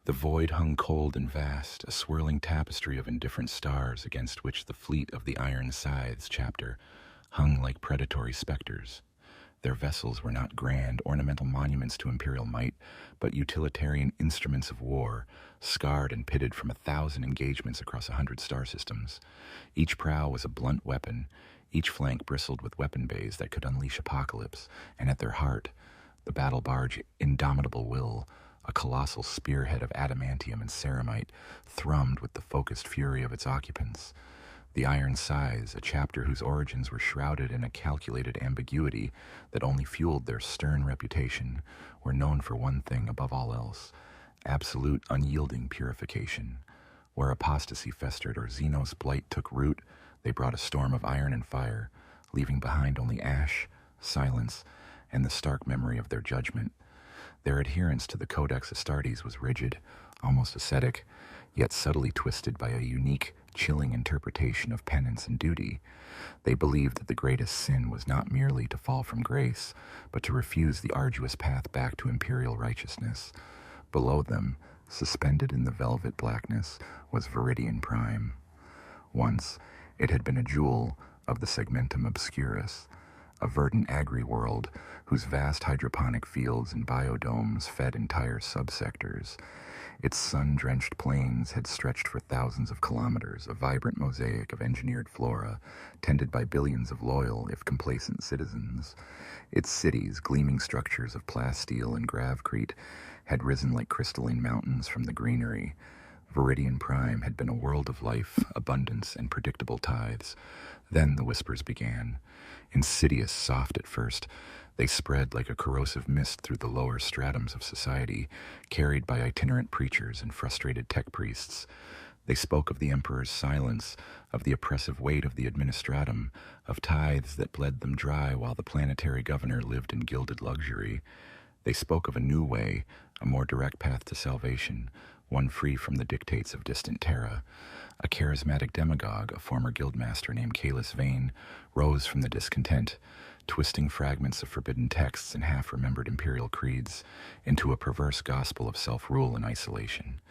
The void hung cold and vast, a swirling tapestry of indifferent stars against which the fleet of the Iron Scythes chapter hung like predatory specters. Their vessels were not grand, ornamental monuments to imperial might, but utilitarian instruments of war, scarred and pitted from 1,000 engagements across 100 star systems. Each prow was a blunt weapon, each flank bristled with weapon bays that could unleash apocalypse, and at their heart, the battle barge Indomitable Will, a colossal spearhead of adamantium and ceramite, thrummed with the focused fury of its occupants. The Iron Scythes, a chapter whose origins were shrouded in a calculated ambiguity that only fueled their stern reputation, were known for one thing above all else: absolute, unyielding purification. Where apostasy festered or Xenos blight took root, they brought a storm of iron and fire, leaving behind only ash, silence, and the stark memory of their judgment. Their adherence to the Codex Astartes was rigid, almost ascetic, yet subtly twisted by a unique, chilling interpretation of penance and duty. They believed that the greatest sin was not merely to fall from grace, but to refuse the arduous path back to imperial righteousness. Below them, suspended in the velvet blackness, was Veridian Prime. Once, it had been a jewel of the segmentum obscurus, a verdant agri-world whose vast hydroponic fields and biodomes fed entire subsectors. Its sun-drenched plains had stretched for thousands of kilometers, a vibrant mosaic of engineered flora, tended by billions of loyal, if complacent, citizens. Its cities, gleaming structures of plasteel and gravcrete, had risen like crystalline mountains from the greenery. Veridian Prime had been a world of life, abundance, and predictable tithes. Then the whispers began. Insidious, soft at first, they spread like a corrosive mist through the lower stratums of society, carried by itinerant preachers and frustrated tech priests. They spoke of the emperor's silence, of the oppressive weight of the administratum, of tithes that bled them dry while the planetary governor lived in gilded luxury. They spoke of a new way, a more direct path to salvation, one free from the dictates of distant Terra. A charismatic demagogue, a former guildmaster named Kalis Vane, rose from the discontent, twisting fragments of forbidden texts and half-remembered imperial creeds into a perverse gospel of self-rule and isolation.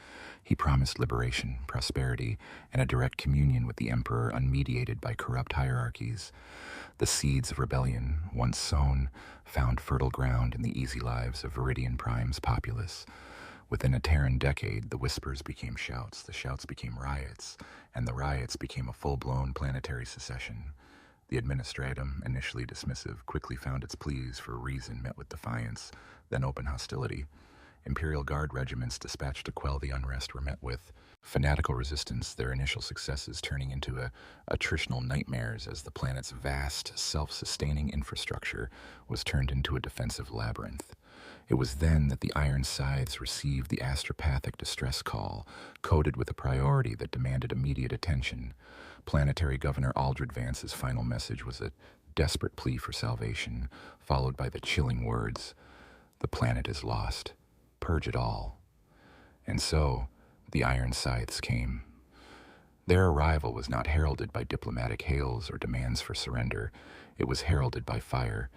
He promised liberation, prosperity, and a direct communion with the emperor unmediated by corrupt hierarchies. The seeds of rebellion, once sown, found fertile ground in the easy lives of Veridian Prime's populace. Within a Terran decade, the whispers became shouts, the shouts became riots, and the riots became a full-blown planetary secession. The administratum, initially dismissive, quickly found its pleas for reason met with defiance, then open hostility. Imperial Guard regiments dispatched to quell the unrest were met with fanatical resistance, their initial successes turning into attritional nightmares as the planet's vast, self-sustaining infrastructure was turned into a defensive labyrinth. It was then that the Iron Scythes received the astropathic distress call, coded with a priority that demanded immediate attention. Planetary Governor Aldred Vance's final message was a desperate plea for salvation, followed by the chilling words, "The planet is lost. Purge it all." And so, the Iron Scythes came. Their arrival was not heralded by diplomatic hails or demands for surrender. It was heralded by fire.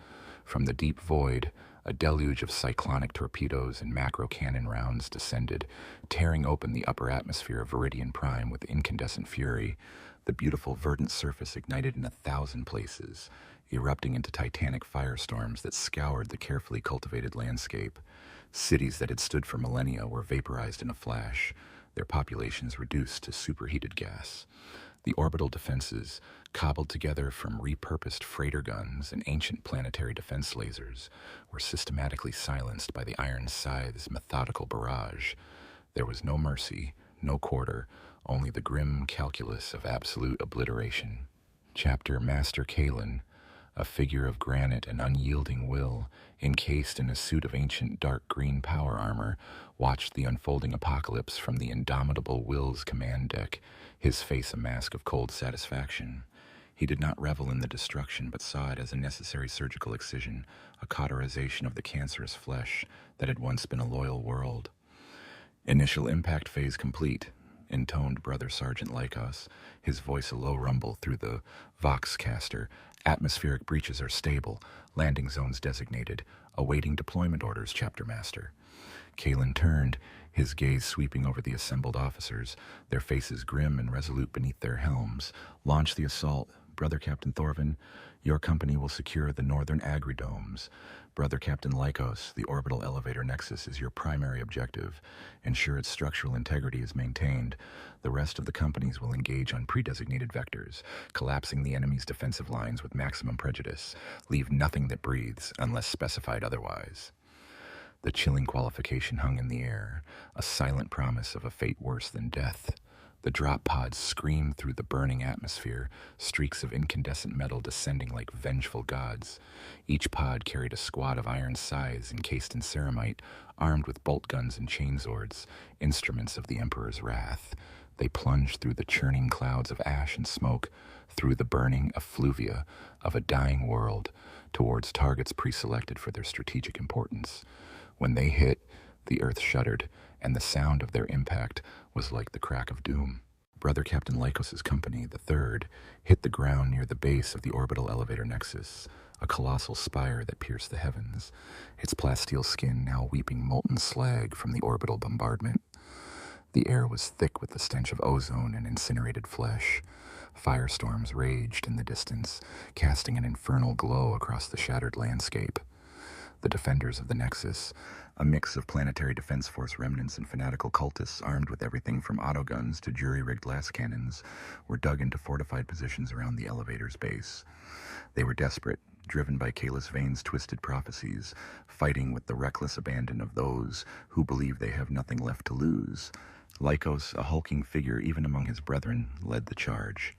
From the deep void, a deluge of cyclonic torpedoes and macro cannon rounds descended, tearing open the upper atmosphere of Veridian Prime with incandescent fury. The beautiful verdant surface ignited in 1,000 places, erupting into titanic firestorms that scoured the carefully cultivated landscape. Cities that had stood for millennia were vaporized in a flash, their populations reduced to superheated gas. The orbital defenses, cobbled together from repurposed freighter guns and ancient planetary defense lasers, were systematically silenced by the Iron Scythe's methodical barrage. There was no mercy, no quarter, only the grim calculus of absolute obliteration. Chapter Master Kalen, a figure of granite and unyielding will, encased in a suit of ancient dark green power armor, watched the unfolding apocalypse from the Indomitable Will's command deck, his face a mask of cold satisfaction. He did not revel in the destruction, but saw it as a necessary surgical excision, a cauterization of the cancerous flesh that had once been a loyal world. "Initial impact phase complete," intoned Brother Sergeant Lycos, his voice a low rumble through the Voxcaster. "Atmospheric breaches are stable. Landing zones designated. Awaiting deployment orders, Chapter Master." Kalen turned, his gaze sweeping over the assembled officers, their faces grim and resolute beneath their helms. "Launch the assault. Brother Captain Thorvin, your company will secure the northern agri-domes. Brother Captain Lycos, the orbital elevator nexus is your primary objective. Ensure its structural integrity is maintained. The rest of the companies will engage on pre-designated vectors, collapsing the enemy's defensive lines with maximum prejudice. Leave nothing that breathes unless specified otherwise." The chilling qualification hung in the air, a silent promise of a fate worse than death. The drop pods screamed through the burning atmosphere, streaks of incandescent metal descending like vengeful gods. Each pod carried a squad of Iron Scythes encased in ceramite, armed with bolt guns and chainswords, instruments of the Emperor's wrath. They plunged through the churning clouds of ash and smoke, through the burning effluvia of a dying world, towards targets pre-selected for their strategic importance. When they hit, the earth shuddered, and the sound of their impact was like the crack of doom. Brother Captain Lycos' company, the third, hit the ground near the base of the orbital elevator nexus, a colossal spire that pierced the heavens, its plasteel skin now weeping molten slag from the orbital bombardment. The air was thick with the stench of ozone and incinerated flesh. Firestorms raged in the distance, casting an infernal glow across the shattered landscape. The defenders of the Nexus, a mix of planetary defense force remnants and fanatical cultists armed with everything from autoguns to jury-rigged glass cannons, were dug into fortified positions around the elevator's base. They were desperate, driven by Kalis Vane's twisted prophecies, fighting with the reckless abandon of those who believe they have nothing left to lose. Lycos, a hulking figure even among his brethren, led the charge.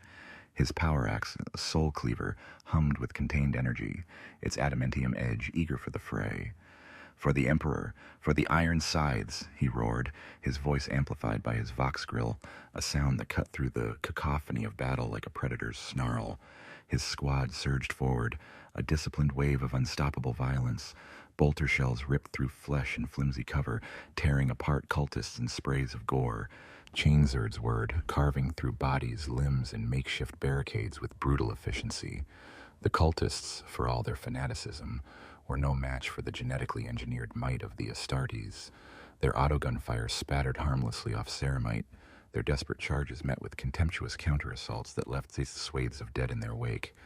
His power axe, a soul cleaver, hummed with contained energy, its adamantium edge eager for the fray. "For the Emperor, for the Iron Scythes," he roared, his voice amplified by his vox grill, a sound that cut through the cacophony of battle like a predator's snarl. His squad surged forward, a disciplined wave of unstoppable violence. Bolter shells ripped through flesh and flimsy cover, tearing apart cultists in sprays of gore. Chainswords whirred, carving through bodies, limbs, and makeshift barricades with brutal efficiency. The cultists, for all their fanaticism, were no match for the genetically engineered might of the Astartes. Their autogun fire spattered harmlessly off ceramite, their desperate charges met with contemptuous counter-assaults that left swathes of dead in their wake.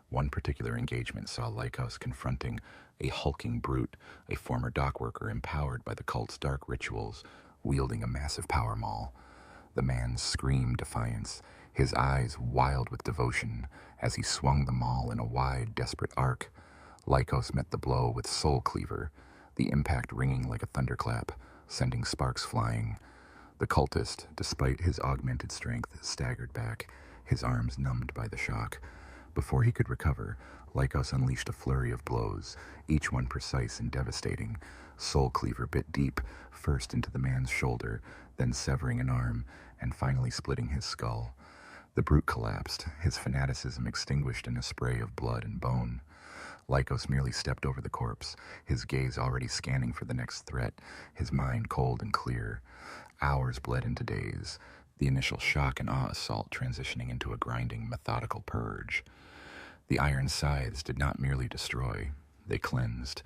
One particular engagement saw Lycos confronting a hulking brute, a former dockworker empowered by the cult's dark rituals, wielding a massive power maul. The man screamed defiance, his eyes wild with devotion, as he swung the maul in a wide, desperate arc. Lycos met the blow with Soul Cleaver, the impact ringing like a thunderclap, sending sparks flying. The cultist, despite his augmented strength, staggered back, his arms numbed by the shock. Before he could recover, Lycos unleashed a flurry of blows, each one precise and devastating. Soul Cleaver bit deep, first into the man's shoulder, then severing an arm, and finally splitting his skull. The brute collapsed, his fanaticism extinguished in a spray of blood and bone. Lycos merely stepped over the corpse, his gaze already scanning for the next threat, his mind cold and clear. Hours bled into days, the initial shock and awe assault transitioning into a grinding, methodical purge. The Iron Scythes did not merely destroy, they cleansed.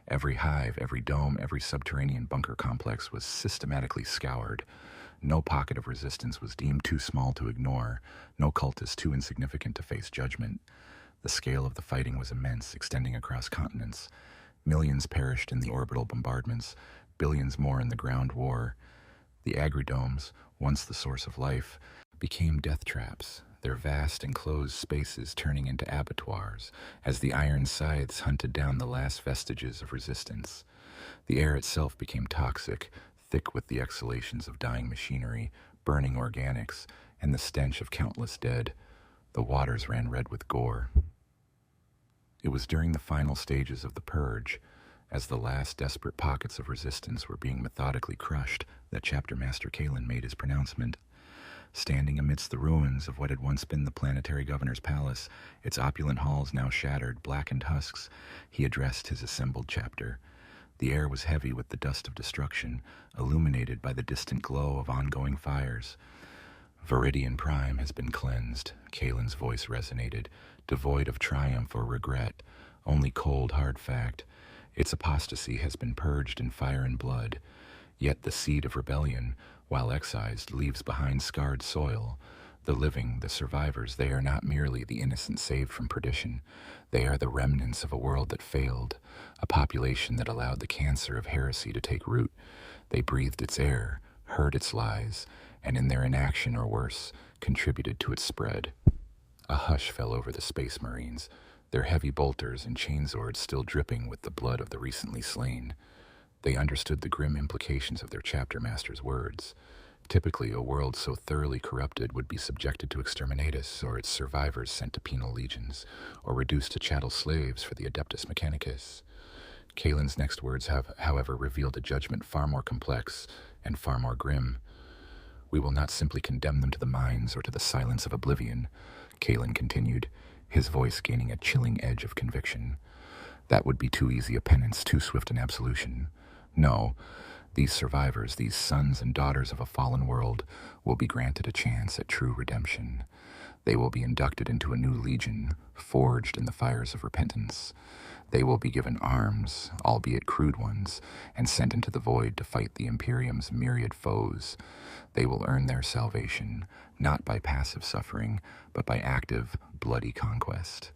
Every hive, every dome, every subterranean bunker complex was systematically scoured. No pocket of resistance was deemed too small to ignore, no cultist too insignificant to face judgment. The scale of the fighting was immense, extending across continents. Millions perished in the orbital bombardments, billions more in the ground war. The agri-domes, once the source of life, became death traps, their vast enclosed spaces turning into abattoirs as the Iron Scythes hunted down the last vestiges of resistance. The air itself became toxic, thick with the exhalations of dying machinery, burning organics, and the stench of countless dead. The waters ran red with gore. It was during the final stages of the Purge, as the last desperate pockets of resistance were being methodically crushed, that Chapter Master Kalen made his pronouncement. Standing amidst the ruins of what had once been the planetary governor's palace, its opulent halls now shattered, blackened husks, he addressed his assembled chapter. The air was heavy with the dust of destruction, illuminated by the distant glow of ongoing fires. Veridian Prime has been cleansed, Kalen's voice resonated, devoid of triumph or regret, only cold, hard fact. Its apostasy has been purged in fire and blood. Yet the seed of rebellion, while excised, leaves behind scarred soil. The living, the survivors, they are not merely the innocent saved from perdition. They are the remnants of a world that failed, a population that allowed the cancer of heresy to take root. They breathed its air, heard its lies, and in their inaction or worse, contributed to its spread. A hush fell over the Space Marines, their heavy bolters and chainswords still dripping with the blood of the recently slain. They understood the grim implications of their chapter master's words. Typically, a world so thoroughly corrupted would be subjected to exterminatus, or its survivors sent to penal legions, or reduced to chattel slaves for the Adeptus Mechanicus. Kalen's next words have, however, revealed a judgment far more complex and far more grim. "We will not simply condemn them to the mines or to the silence of oblivion," Kalen continued, his voice gaining a chilling edge of conviction. "That would be too easy a penance, too swift an absolution. No, these survivors, these sons and daughters of a fallen world, will be granted a chance at true redemption. They will be inducted into a new legion, forged in the fires of repentance. They will be given arms, albeit crude ones, and sent into the void to fight the Imperium's myriad foes. They will earn their salvation, not by passive suffering, but by active, bloody conquest.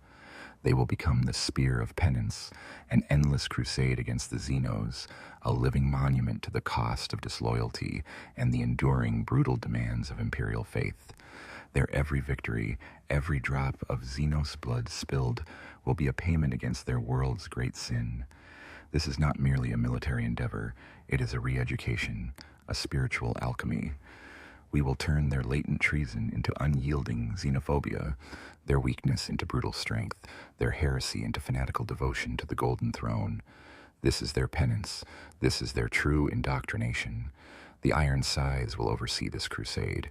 They will become the spear of penance, an endless crusade against the Xenos, a living monument to the cost of disloyalty and the enduring, brutal demands of Imperial faith. Their every victory, every drop of Xenos blood spilled, will be a payment against their world's great sin. This is not merely a military endeavor, it is a re-education, a spiritual alchemy. We will turn their latent treason into unyielding xenophobia, their weakness into brutal strength, their heresy into fanatical devotion to the Golden Throne. This is their penance. This is their true indoctrination. The Iron Scythes will oversee this crusade.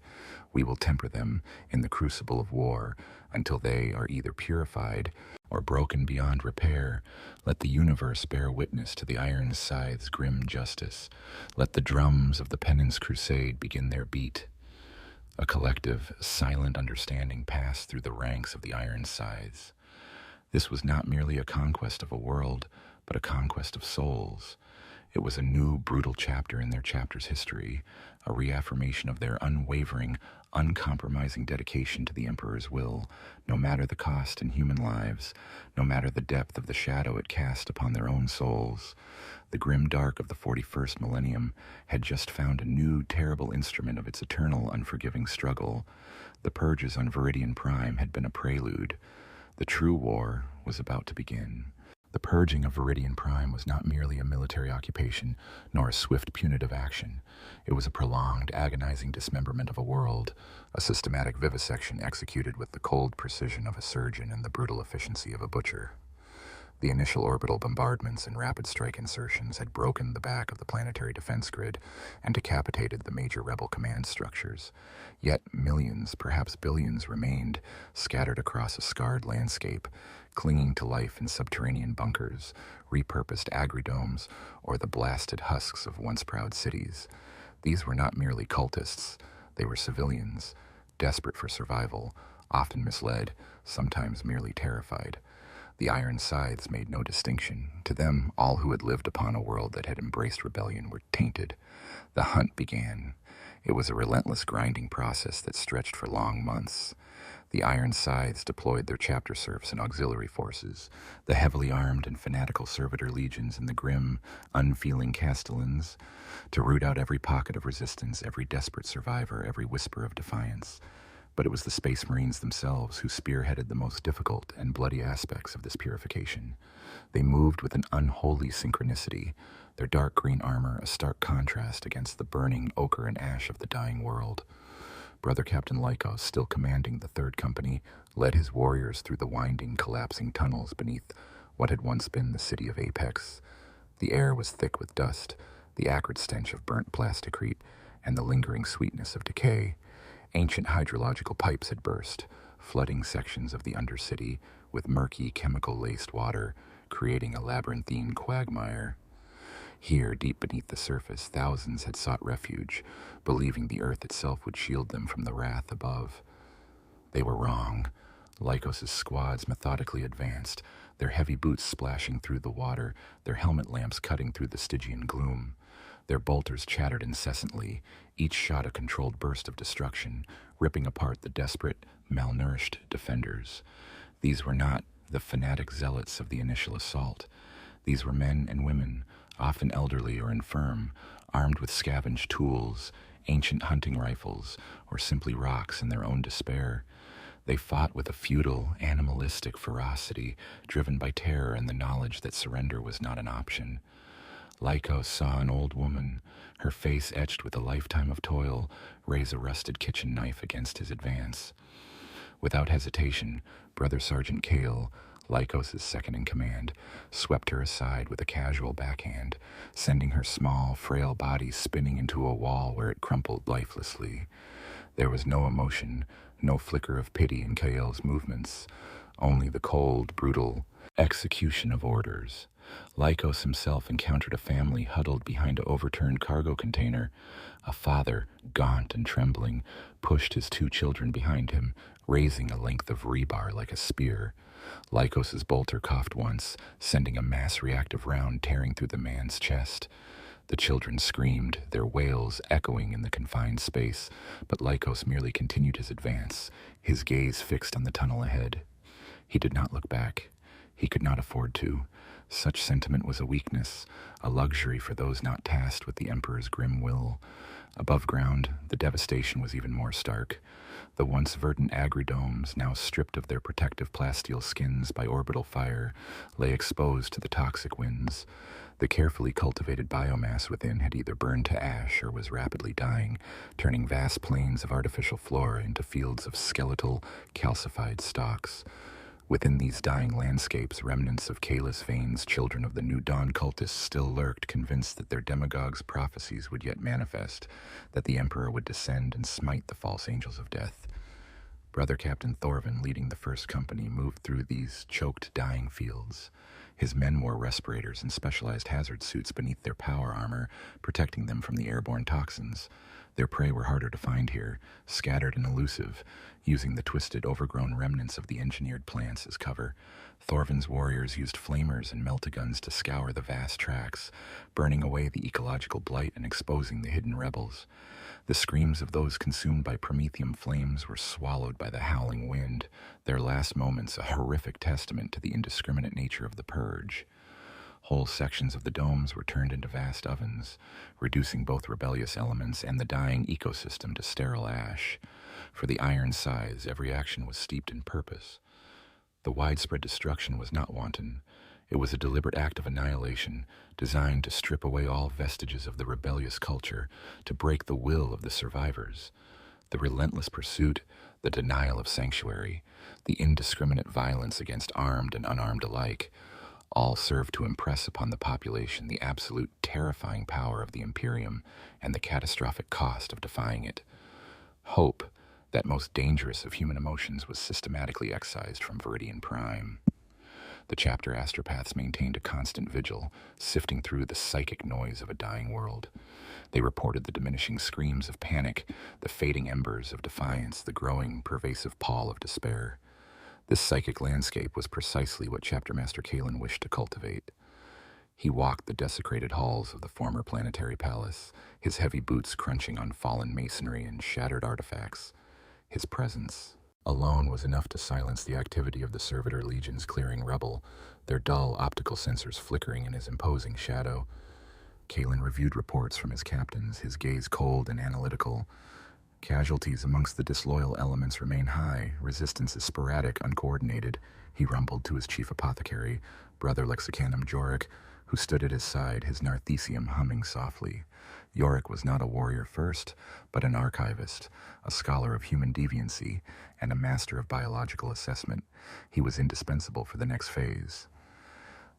We will temper them in the crucible of war until they are either purified or broken beyond repair. Let the universe bear witness to the Iron Scythes' grim justice. Let the drums of the Penance Crusade begin their beat. A collective, silent understanding passed through the ranks of the Iron Scythes. This was not merely a conquest of a world, but a conquest of souls. It was a new, brutal chapter in their chapter's history, a reaffirmation of their unwavering, uncompromising dedication to the Emperor's will, no matter the cost in human lives, no matter the depth of the shadow it cast upon their own souls. The Grimdark of the 41st Millennium had just found a new, terrible instrument of its eternal, unforgiving struggle. The Purges on Veridian Prime had been a prelude. The true war was about to begin. The purging of Veridian Prime was not merely a military occupation, nor a swift punitive action. It was a prolonged, agonizing dismemberment of a world, a systematic vivisection executed with the cold precision of a surgeon and the brutal efficiency of a butcher. The initial orbital bombardments and rapid strike insertions had broken the back of the planetary defense grid and decapitated the major rebel command structures. Yet millions, perhaps billions, remained, scattered across a scarred landscape, clinging to life in subterranean bunkers, repurposed agri-domes, or the blasted husks of once proud cities. These were not merely cultists, they were civilians, desperate for survival, often misled, sometimes merely terrified. The Iron Scythes made no distinction. To them, all who had lived upon a world that had embraced rebellion were tainted. The hunt began. It was a relentless grinding process that stretched for long months. The Iron Scythes deployed their chapter serfs and auxiliary forces, the heavily armed and fanatical servitor legions and the grim, unfeeling castellans, to root out every pocket of resistance, every desperate survivor, every whisper of defiance. But it was the Space Marines themselves who spearheaded the most difficult and bloody aspects of this purification. They moved with an unholy synchronicity, their dark green armor a stark contrast against the burning ochre and ash of the dying world. Brother Captain Lycos, still commanding the 3rd Company, led his warriors through the winding, collapsing tunnels beneath what had once been the city of Apex. The air was thick with dust, the acrid stench of burnt plasticrete, and the lingering sweetness of decay. Ancient hydrological pipes had burst, flooding sections of the Undercity with murky, chemical-laced water, creating a labyrinthine quagmire. Here, deep beneath the surface, thousands had sought refuge, believing the earth itself would shield them from the wrath above. They were wrong. Lycos' squads methodically advanced, their heavy boots splashing through the water, their helmet lamps cutting through the Stygian gloom. Their bolters chattered incessantly, each shot a controlled burst of destruction, ripping apart the desperate, malnourished defenders. These were not the fanatic zealots of the initial assault. These were men and women, often elderly or infirm, armed with scavenged tools, ancient hunting rifles, or simply rocks in their own despair. They fought with a futile, animalistic ferocity, driven by terror and the knowledge that surrender was not an option. Lycos saw an old woman, her face etched with a lifetime of toil, raise a rusted kitchen knife against his advance. Without hesitation, Brother Sergeant Cale, Lycos' second-in-command, swept her aside with a casual backhand, sending her small, frail body spinning into a wall where it crumpled lifelessly. There was no emotion, no flicker of pity in Cale's movements, only the cold, brutal execution of orders. Lycos himself encountered a family huddled behind an overturned cargo container. A father, gaunt and trembling, pushed his 2 children behind him, raising a length of rebar like a spear. Lycos' bolter coughed once, sending a mass reactive round tearing through the man's chest. The children screamed, their wails echoing in the confined space, but Lycos merely continued his advance, his gaze fixed on the tunnel ahead. He did not look back. He could not afford to. Such sentiment was a weakness, a luxury for those not tasked with the Emperor's grim will. Above ground, the devastation was even more stark. The once verdant agri-domes, now stripped of their protective plasteel skins by orbital fire, lay exposed to the toxic winds. The carefully cultivated biomass within had either burned to ash or was rapidly dying, turning vast plains of artificial flora into fields of skeletal, calcified stalks. Within these dying landscapes, remnants of Caelus Vane's children of the New Dawn cultists still lurked, convinced that their demagogue's prophecies would yet manifest, that the Emperor would descend and smite the false angels of death. Brother Captain Thorvin, leading the first company, moved through these choked, dying fields. His men wore respirators and specialized hazard suits beneath their power armor, protecting them from the airborne toxins. Their prey were harder to find here, scattered and elusive, using the twisted, overgrown remnants of the engineered plants as cover. Thorvin's warriors used flamers and meltaguns to scour the vast tracks, burning away the ecological blight and exposing the hidden rebels. The screams of those consumed by promethium flames were swallowed by the howling wind, their last moments a horrific testament to the indiscriminate nature of the Purge. Whole sections of the domes were turned into vast ovens, reducing both rebellious elements and the dying ecosystem to sterile ash. For the Iron Scythes, every action was steeped in purpose. The widespread destruction was not wanton. It was a deliberate act of annihilation, designed to strip away all vestiges of the rebellious culture, to break the will of the survivors. The relentless pursuit, the denial of sanctuary, the indiscriminate violence against armed and unarmed alike, all served to impress upon the population the absolute terrifying power of the Imperium and the catastrophic cost of defying it. Hope, that most dangerous of human emotions, was systematically excised from Veridian Prime. The chapter astropaths maintained a constant vigil, sifting through the psychic noise of a dying world. They reported the diminishing screams of panic, the fading embers of defiance, the growing, pervasive pall of despair. This psychic landscape was precisely what Chapter Master Kalen wished to cultivate. He walked the desecrated halls of the former planetary palace, his heavy boots crunching on fallen masonry and shattered artifacts. His presence alone was enough to silence the activity of the Servitor Legion's clearing rubble, their dull optical sensors flickering in his imposing shadow. Kalen reviewed reports from his captains, his gaze cold and analytical. Casualties amongst the disloyal elements remain high, resistance is sporadic, uncoordinated, he rumbled to his chief apothecary, Brother Lexicanum Joric, who stood at his side, his narthesium humming softly. Yorick was not a warrior first, but an archivist, a scholar of human deviancy, and a master of biological assessment. He was indispensable for the next phase.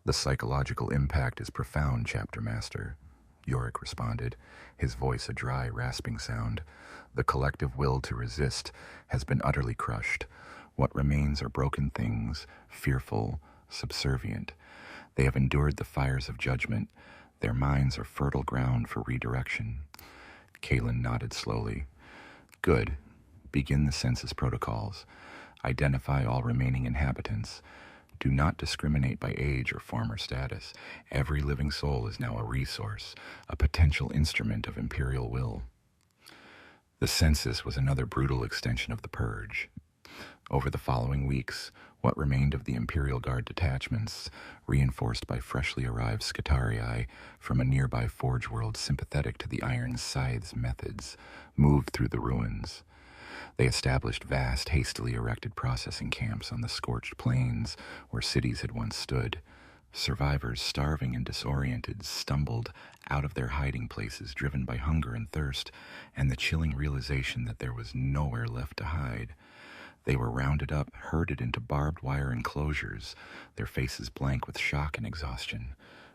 The psychological impact is profound, Chapter Master, Yorick responded, his voice a dry, rasping sound. The collective will to resist has been utterly crushed. What remains are broken things, fearful, subservient. They have endured the fires of judgment. Their minds are fertile ground for redirection. Kalen nodded slowly. Good. Begin the census protocols. Identify all remaining inhabitants. Do not discriminate by age or former status. Every living soul is now a resource, a potential instrument of Imperial will. The census was another brutal extension of the Purge. Over the following weeks, what remained of the Imperial Guard detachments, reinforced by freshly arrived Scutarii from a nearby forge world sympathetic to the Iron Scythes methods, moved through the ruins. They established vast, hastily erected processing camps on the scorched plains where cities had once stood. Survivors, starving and disoriented, stumbled out of their hiding places, driven by hunger and thirst, and the chilling realization that there was nowhere left to hide. They were rounded up, herded into barbed wire enclosures, their faces blank with shock and exhaustion.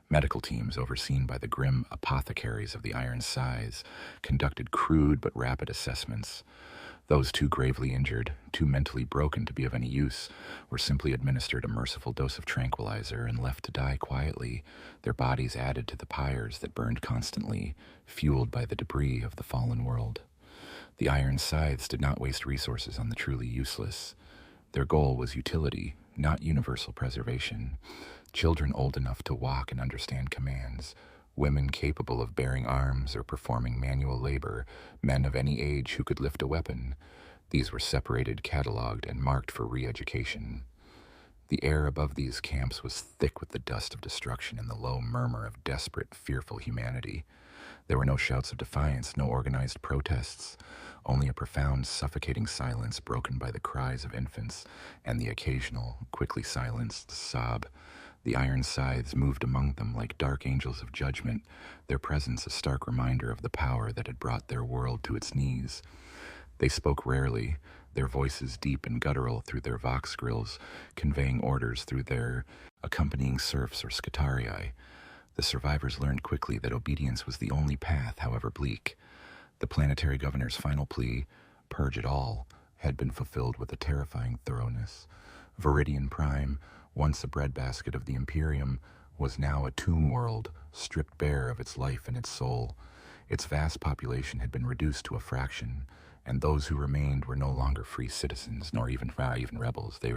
Medical teams, overseen by the grim apothecaries of the Iron Scythes, conducted crude but rapid assessments. Those too gravely injured, too mentally broken to be of any use, were simply administered a merciful dose of tranquilizer and left to die quietly, their bodies added to the pyres that burned constantly, fueled by the debris of the fallen world. The Iron Scythes did not waste resources on the truly useless. Their goal was utility, not universal preservation. Children old enough to walk and understand commands, women capable of bearing arms or performing manual labor, men of any age who could lift a weapon. These were separated, catalogued, and marked for re-education. The air above these camps was thick with the dust of destruction and the low murmur of desperate, fearful humanity. There were no shouts of defiance, no organized protests, only a profound, suffocating silence broken by the cries of infants and the occasional, quickly silenced sob. The Iron Scythes moved among them like dark angels of judgment, their presence a stark reminder of the power that had brought their world to its knees. They spoke rarely, their voices deep and guttural through their vox grills, conveying orders through their accompanying serfs or Scutarii. The survivors learned quickly that obedience was the only path, however bleak. The planetary governor's final plea, "Purge it all," had been fulfilled with a terrifying thoroughness. Veridian Prime, once a breadbasket of the Imperium, was now a tomb world, stripped bare of its life and its soul. Its vast population had been reduced to a fraction, and those who remained were no longer free citizens, nor even rebels. They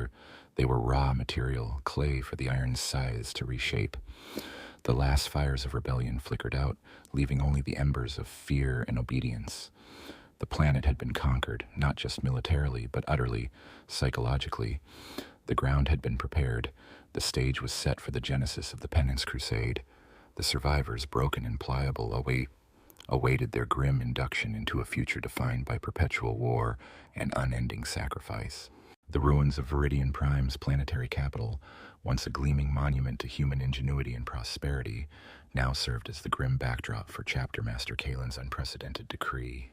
were raw material, clay for the Iron Scythes to reshape. The last fires of rebellion flickered out, leaving only the embers of fear and obedience. The planet had been conquered, not just militarily, but utterly, psychologically. The ground had been prepared. The stage was set for the genesis of the Penance Crusade. The survivors, broken and pliable, awaited their grim induction into a future defined by perpetual war and unending sacrifice. The ruins of Veridian Prime's planetary capital, once a gleaming monument to human ingenuity and prosperity, now served as the grim backdrop for Chapter Master Kalen's unprecedented decree.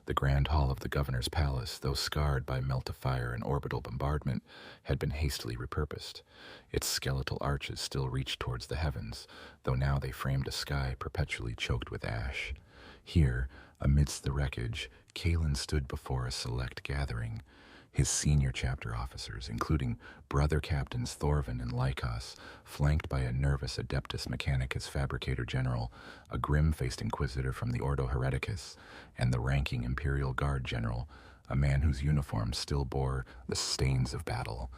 The grand hall of the governor's palace, though scarred by melt-of-fire and orbital bombardment, had been hastily repurposed. Its skeletal arches still reached towards the heavens, though now they framed a sky perpetually choked with ash. Here, amidst the wreckage, Kalen stood before a select gathering. His senior chapter officers, including brother captains Thorvin and Lycos, flanked by a nervous Adeptus Mechanicus Fabricator General, a grim-faced inquisitor from the Ordo Hereticus, and the ranking Imperial Guard General, a man whose uniform still bore the stains of battle.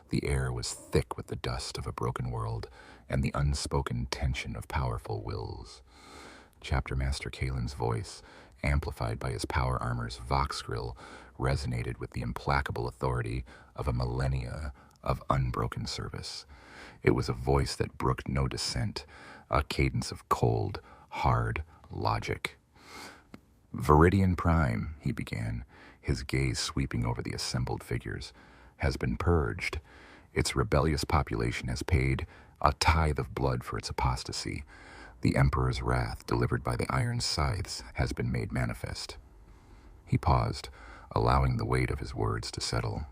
The air was thick with the dust of a broken world and the unspoken tension of powerful wills. Chapter Master Kalen's voice, amplified by his power armor's vox grill, resonated with the implacable authority of a millennia of unbroken service. It was a voice that brooked no dissent, a cadence of cold, hard logic. "Veridian Prime," he began, his gaze sweeping over the assembled figures, "has been purged. Its rebellious population has paid a tithe of blood for its apostasy. The Emperor's wrath, delivered by the Iron Scythes, has been made manifest." He paused, allowing the weight of his words to settle.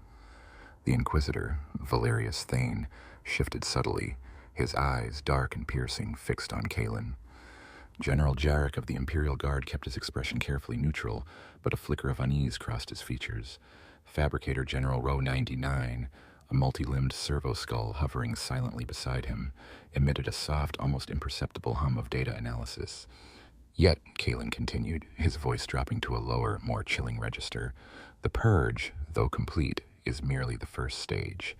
The Inquisitor, Valerius Thane, shifted subtly, his eyes, dark and piercing, fixed on Kalen. General Jarek of the Imperial Guard kept his expression carefully neutral, but a flicker of unease crossed his features. Fabricator General Row 99, a multi-limbed servo-skull hovering silently beside him, emitted a soft, almost imperceptible hum of data analysis. "Yet," Kalen continued, his voice dropping to a lower, more chilling register, "the Purge, though complete, is merely the first stage.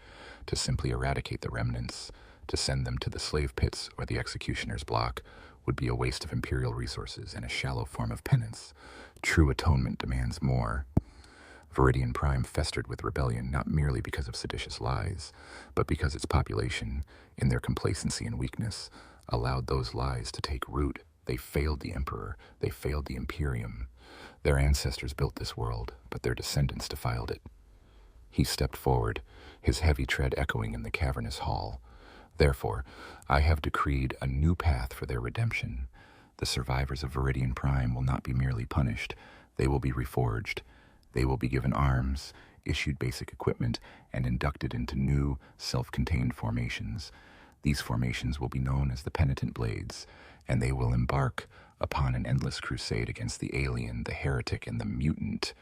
To simply eradicate the remnants, to send them to the slave pits or the executioner's block, would be a waste of Imperial resources and a shallow form of penance. True atonement demands more. Veridian Prime festered with rebellion not merely because of seditious lies, but because its population, in their complacency and weakness, allowed those lies to take root. They failed the Emperor, they failed the Imperium. Their ancestors built this world, but their descendants defiled it. He stepped forward, his heavy tread echoing in the cavernous hall. Therefore, I have decreed a new path for their redemption. The survivors of Veridian Prime will not be merely punished, they will be reforged. They will be given arms, issued basic equipment, and inducted into new, self-contained formations. These formations will be known as the Penitent Blades, and they will embark upon an endless crusade against the alien, the heretic, and the mutant.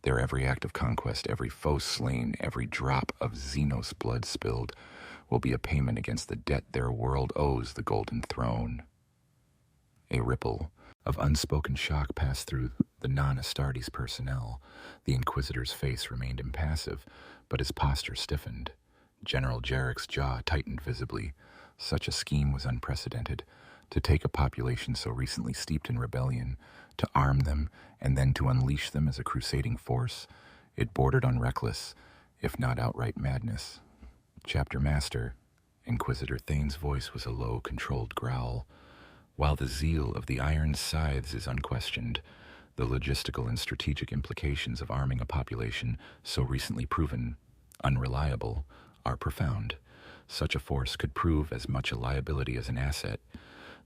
Their every act of conquest, every foe slain, every drop of Xenos blood spilled, will be a payment against the debt their world owes the Golden Throne. A ripple of unspoken shock passed through the non-Astartes personnel. The Inquisitor's face remained impassive, but his posture stiffened. General Jarek's jaw tightened visibly. Such a scheme was unprecedented. To take a population so recently steeped in rebellion, to arm them, and then to unleash them as a crusading force, it bordered on reckless, if not outright madness. Chapter Master, Inquisitor Thane's voice was a low, controlled growl. While the zeal of the Iron Scythes is unquestioned, the logistical and strategic implications of arming a population so recently proven unreliable are profound. Such a force could prove as much a liability as an asset.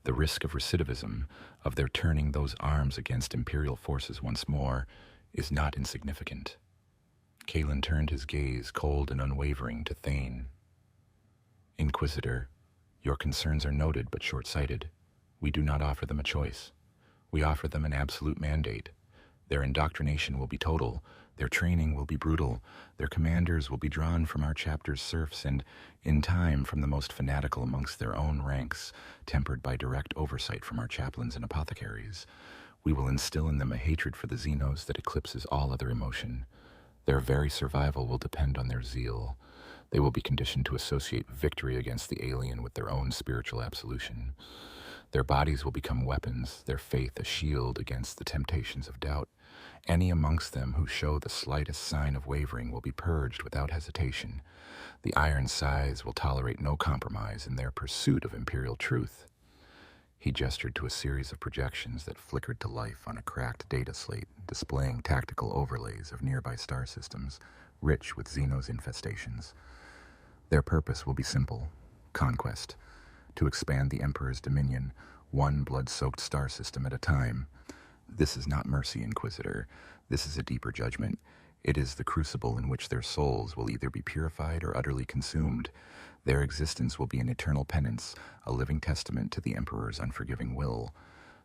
The risk of recidivism, of their turning those arms against Imperial forces once more, is not insignificant. Kalen turned his gaze, cold and unwavering, to Thane. Inquisitor, your concerns are noted but short-sighted. We do not offer them a choice. We offer them an absolute mandate. Their indoctrination will be total, their training will be brutal, their commanders will be drawn from our chapter's serfs and, in time, from the most fanatical amongst their own ranks, tempered by direct oversight from our chaplains and apothecaries. We will instill in them a hatred for the Xenos that eclipses all other emotion. Their very survival will depend on their zeal. They will be conditioned to associate victory against the alien with their own spiritual absolution. Their bodies will become weapons, their faith a shield against the temptations of doubt. Any amongst them who show the slightest sign of wavering will be purged without hesitation. The Iron Scythes will tolerate no compromise in their pursuit of Imperial truth. He gestured to a series of projections that flickered to life on a cracked data slate, displaying tactical overlays of nearby star systems, rich with Xenos infestations. Their purpose will be simple: conquest. To expand the Emperor's dominion, one blood-soaked star system at a time. This is not mercy, Inquisitor. This is a deeper judgment. It is the crucible in which their souls will either be purified or utterly consumed. Their existence will be an eternal penance, a living testament to the Emperor's unforgiving will.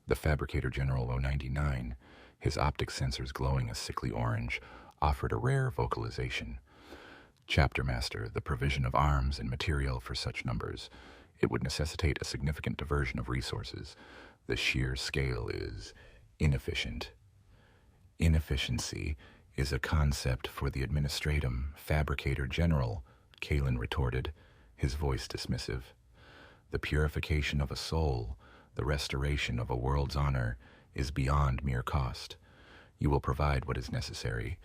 The Fabricator General 099, his optic sensors glowing a sickly orange, offered a rare vocalization. Chapter Master, the provision of arms and material for such numbers. It would necessitate a significant diversion of resources. The sheer scale is inefficient. Inefficiency is a concept for the administratum, Fabricator General, Kalen retorted, his voice dismissive. The purification of a soul, the restoration of a world's honor, is beyond mere cost. You will provide what is necessary.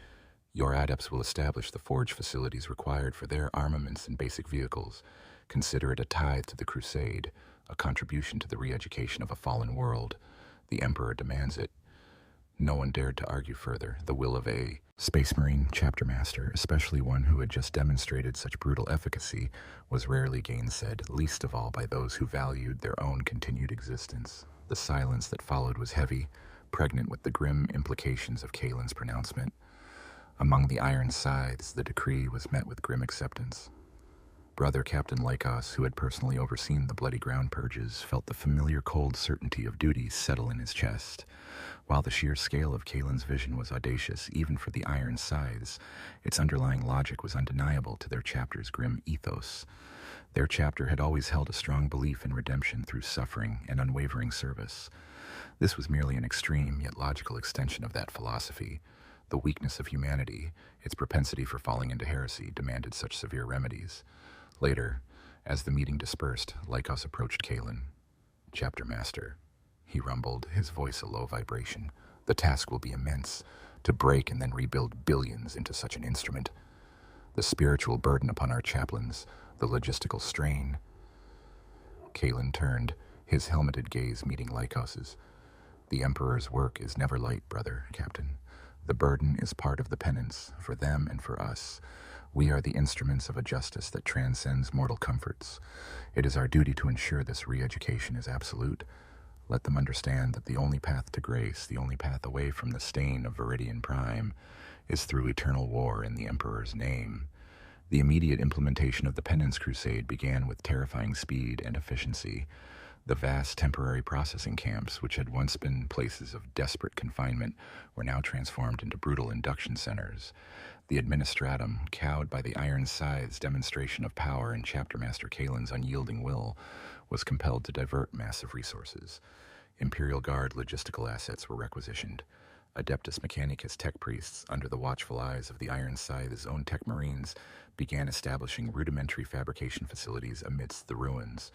Your adepts will establish the forge facilities required for their armaments and basic vehicles. Consider it a tithe to the crusade, a contribution to the re-education of a fallen world. The Emperor demands it. No one dared to argue further. The will of a Space Marine chapter master, especially one who had just demonstrated such brutal efficacy, was rarely gainsaid, least of all by those who valued their own continued existence. The silence that followed was heavy, pregnant with the grim implications of Kalen's pronouncement. Among the Iron Scythes, the decree was met with grim acceptance. Brother Captain Lycos, who had personally overseen the bloody ground purges, felt the familiar cold certainty of duty settle in his chest. While the sheer scale of Kalen's vision was audacious, even for the Iron Scythes, its underlying logic was undeniable to their chapter's grim ethos. Their chapter had always held a strong belief in redemption through suffering and unwavering service. This was merely an extreme yet logical extension of that philosophy. The weakness of humanity, its propensity for falling into heresy, demanded such severe remedies. Later, as the meeting dispersed, Lycos approached Kalen. "Chapter Master," he rumbled, his voice a low vibration. "The task will be immense, to break and then rebuild billions into such an instrument. The spiritual burden upon our chaplains, the logistical strain." Kalen turned, his helmeted gaze meeting Lycos's. "The Emperor's work is never light, brother, Captain. The burden is part of the penance, for them and for us. We are the instruments of a justice that transcends mortal comforts. It is our duty to ensure this re-education is absolute. Let them understand that the only path to grace, the only path away from the stain of Veridian Prime, is through eternal war in the Emperor's name." The immediate implementation of the Penance Crusade began with terrifying speed and efficiency. The vast temporary processing camps, which had once been places of desperate confinement, were now transformed into brutal induction centers. The Administratum, cowed by the Iron Scythes' demonstration of power and Chapter Master Kalen's unyielding will, was compelled to divert massive resources. Imperial Guard logistical assets were requisitioned. Adeptus Mechanicus tech priests, under the watchful eyes of the Iron Scythes' own tech marines, began establishing rudimentary fabrication facilities amidst the ruins.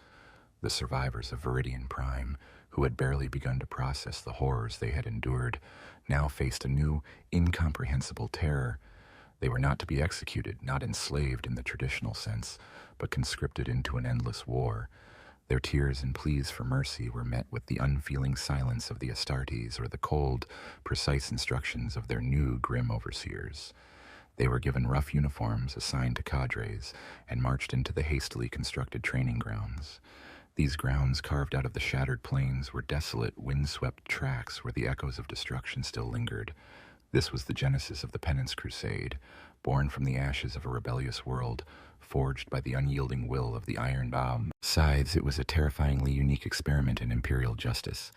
The survivors of Veridian Prime, who had barely begun to process the horrors they had endured, now faced a new, incomprehensible terror. They were not to be executed, not enslaved in the traditional sense, but conscripted into an endless war. Their tears and pleas for mercy were met with the unfeeling silence of the Astartes or the cold, precise instructions of their new grim overseers. They were given rough uniforms assigned to cadres and marched into the hastily constructed training grounds. These grounds, carved out of the shattered plains, were desolate, wind-swept tracks where the echoes of destruction still lingered. This was the genesis of the Penance Crusade, born from the ashes of a rebellious world, forged by the unyielding will of the Iron Scythes. It was a terrifyingly unique experiment in Imperial justice.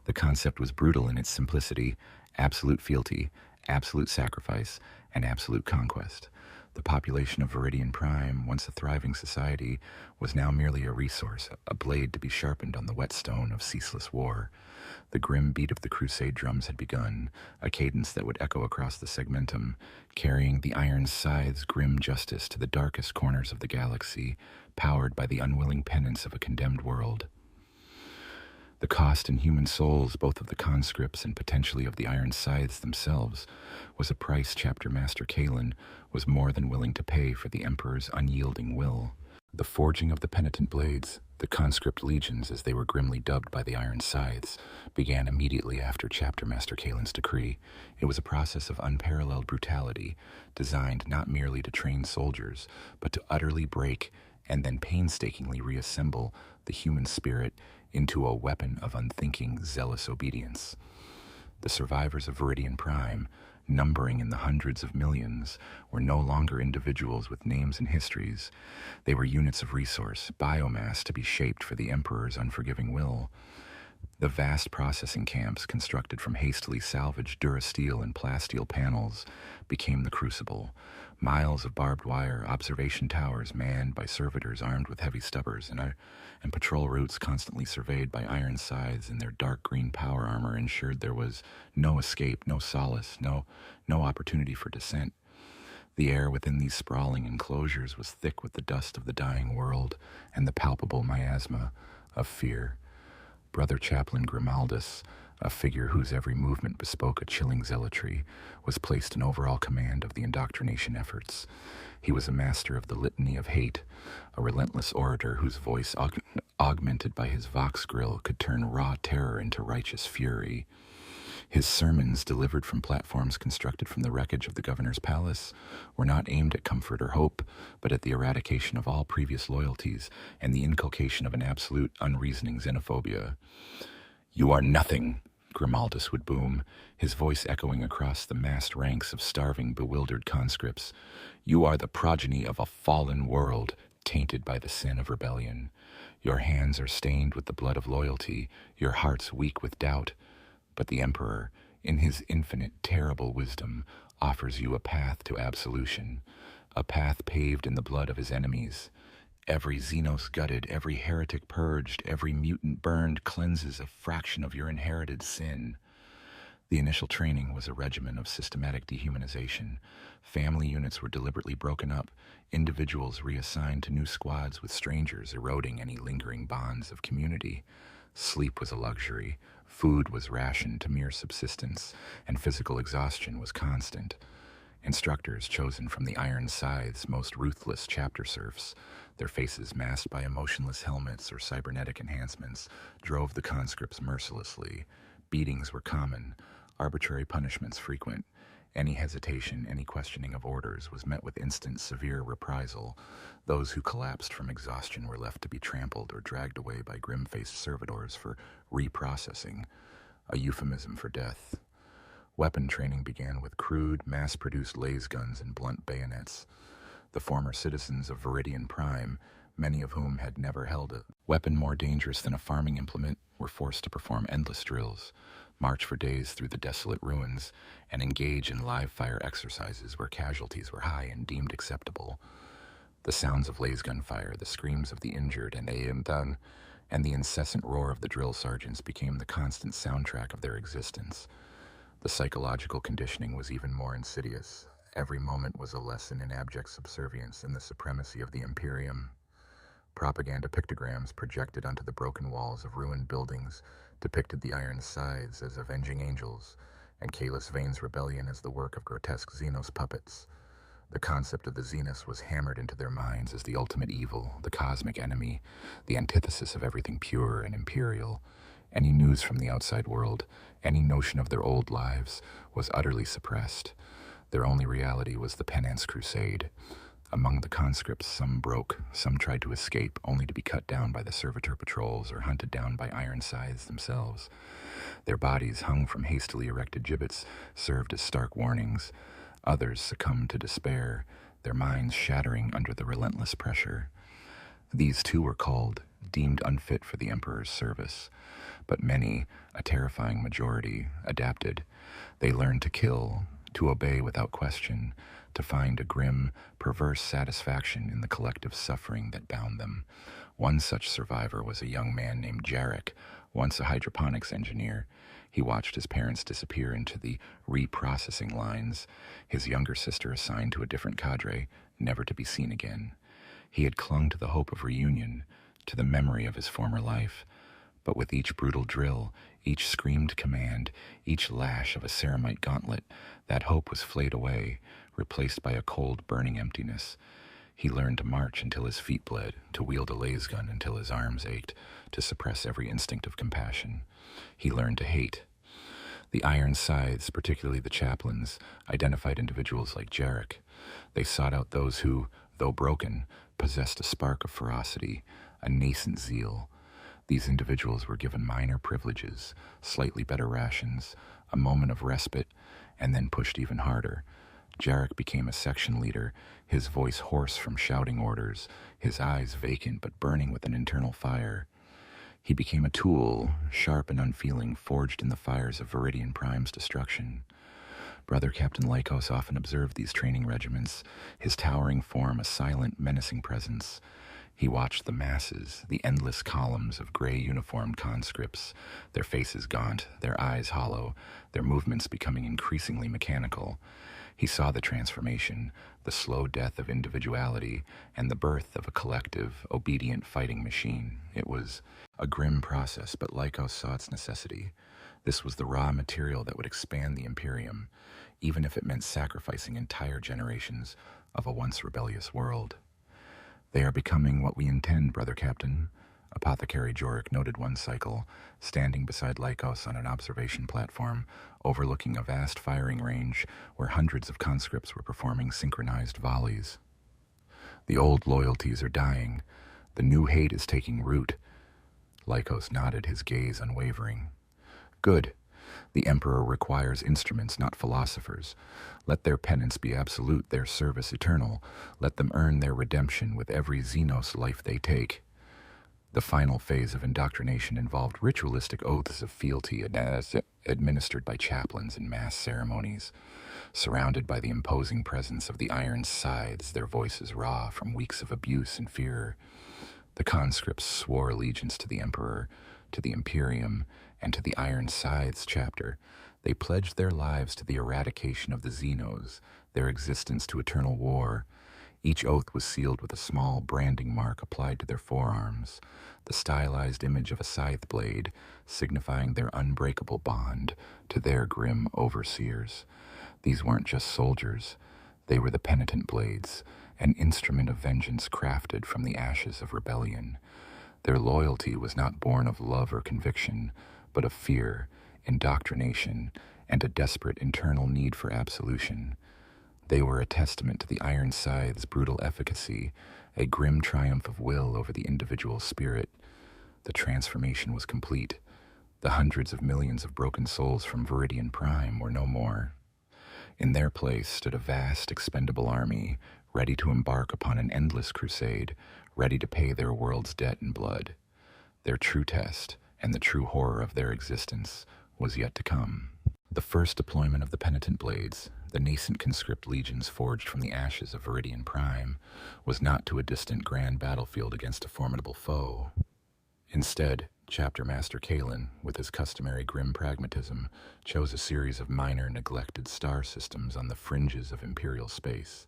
The concept was brutal in its simplicity: absolute fealty, absolute sacrifice, and absolute conquest. The population of Veridian Prime, once a thriving society, was now merely a resource, a blade to be sharpened on the whetstone of ceaseless war. The grim beat of the crusade drums had begun, a cadence that would echo across the segmentum, carrying the Iron Scythes' grim justice to the darkest corners of the galaxy, powered by the unwilling penance of a condemned world. The cost in human souls, both of the conscripts and potentially of the Iron Scythes themselves, was a price Chapter Master Kalen was more than willing to pay for the Emperor's unyielding will. The forging of the Penitent Blades, the conscript legions as they were grimly dubbed by the Iron Scythes, began immediately after Chapter Master Kalen's decree. It was a process of unparalleled brutality, designed not merely to train soldiers, but to utterly break and then painstakingly reassemble the human spirit into a weapon of unthinking, zealous obedience. The survivors of Veridian Prime, numbering in the hundreds of millions, were no longer individuals with names and histories. They were units of resource, biomass to be shaped for the Emperor's unforgiving will. The vast processing camps, constructed from hastily salvaged durasteel and plasteel panels, became the crucible. Miles of barbed wire, observation towers manned by servitors armed with heavy stubbers, and patrol routes constantly surveyed by Iron Scythes in their dark green power armor ensured there was no escape, no solace, no opportunity for descent. The air within these sprawling enclosures was thick with the dust of the dying world and the palpable miasma of fear. Brother Chaplain Grimaldus, a figure whose every movement bespoke a chilling zealotry, was placed in overall command of the indoctrination efforts. He was a master of the litany of hate, a relentless orator whose voice, augmented by his vox grill, could turn raw terror into righteous fury. His sermons, delivered from platforms constructed from the wreckage of the governor's palace, were not aimed at comfort or hope, but at the eradication of all previous loyalties and the inculcation of an absolute, unreasoning xenophobia. "You are nothing," Grimaldus would boom, his voice echoing across the massed ranks of starving, bewildered conscripts. "You are the progeny of a fallen world, tainted by the sin of rebellion. Your hands are stained with the blood of loyalty, your hearts weak with doubt. But the Emperor, in his infinite, terrible wisdom, offers you a path to absolution, a path paved in the blood of his enemies. Every Xenos gutted, every heretic purged, every mutant burned cleanses a fraction of your inherited sin. The initial training was a regimen of systematic dehumanization. Family units were deliberately broken up, individuals reassigned to new squads with strangers eroding any lingering bonds of community. Sleep was a luxury, food was rationed to mere subsistence, and physical exhaustion was constant. Instructors chosen from the Iron Scythes' most ruthless chapter serfs, their faces masked by emotionless helmets or cybernetic enhancements, drove the conscripts mercilessly. Beatings were common, arbitrary punishments frequent. Any hesitation, any questioning of orders was met with instant, severe reprisal. Those who collapsed from exhaustion were left to be trampled or dragged away by grim-faced servitors for reprocessing, a euphemism for death. Weapon training began with crude, mass-produced laser guns and blunt bayonets. The former citizens of Veridian Prime, many of whom had never held a weapon more dangerous than a farming implement, were forced to perform endless drills, march for days through the desolate ruins, and engage in live-fire exercises where casualties were high and deemed acceptable. The sounds of laser gun fire, the screams of the injured and done, and the incessant roar of the drill sergeants became the constant soundtrack of their existence. The psychological conditioning was even more insidious. Every moment was a lesson in abject subservience and the supremacy of the Imperium. Propaganda pictograms projected onto the broken walls of ruined buildings depicted the Iron Scythes as avenging angels, and Kalis Vane's rebellion as the work of grotesque Xenos puppets. The concept of the Xenos was hammered into their minds as the ultimate evil, the cosmic enemy, the antithesis of everything pure and imperial. Any news from the outside world, any notion of their old lives, was utterly suppressed. Their only reality was the Penance Crusade. Among the conscripts, some broke, some tried to escape, only to be cut down by the servitor patrols or hunted down by Iron Scythes themselves. Their bodies, hung from hastily erected gibbets, served as stark warnings. Others succumbed to despair, their minds shattering under the relentless pressure. These too were called, deemed unfit for the Emperor's service. But many, a terrifying majority, adapted. They learned to kill, to obey without question, to find a grim, perverse satisfaction in the collective suffering that bound them. One such survivor was a young man named Jarek, once a hydroponics engineer. He watched his parents disappear into the reprocessing lines, his younger sister assigned to a different cadre, never to be seen again. He had clung to the hope of reunion, to the memory of his former life. But with each brutal drill, each screamed command, each lash of a ceramite gauntlet, that hope was flayed away, replaced by a cold, burning emptiness. He learned to march until his feet bled, to wield a laser gun until his arms ached, to suppress every instinct of compassion. He learned to hate. The Iron Scythes, particularly the chaplains, identified individuals like Jarek. They sought out those who, though broken, possessed a spark of ferocity, a nascent zeal. These individuals were given minor privileges, slightly better rations, a moment of respite, and then pushed even harder. Jarek became a section leader, his voice hoarse from shouting orders, his eyes vacant but burning with an internal fire. He became a tool, sharp and unfeeling, forged in the fires of Veridian Prime's destruction. Brother Captain Lycos often observed these training regiments, his towering form a silent, menacing presence. He watched the masses, the endless columns of gray uniformed conscripts, their faces gaunt, their eyes hollow, their movements becoming increasingly mechanical. He saw the transformation, the slow death of individuality, and the birth of a collective, obedient fighting machine. It was a grim process, but Lycos saw its necessity. This was the raw material that would expand the Imperium, even if it meant sacrificing entire generations of a once rebellious world. "They are becoming what we intend, Brother Captain," Apothecary Jorik noted one cycle, standing beside Lycos on an observation platform, overlooking a vast firing range where hundreds of conscripts were performing synchronized volleys. "The old loyalties are dying. The new hate is taking root." Lycos nodded, his gaze unwavering. "Good. The Emperor requires instruments, not philosophers. Let their penance be absolute, their service eternal. Let them earn their redemption with every Xenos life they take." The final phase of indoctrination involved ritualistic oaths of fealty administered by chaplains in mass ceremonies. Surrounded by the imposing presence of the Iron Scythes, their voices raw from weeks of abuse and fear, the conscripts swore allegiance to the Emperor, to the Imperium, and to the Iron Scythes chapter. They pledged their lives to the eradication of the Xenos, their existence to eternal war. Each oath was sealed with a small branding mark applied to their forearms, the stylized image of a scythe blade, signifying their unbreakable bond to their grim overseers. These weren't just soldiers. They were the Penitent Blades, an instrument of vengeance crafted from the ashes of rebellion. Their loyalty was not born of love or conviction, but of fear, indoctrination, and a desperate internal need for absolution. They were a testament to the Iron Scythes' brutal efficacy, a grim triumph of will over the individual spirit. The transformation was complete. The hundreds of millions of broken souls from Veridian Prime were no more. In their place stood a vast, expendable army, ready to embark upon an endless crusade, ready to pay their world's debt in blood. Their true test, and the true horror of their existence, was yet to come. The first deployment of the Penitent Blades, the nascent conscript legions forged from the ashes of Veridian Prime, was not to a distant grand battlefield against a formidable foe. Instead, Chapter Master Kalen, with his customary grim pragmatism, chose a series of minor neglected star systems on the fringes of Imperial space.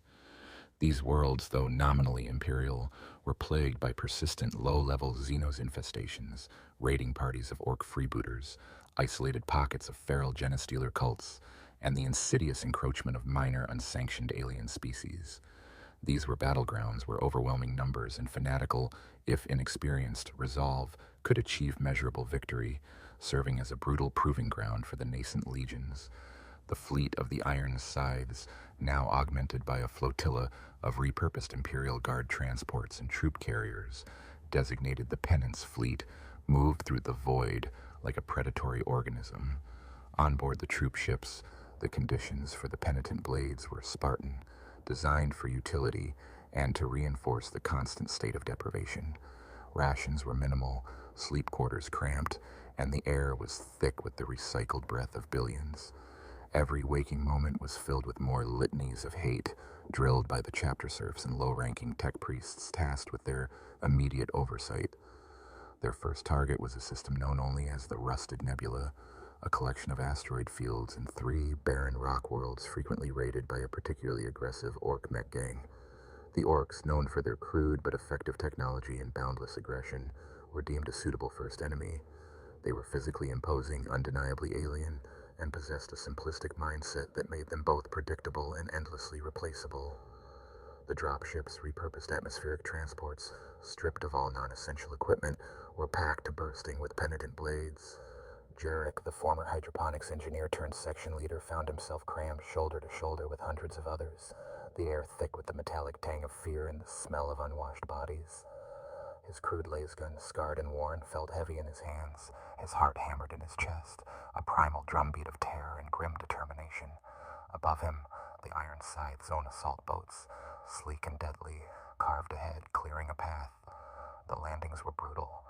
These worlds, though nominally Imperial, were plagued by persistent low-level Xenos infestations, raiding parties of orc freebooters, isolated pockets of feral genestealer cults, and the insidious encroachment of minor unsanctioned alien species. These were battlegrounds where overwhelming numbers and fanatical, if inexperienced, resolve could achieve measurable victory, serving as a brutal proving ground for the nascent legions. The fleet of the Iron Scythes, now augmented by a flotilla of repurposed Imperial Guard transports and troop carriers, designated the Penance Fleet, moved through the void like a predatory organism. On board the troop ships, the conditions for the Penitent Blades were Spartan, designed for utility and to reinforce the constant state of deprivation. Rations were minimal, sleep quarters cramped, and the air was thick with the recycled breath of billions. Every waking moment was filled with more litanies of hate, drilled by the chapter serfs and low-ranking tech priests tasked with their immediate oversight. Their first target was a system known only as the Rusted Nebula, a collection of asteroid fields and 3 barren rock worlds frequently raided by a particularly aggressive orc mech gang. The orcs, known for their crude but effective technology and boundless aggression, were deemed a suitable first enemy. They were physically imposing, undeniably alien, and possessed a simplistic mindset that made them both predictable and endlessly replaceable. The dropships, repurposed atmospheric transports, stripped of all non-essential equipment, were packed to bursting with Penitent Blades. Jarek, the former hydroponics engineer turned section leader, found himself crammed shoulder to shoulder with hundreds of others, the air thick with the metallic tang of fear and the smell of unwashed bodies. His crude laser gun, scarred and worn, felt heavy in his hands, his heart hammered in his chest, a primal drumbeat of terror and grim determination. Above him, the Iron Scythes' own assault boats, sleek and deadly, carved ahead, clearing a path. The landings were brutal.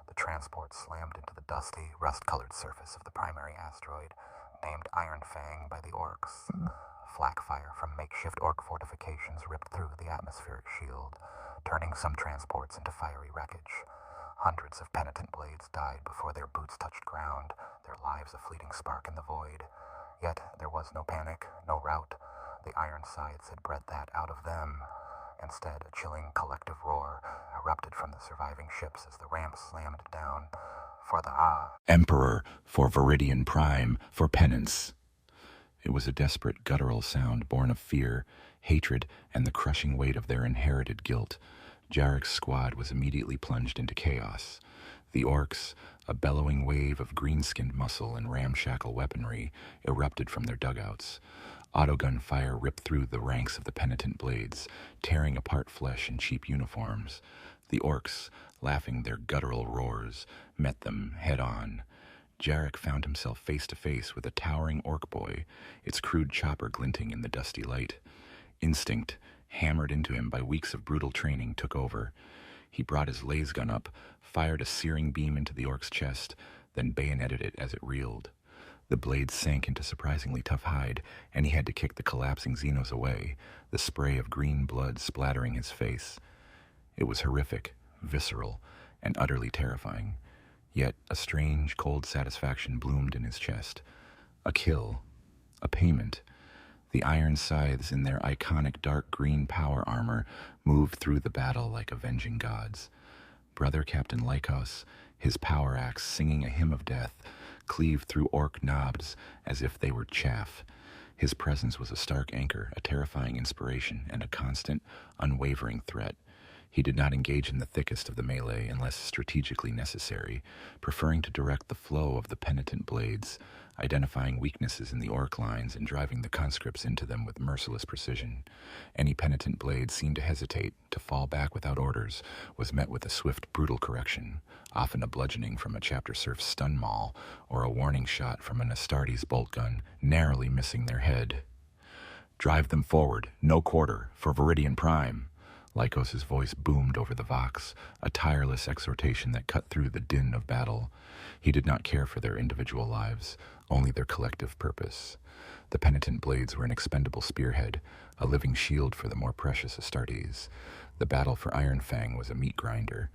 The transport slammed into the dusty, rust-colored surface of the primary asteroid, named Iron Fang by the orcs. Flak fire from makeshift orc fortifications ripped through the atmospheric shield, turning some transports into fiery wreckage. Hundreds of Penitent Blades died before their boots touched ground, their lives a fleeting spark in the void. Yet there was no panic, no rout. The Iron Scythes had bred that out of them. Instead, a chilling collective roar erupted from the surviving ships as the ramp slammed down. For the Emperor, for Veridian Prime, for Penance. It was a desperate, guttural sound born of fear, hatred, and the crushing weight of their inherited guilt. Jarek's squad was immediately plunged into chaos. The orcs, a bellowing wave of green-skinned muscle and ramshackle weaponry, erupted from their dugouts. Autogun fire ripped through the ranks of the Penitent Blades, tearing apart flesh and cheap uniforms. The orcs, laughing their guttural roars, met them head-on. Jarek found himself face-to-face with a towering orc boy, its crude chopper glinting in the dusty light. Instinct, hammered into him by weeks of brutal training, took over. He brought his laser gun up, fired a searing beam into the orc's chest, then bayoneted it as it reeled. The blade sank into surprisingly tough hide, and he had to kick the collapsing Xenos away, the spray of green blood splattering his face. It was horrific, visceral, and utterly terrifying. Yet a strange, cold satisfaction bloomed in his chest. A kill. A payment. The Iron Scythes, in their iconic dark green power armor, moved through the battle like avenging gods. Brother Captain Lycos, his power axe singing a hymn of death, cleaved through orc knobs as if they were chaff. His presence was a stark anchor, a terrifying inspiration, and a constant, unwavering threat. He did not engage in the thickest of the melee unless strategically necessary, preferring to direct the flow of the Penitent Blades, identifying weaknesses in the orc lines and driving the conscripts into them with merciless precision. Any Penitent Blade seen to hesitate, to fall back without orders, was met with a swift, brutal correction, often a bludgeoning from a chapter serf's stun maul, or a warning shot from an Astartes bolt gun, narrowly missing their head. "Drive them forward, no quarter, for Veridian Prime." Lycos' voice boomed over the vox, a tireless exhortation that cut through the din of battle. He did not care for their individual lives, only their collective purpose. The Penitent Blades were an expendable spearhead, a living shield for the more precious Astartes. The battle for Iron Fang was a meat grinder.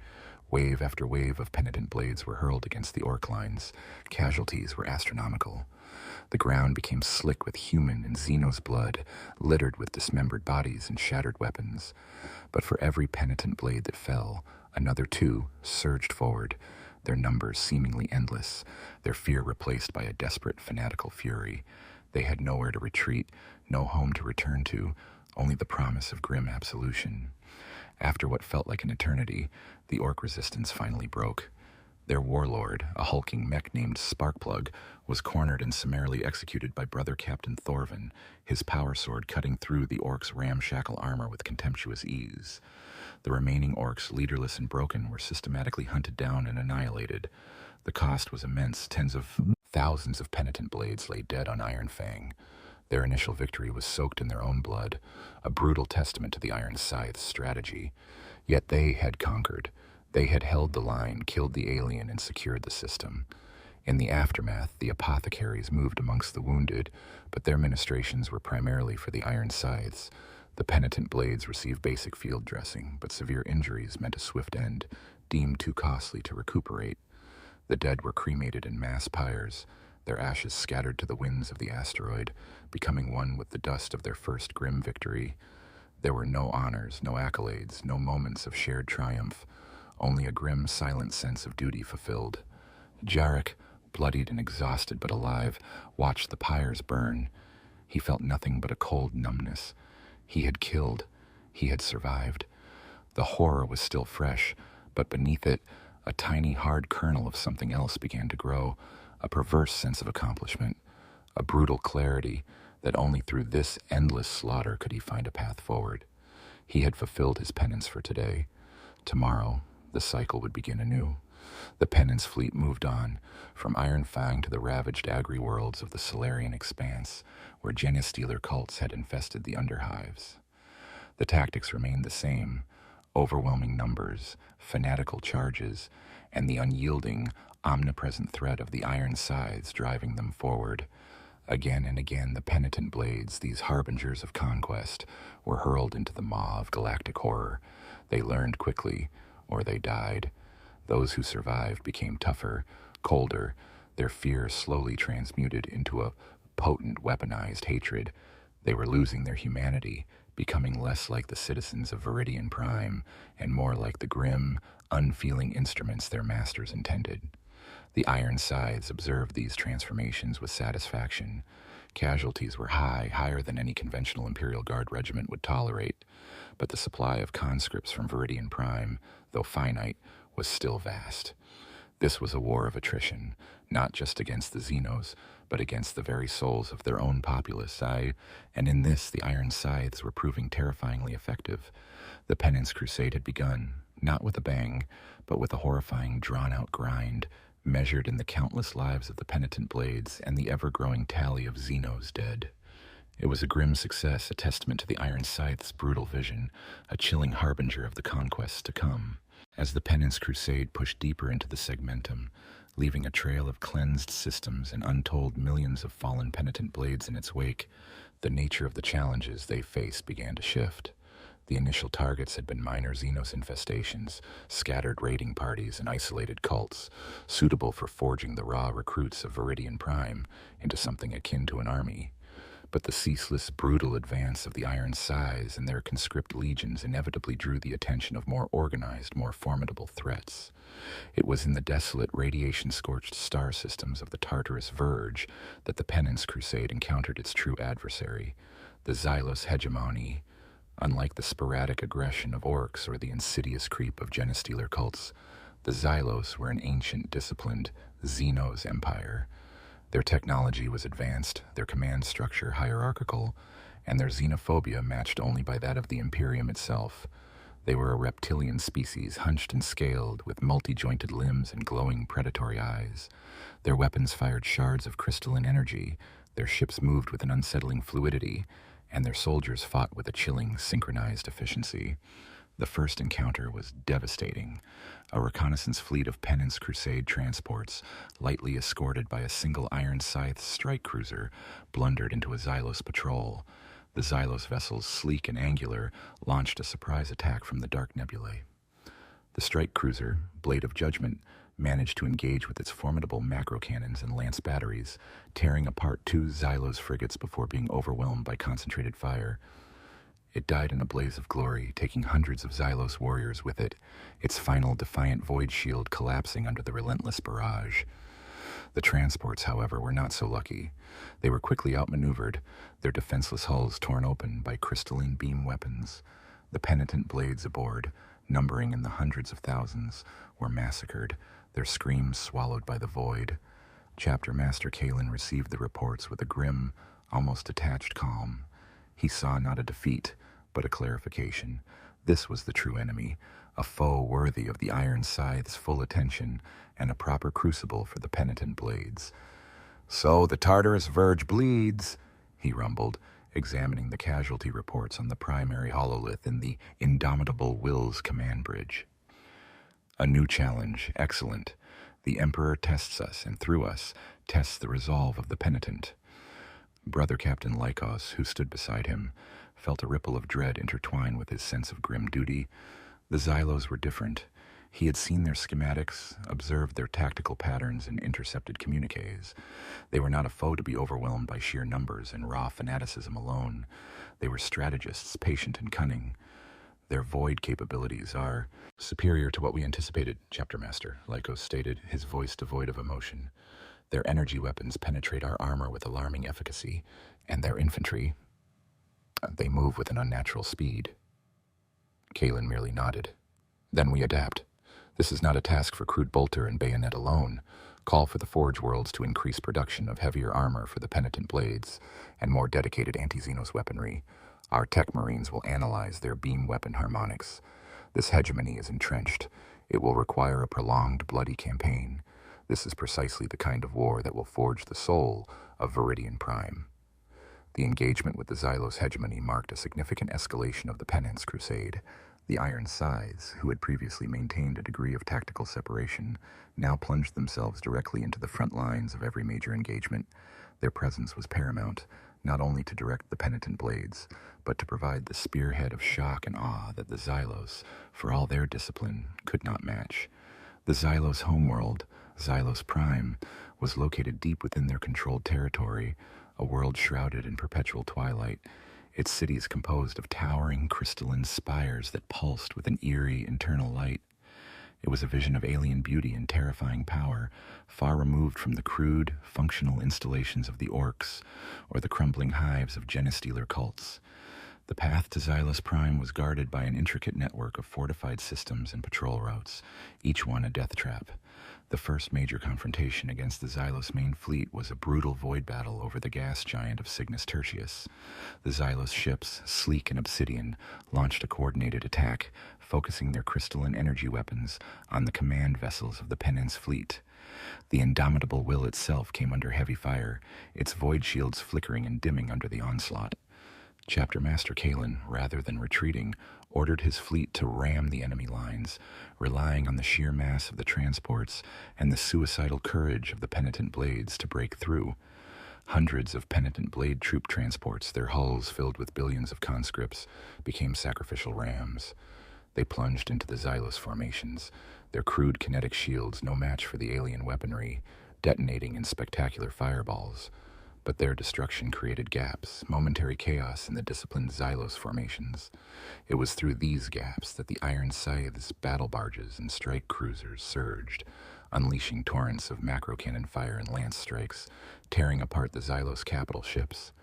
Wave after wave of Penitent Blades were hurled against the orc lines. Casualties were astronomical. The ground became slick with human and Xenos blood, littered with dismembered bodies and shattered weapons. But for every Penitent Blade that fell, another two surged forward, their numbers seemingly endless, their fear replaced by a desperate, fanatical fury. They had nowhere to retreat, no home to return to, only the promise of grim absolution. After what felt like an eternity, the orc resistance finally broke. Their warlord, a hulking mech named Sparkplug, was cornered and summarily executed by Brother Captain Thorvin, his power sword cutting through the orcs' ramshackle armor with contemptuous ease. The remaining orcs, leaderless and broken, were systematically hunted down and annihilated. The cost was immense. Tens of thousands of Penitent Blades lay dead on Iron Fang. Their initial victory was soaked in their own blood, a brutal testament to the Iron Scythes' strategy. Yet they had conquered. They had held the line, killed the alien, and secured the system. In the aftermath, the apothecaries moved amongst the wounded, but their ministrations were primarily for the Iron Scythes. The Penitent Blades received basic field dressing, but severe injuries meant a swift end, deemed too costly to recuperate. The dead were cremated in mass pyres, their ashes scattered to the winds of the asteroid, becoming one with the dust of their first grim victory. There were no honors, no accolades, no moments of shared triumph, only a grim, silent sense of duty fulfilled. Jarek, bloodied and exhausted but alive, watched the pyres burn. He felt nothing but a cold numbness. He had killed. He had survived. The horror was still fresh, but beneath it, a tiny, hard kernel of something else began to grow, a perverse sense of accomplishment, a brutal clarity that only through this endless slaughter could he find a path forward. He had fulfilled his penance for today. Tomorrow, the cycle would begin anew. The penance fleet moved on, from Iron Fang to the ravaged agri-worlds of the Solarian expanse, where genestealer cults had infested the underhives. The tactics remained the same: overwhelming numbers, fanatical charges, and the unyielding, omnipresent threat of the Iron Scythes driving them forward. Again and again, the Penitent Blades, these harbingers of conquest, were hurled into the maw of galactic horror. They learned quickly, or they died. Those who survived became tougher, colder, their fear slowly transmuted into a potent, weaponized hatred. They were losing their humanity, becoming less like the citizens of Veridian Prime, and more like the grim, unfeeling instruments their masters intended. The Iron Scythes observed these transformations with satisfaction. Casualties were high, higher than any conventional Imperial Guard regiment would tolerate, but the supply of conscripts from Veridian Prime, though finite, was still vast. This was a war of attrition, not just against the Xenos, but against the very souls of their own populace. And in this, the Iron Scythes were proving terrifyingly effective. The Penance Crusade had begun, not with a bang, but with a horrifying, drawn-out grind, measured in the countless lives of the Penitent Blades and the ever-growing tally of Xenos dead. It was a grim success, a testament to the Iron Scythe's brutal vision, a chilling harbinger of the conquests to come. As the Penance Crusade pushed deeper into the segmentum, leaving a trail of cleansed systems and untold millions of fallen Penitent Blades in its wake, the nature of the challenges they faced began to shift. The initial targets had been minor Xenos infestations, scattered raiding parties, and isolated cults, suitable for forging the raw recruits of Veridian Prime into something akin to an army. But the ceaseless, brutal advance of the Iron Scythes and their conscript legions inevitably drew the attention of more organized, more formidable threats. It was in the desolate, radiation-scorched star systems of the Tartarus Verge that the Penance Crusade encountered its true adversary, the Xylos hegemony. Unlike the sporadic aggression of orcs or the insidious creep of genestealer cults, the Xylos were an ancient, disciplined Xenos empire. Their technology was advanced, their command structure hierarchical, and their xenophobia matched only by that of the Imperium itself. They were a reptilian species, hunched and scaled, with multi-jointed limbs and glowing predatory eyes. Their weapons fired shards of crystalline energy, their ships moved with an unsettling fluidity, and their soldiers fought with a chilling, synchronized efficiency. The first encounter was devastating. A reconnaissance fleet of Penance Crusade transports, lightly escorted by a single Iron Scythes strike cruiser, blundered into a Xylos patrol. The Xylos vessels, sleek and angular, launched a surprise attack from the dark nebulae. The strike cruiser, Blade of Judgment, managed to engage with its formidable macro cannons and lance batteries, tearing apart 2 Xylos frigates before being overwhelmed by concentrated fire. It died in a blaze of glory, taking hundreds of Xylos warriors with it, its final defiant void shield collapsing under the relentless barrage. The transports, however, were not so lucky. They were quickly outmaneuvered, their defenseless hulls torn open by crystalline beam weapons. The Penitent Blades aboard, numbering in the hundreds of thousands, were massacred, their screams swallowed by the void. Chapter Master Kalen received the reports with a grim, almost detached calm. He saw not a defeat, but a clarification. This was the true enemy, a foe worthy of the Iron Scythe's full attention, and a proper crucible for the Penitent Blades. "So the Tartarus Verge bleeds," he rumbled, examining the casualty reports on the primary hololith in the Indomitable Will's command bridge. "A new challenge, excellent. The Emperor tests us, and through us, tests the resolve of the penitent." Brother Captain Lycos, who stood beside him, felt a ripple of dread intertwine with his sense of grim duty. The Xylos were different. He had seen their schematics, observed their tactical patterns, and intercepted communiques. They were not a foe to be overwhelmed by sheer numbers and raw fanaticism alone. They were strategists, patient and cunning. "Their void capabilities are superior to what we anticipated, Chapter Master," Lycos stated, his voice devoid of emotion. "Their energy weapons penetrate our armor with alarming efficacy, and their infantry, they move with an unnatural speed." Kalen merely nodded. "Then we adapt. This is not a task for crude bolter and bayonet alone. Call for the Forge Worlds to increase production of heavier armor for the Penitent Blades and more dedicated anti-Xenos weaponry. Our tech marines will analyze their beam weapon harmonics. This hegemony is entrenched. It will require a prolonged, bloody campaign. This is precisely the kind of war that will forge the soul of Veridian Prime." The engagement with the Xylos hegemony marked a significant escalation of the Penance Crusade. The Iron Scythes, who had previously maintained a degree of tactical separation, now plunged themselves directly into the front lines of every major engagement. Their presence was paramount, not only to direct the Penitent Blades, but to provide the spearhead of shock and awe that the Xylos, for all their discipline, could not match. The Xylos homeworld, Xylos Prime, was located deep within their controlled territory, a world shrouded in perpetual twilight, its cities composed of towering crystalline spires that pulsed with an eerie internal light. It was a vision of alien beauty and terrifying power, far removed from the crude, functional installations of the orcs or the crumbling hives of genestealer cults. The path to Xylos Prime was guarded by an intricate network of fortified systems and patrol routes, each one a death trap. The first major confrontation against the Xylos main fleet was a brutal void battle over the gas giant of Cygnus Tertius. The Xylos ships, sleek and obsidian, launched a coordinated attack, focusing their crystalline energy weapons on the command vessels of the Penance fleet. The Indomitable Will itself came under heavy fire, its void shields flickering and dimming under the onslaught. Chapter Master Kalen, rather than retreating, ordered his fleet to ram the enemy lines, relying on the sheer mass of the transports and the suicidal courage of the Penitent Blades to break through. Hundreds of Penitent Blade troop transports, their hulls filled with billions of conscripts, became sacrificial rams. They plunged into the Xylos formations, their crude kinetic shields no match for the alien weaponry, detonating in spectacular fireballs. But their destruction created gaps, momentary chaos in the disciplined Xylos formations. It was through these gaps that the Iron Scythes, battle barges, and strike cruisers surged, unleashing torrents of macro-cannon fire and lance strikes, tearing apart the Xylos capital ships.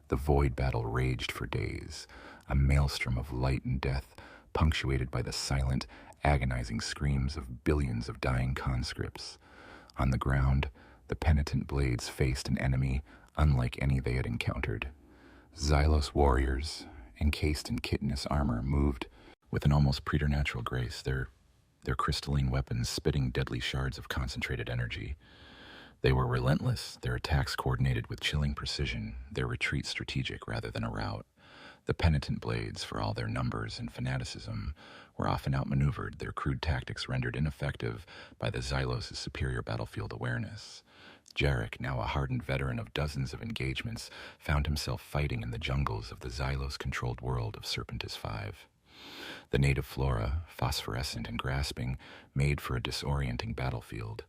The void battle raged for days, a maelstrom of light and death, punctuated by the silent, agonizing screams of billions of dying conscripts. On the ground, the Penitent Blades faced an enemy unlike any they had encountered. Xylos warriors, encased in chitinous armor, moved with an almost preternatural grace, their crystalline weapons spitting deadly shards of concentrated energy. They were relentless, their attacks coordinated with chilling precision, their retreat strategic rather than a rout. The Penitent Blades, for all their numbers and fanaticism, were often outmaneuvered, their crude tactics rendered ineffective by the Xylos' superior battlefield awareness. Jarek, now a hardened veteran of dozens of engagements, found himself fighting in the jungles of the Xylos-controlled world of Serpentis V. The native flora, phosphorescent and grasping, made for a disorienting battlefield.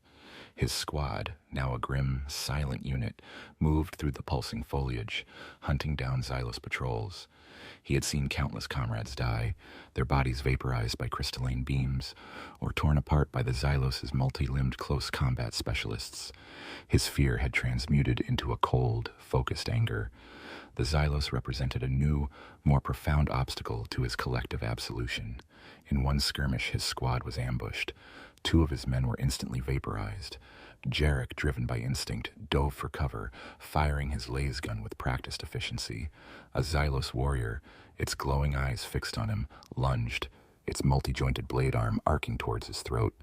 His squad, now a grim, silent unit, moved through the pulsing foliage, hunting down Xylos patrols. He had seen countless comrades die, their bodies vaporized by crystalline beams, or torn apart by the Xylos' multi-limbed close combat specialists. His fear had transmuted into a cold, focused anger. The Xylos represented a new, more profound obstacle to his collective absolution. In one skirmish, his squad was ambushed. 2 of his men were instantly vaporized. Jarek, driven by instinct, dove for cover, firing his laser gun with practiced efficiency. A Xylos warrior, its glowing eyes fixed on him, lunged, its multi-jointed blade arm arcing towards his throat.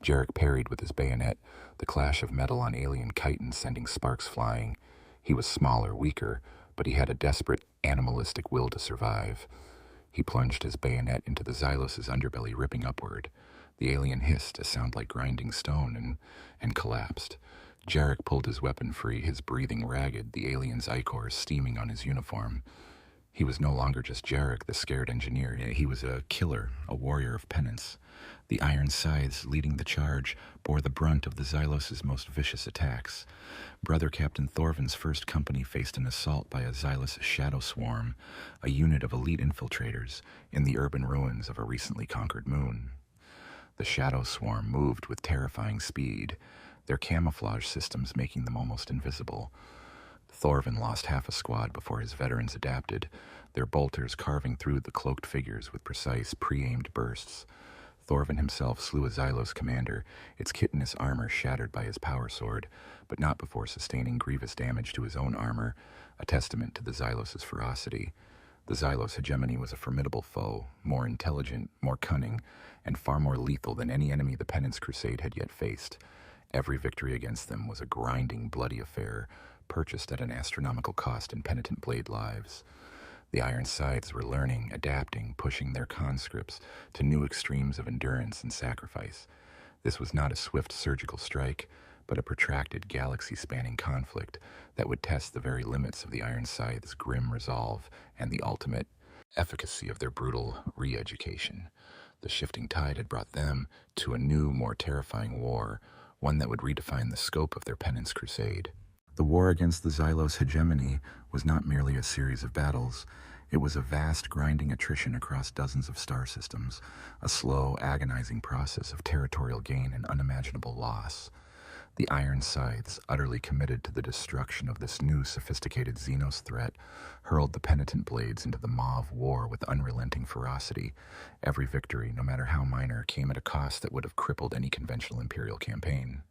Jarek parried with his bayonet, the clash of metal on alien chitin sending sparks flying. He was smaller, weaker, but he had a desperate, animalistic will to survive. He plunged his bayonet into the Xylos' underbelly, ripping upward. The alien hissed, a sound like grinding stone, and collapsed. Jarek pulled his weapon free, his breathing ragged, the alien's ichor steaming on his uniform. He was no longer just Jarek, the scared engineer. He was a killer, a warrior of penance. The Iron Scythes, leading the charge, bore the brunt of the Xylos' most vicious attacks. Brother Captain Thorvin's first company faced an assault by a Xylos shadow swarm, a unit of elite infiltrators, in the urban ruins of a recently conquered moon. The shadow swarm moved with terrifying speed, their camouflage systems making them almost invisible. Thorvin lost half a squad before his veterans adapted, their bolters carving through the cloaked figures with precise, pre-aimed bursts. Thorvin himself slew a Xylos commander, its chitinous armor shattered by his power sword, but not before sustaining grievous damage to his own armor, a testament to the Xylos' ferocity. The Xylos hegemony was a formidable foe, more intelligent, more cunning, and far more lethal than any enemy the Penance Crusade had yet faced. Every victory against them was a grinding, bloody affair, purchased at an astronomical cost in Penitent Blade lives. The Iron Scythes were learning, adapting, pushing their conscripts to new extremes of endurance and sacrifice. This was not a swift surgical strike, but a protracted galaxy-spanning conflict that would test the very limits of the Iron Scythes' grim resolve and the ultimate efficacy of their brutal re-education. The shifting tide had brought them to a new, more terrifying war, one that would redefine the scope of their Penance Crusade. The war against the Xylos hegemony was not merely a series of battles. It was a vast, grinding attrition across dozens of star systems, a slow, agonizing process of territorial gain and unimaginable loss. The Iron Scythes, utterly committed to the destruction of this new, sophisticated Xenos threat, hurled the Penitent Blades into the maw of war with unrelenting ferocity. Every victory, no matter how minor, came at a cost that would have crippled any conventional Imperial campaign.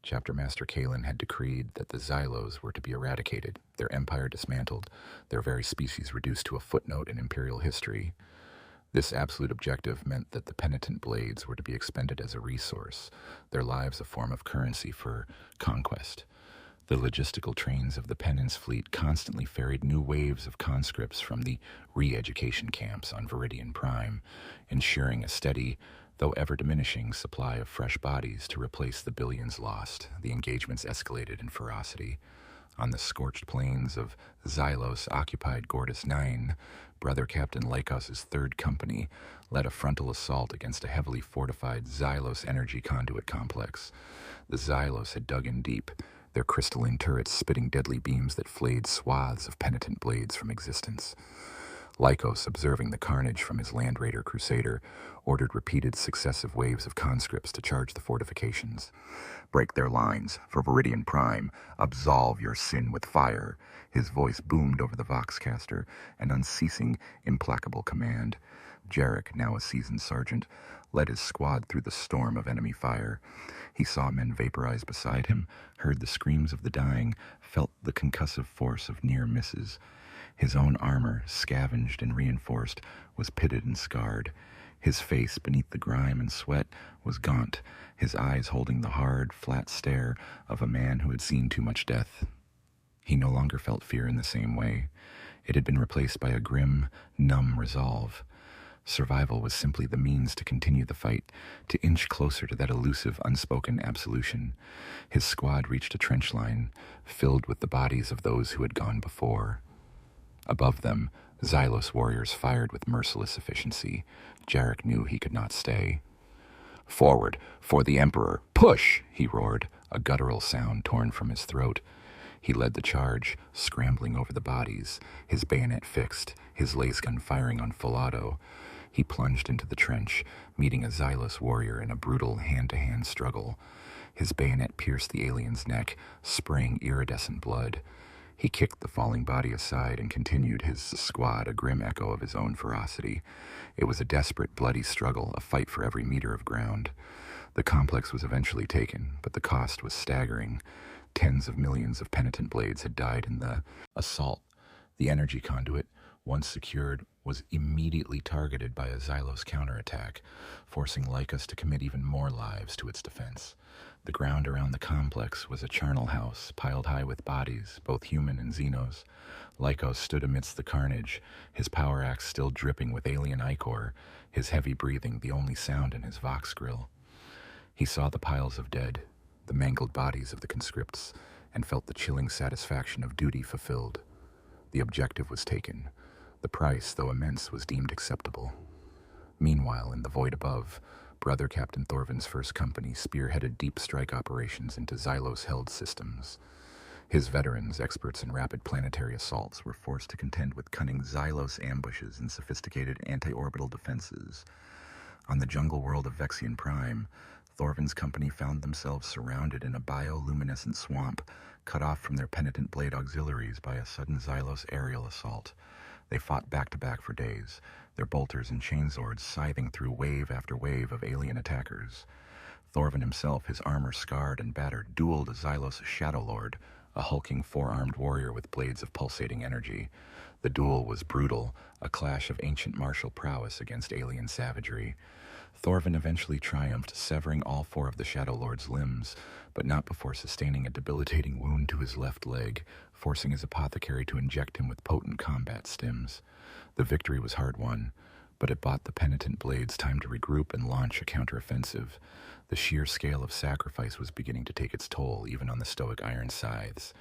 Chapter Master Kalen had decreed that the Xylos were to be eradicated, their empire dismantled, their very species reduced to a footnote in Imperial history. This absolute objective meant that the Penitent Blades were to be expended as a resource, their lives a form of currency for conquest. The logistical trains of the Penance fleet constantly ferried new waves of conscripts from the re-education camps on Veridian Prime, ensuring a steady, though ever-diminishing, supply of fresh bodies to replace the billions lost. The engagements escalated in ferocity. On the scorched plains of Xylos-occupied Gortys 9, Brother Captain Lycos' 3rd Company led a frontal assault against a heavily fortified Xylos energy conduit complex. The Xylos had dug in deep, their crystalline turrets spitting deadly beams that flayed swaths of Penitent Blades from existence. Lycos, observing the carnage from his Land Raider Crusader, ordered repeated successive waves of conscripts to charge the fortifications. "Break their lines. For Veridian Prime, absolve your sin with fire." His voice boomed over the Voxcaster, an unceasing, implacable command. Jarek, now a seasoned sergeant, led his squad through the storm of enemy fire. He saw men vaporize beside him, heard the screams of the dying, felt the concussive force of near misses. His own armor, scavenged and reinforced, was pitted and scarred. His face, beneath the grime and sweat, was gaunt, his eyes holding the hard, flat stare of a man who had seen too much death. He no longer felt fear in the same way. It had been replaced by a grim, numb resolve. Survival was simply the means to continue the fight, to inch closer to that elusive, unspoken absolution. His squad reached a trench line, filled with the bodies of those who had gone before. Above them, Xylos warriors fired with merciless efficiency. Jarek knew he could not stay. "Forward, for the Emperor! Push!" he roared, a guttural sound torn from his throat. He led the charge, scrambling over the bodies, his bayonet fixed, his lace gun firing on full auto. He plunged into the trench, meeting a Xylos warrior in a brutal hand-to-hand struggle. His bayonet pierced the alien's neck, spraying iridescent blood. He kicked the falling body aside and continued his squad, a grim echo of his own ferocity. It was a desperate, bloody struggle, a fight for every meter of ground. The complex was eventually taken, but the cost was staggering. Tens of millions of Penitent Blades had died in the assault. The energy conduit, once secured, was immediately targeted by a Xylos counterattack, forcing Lycos to commit even more lives to its defense. The ground around the complex was a charnel house, piled high with bodies, both human and Xenos. Lycos stood amidst the carnage, his power axe still dripping with alien ichor, his heavy breathing the only sound in his Vox grill. He saw the piles of dead, the mangled bodies of the conscripts, and felt the chilling satisfaction of duty fulfilled. The objective was taken. The price, though immense, was deemed acceptable. Meanwhile, in the void above, Brother Captain Thorvin's 1st Company spearheaded deep strike operations into Xylos-held systems. His veterans, experts in rapid planetary assaults, were forced to contend with cunning Xylos ambushes and sophisticated anti-orbital defenses. On the jungle world of Veridian Prime, Thorvin's company found themselves surrounded in a bioluminescent swamp, cut off from their Penitent Blade auxiliaries by a sudden Xylos aerial assault. They fought back-to-back for days, their bolters and chainswords scything through wave after wave of alien attackers. Thorvin himself, his armor scarred and battered, dueled a Xylos Shadow Lord, a hulking four-armed warrior with blades of pulsating energy. The duel was brutal, a clash of ancient martial prowess against alien savagery. Thorvin eventually triumphed, severing all 4 of the Shadow Lord's limbs, but not before sustaining a debilitating wound to his left leg, forcing his apothecary to inject him with potent combat stims. The victory was hard-won, but it bought the Penitent Blades time to regroup and launch a counteroffensive. The sheer scale of sacrifice was beginning to take its toll, even on the stoic Iron Scythes.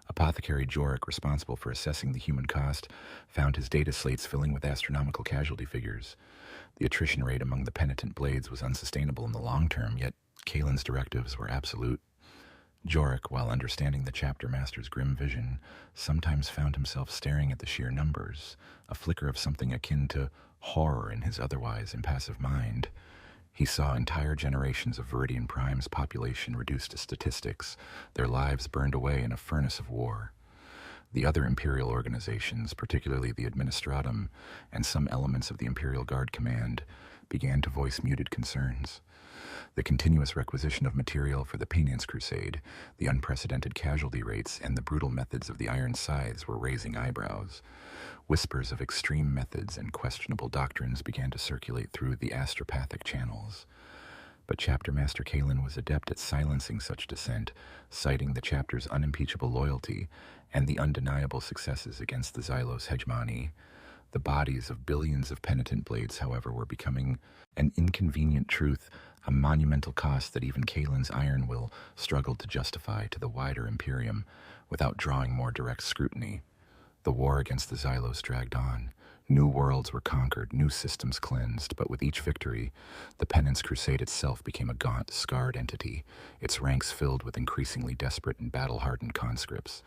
Apothecary Jorik, responsible for assessing the human cost, found his data slates filling with astronomical casualty figures. The attrition rate among the Penitent Blades was unsustainable in the long term, yet Kaelin's directives were absolute. Jorik, while understanding the chapter master's grim vision, sometimes found himself staring at the sheer numbers, a flicker of something akin to horror in his otherwise impassive mind. He saw entire generations of Veridian Prime's population reduced to statistics, their lives burned away in a furnace of war. The other Imperial organizations, particularly the Administratum and some elements of the Imperial Guard Command, began to voice muted concerns. The continuous requisition of material for the Penance Crusade, the unprecedented casualty rates, and the brutal methods of the Iron Scythes were raising eyebrows. Whispers of extreme methods and questionable doctrines began to circulate through the astropathic channels. But Chapter Master Kaelin was adept at silencing such dissent, citing the chapter's unimpeachable loyalty and the undeniable successes against the Xylos hegemony. The bodies of billions of Penitent Blades, however, were becoming an inconvenient truth, a monumental cost that even Kaelin's iron will struggled to justify to the wider Imperium without drawing more direct scrutiny. The war against the Xylos dragged on. New worlds were conquered, new systems cleansed, but with each victory, the Penance Crusade itself became a gaunt, scarred entity, its ranks filled with increasingly desperate and battle-hardened conscripts.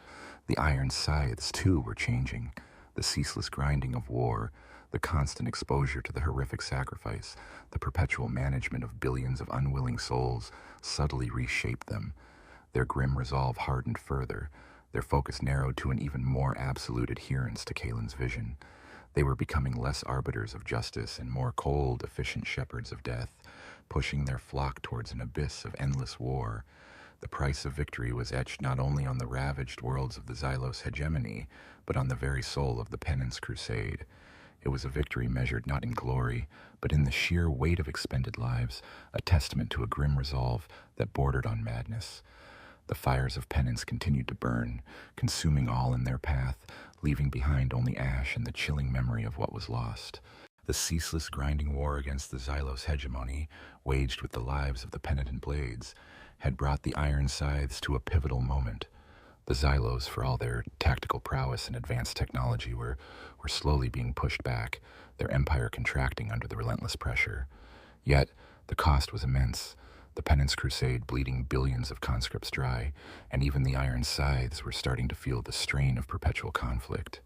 The Iron Scythes, too, were changing. The ceaseless grinding of war, the constant exposure to the horrific sacrifice, the perpetual management of billions of unwilling souls subtly reshaped them. Their grim resolve hardened further, their focus narrowed to an even more absolute adherence to Kaelin's vision. They were becoming less arbiters of justice and more cold, efficient shepherds of death, pushing their flock towards an abyss of endless war. The price of victory was etched not only on the ravaged worlds of the Xylos hegemony, but on the very soul of the Penance Crusade. It was a victory measured not in glory, but in the sheer weight of expended lives, a testament to a grim resolve that bordered on madness. The fires of penance continued to burn, consuming all in their path, leaving behind only ash and the chilling memory of what was lost. The ceaseless grinding war against the Xylos hegemony, waged with the lives of the Penitent Blades, had brought the Iron Scythes to a pivotal moment. The Xylos, for all their tactical prowess and advanced technology, were slowly being pushed back, their empire contracting under the relentless pressure. Yet, the cost was immense. The Penance Crusade bleeding billions of conscripts dry, and even the Iron Scythes were starting to feel the strain of perpetual conflict.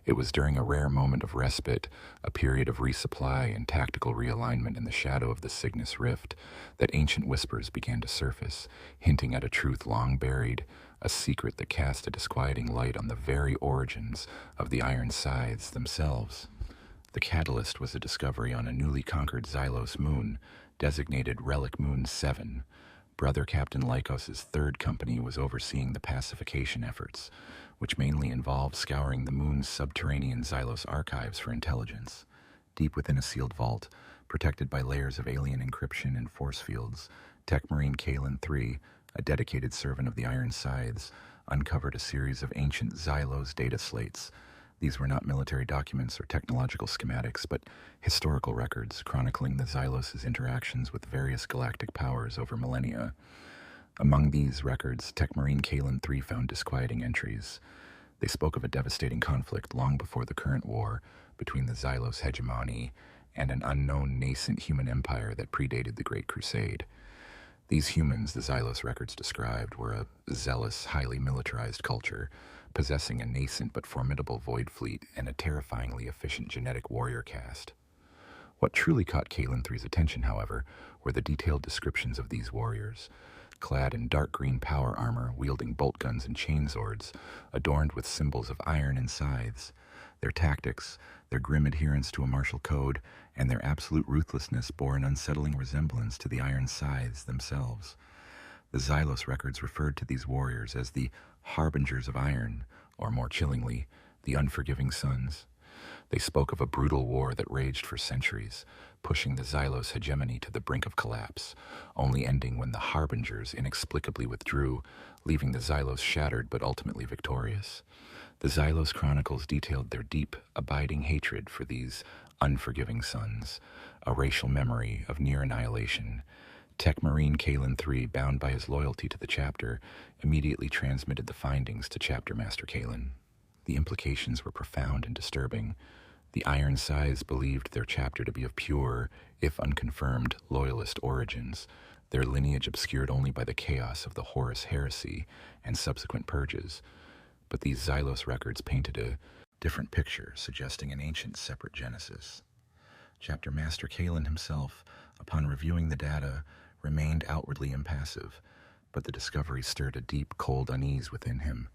It was during a rare moment of respite, a period of resupply and tactical realignment in the shadow of the Cygnus Rift, that ancient whispers began to surface, hinting at a truth long buried, a secret that cast a disquieting light on the very origins of the Iron Scythes themselves. The catalyst was a discovery on a newly conquered Xylos moon, designated Relic Moon 7. Brother Captain Lycos' third company was overseeing the pacification efforts, which mainly involved scouring the moon's subterranean Xylos archives for intelligence. Deep within a sealed vault, protected by layers of alien encryption and force fields, Tech Marine Kaelin III, a dedicated servant of the Iron Scythes, uncovered a series of ancient Xylos data slates. These were not military documents or technological schematics, but historical records chronicling the Xylos' interactions with various galactic powers over millennia. Among these records, Tech Marine Kaelin III found disquieting entries. They spoke of a devastating conflict long before the current war between the Xylos hegemony and an unknown nascent human empire that predated the Great Crusade. These humans, the Xylos records described, were a zealous, highly militarized culture, possessing a nascent but formidable void fleet and a terrifyingly efficient genetic warrior caste. What truly caught Kaelin III's attention, however, were the detailed descriptions of these warriors. Clad in dark green power armor, wielding bolt guns and chainswords, adorned with symbols of iron and scythes. Their tactics, their grim adherence to a martial code, and their absolute ruthlessness bore an unsettling resemblance to the Iron Scythes themselves. The Xylos records referred to these warriors as the Harbingers of Iron, or more chillingly, the Unforgiving Sons. They spoke of a brutal war that raged for centuries, pushing the Xylos hegemony to the brink of collapse, only ending when the Harbingers inexplicably withdrew, leaving the Xylos shattered but ultimately victorious. The Xylos chronicles detailed their deep, abiding hatred for these unforgiving sons, a racial memory of near annihilation. Tech Marine Kaelin III, bound by his loyalty to the chapter, immediately transmitted the findings to Chapter Master Kaelin. The implications were profound and disturbing. The Iron Scythes believed their chapter to be of pure, if unconfirmed, loyalist origins, their lineage obscured only by the chaos of the Horus Heresy and subsequent purges. But these Xylos records painted a different picture, suggesting an ancient separate genesis. Chapter Master Kaelin himself, upon reviewing the data, remained outwardly impassive, but the discovery stirred a deep, cold unease within him.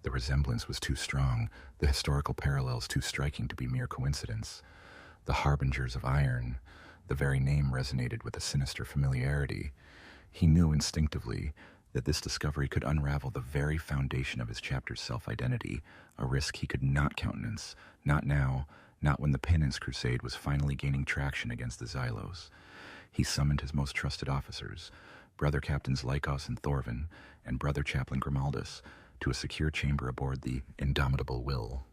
The resemblance was too strong, the historical parallels too striking to be mere coincidence. The Harbingers of Iron, the very name resonated with a sinister familiarity. He knew instinctively that this discovery could unravel the very foundation of his chapter's self-identity, a risk he could not countenance, not now, not when the Penance Crusade was finally gaining traction against the Xylos. He summoned his most trusted officers, Brother Captains Lycos and Thorvin, and Brother Chaplain Grimaldus, to a secure chamber aboard the Indomitable Will.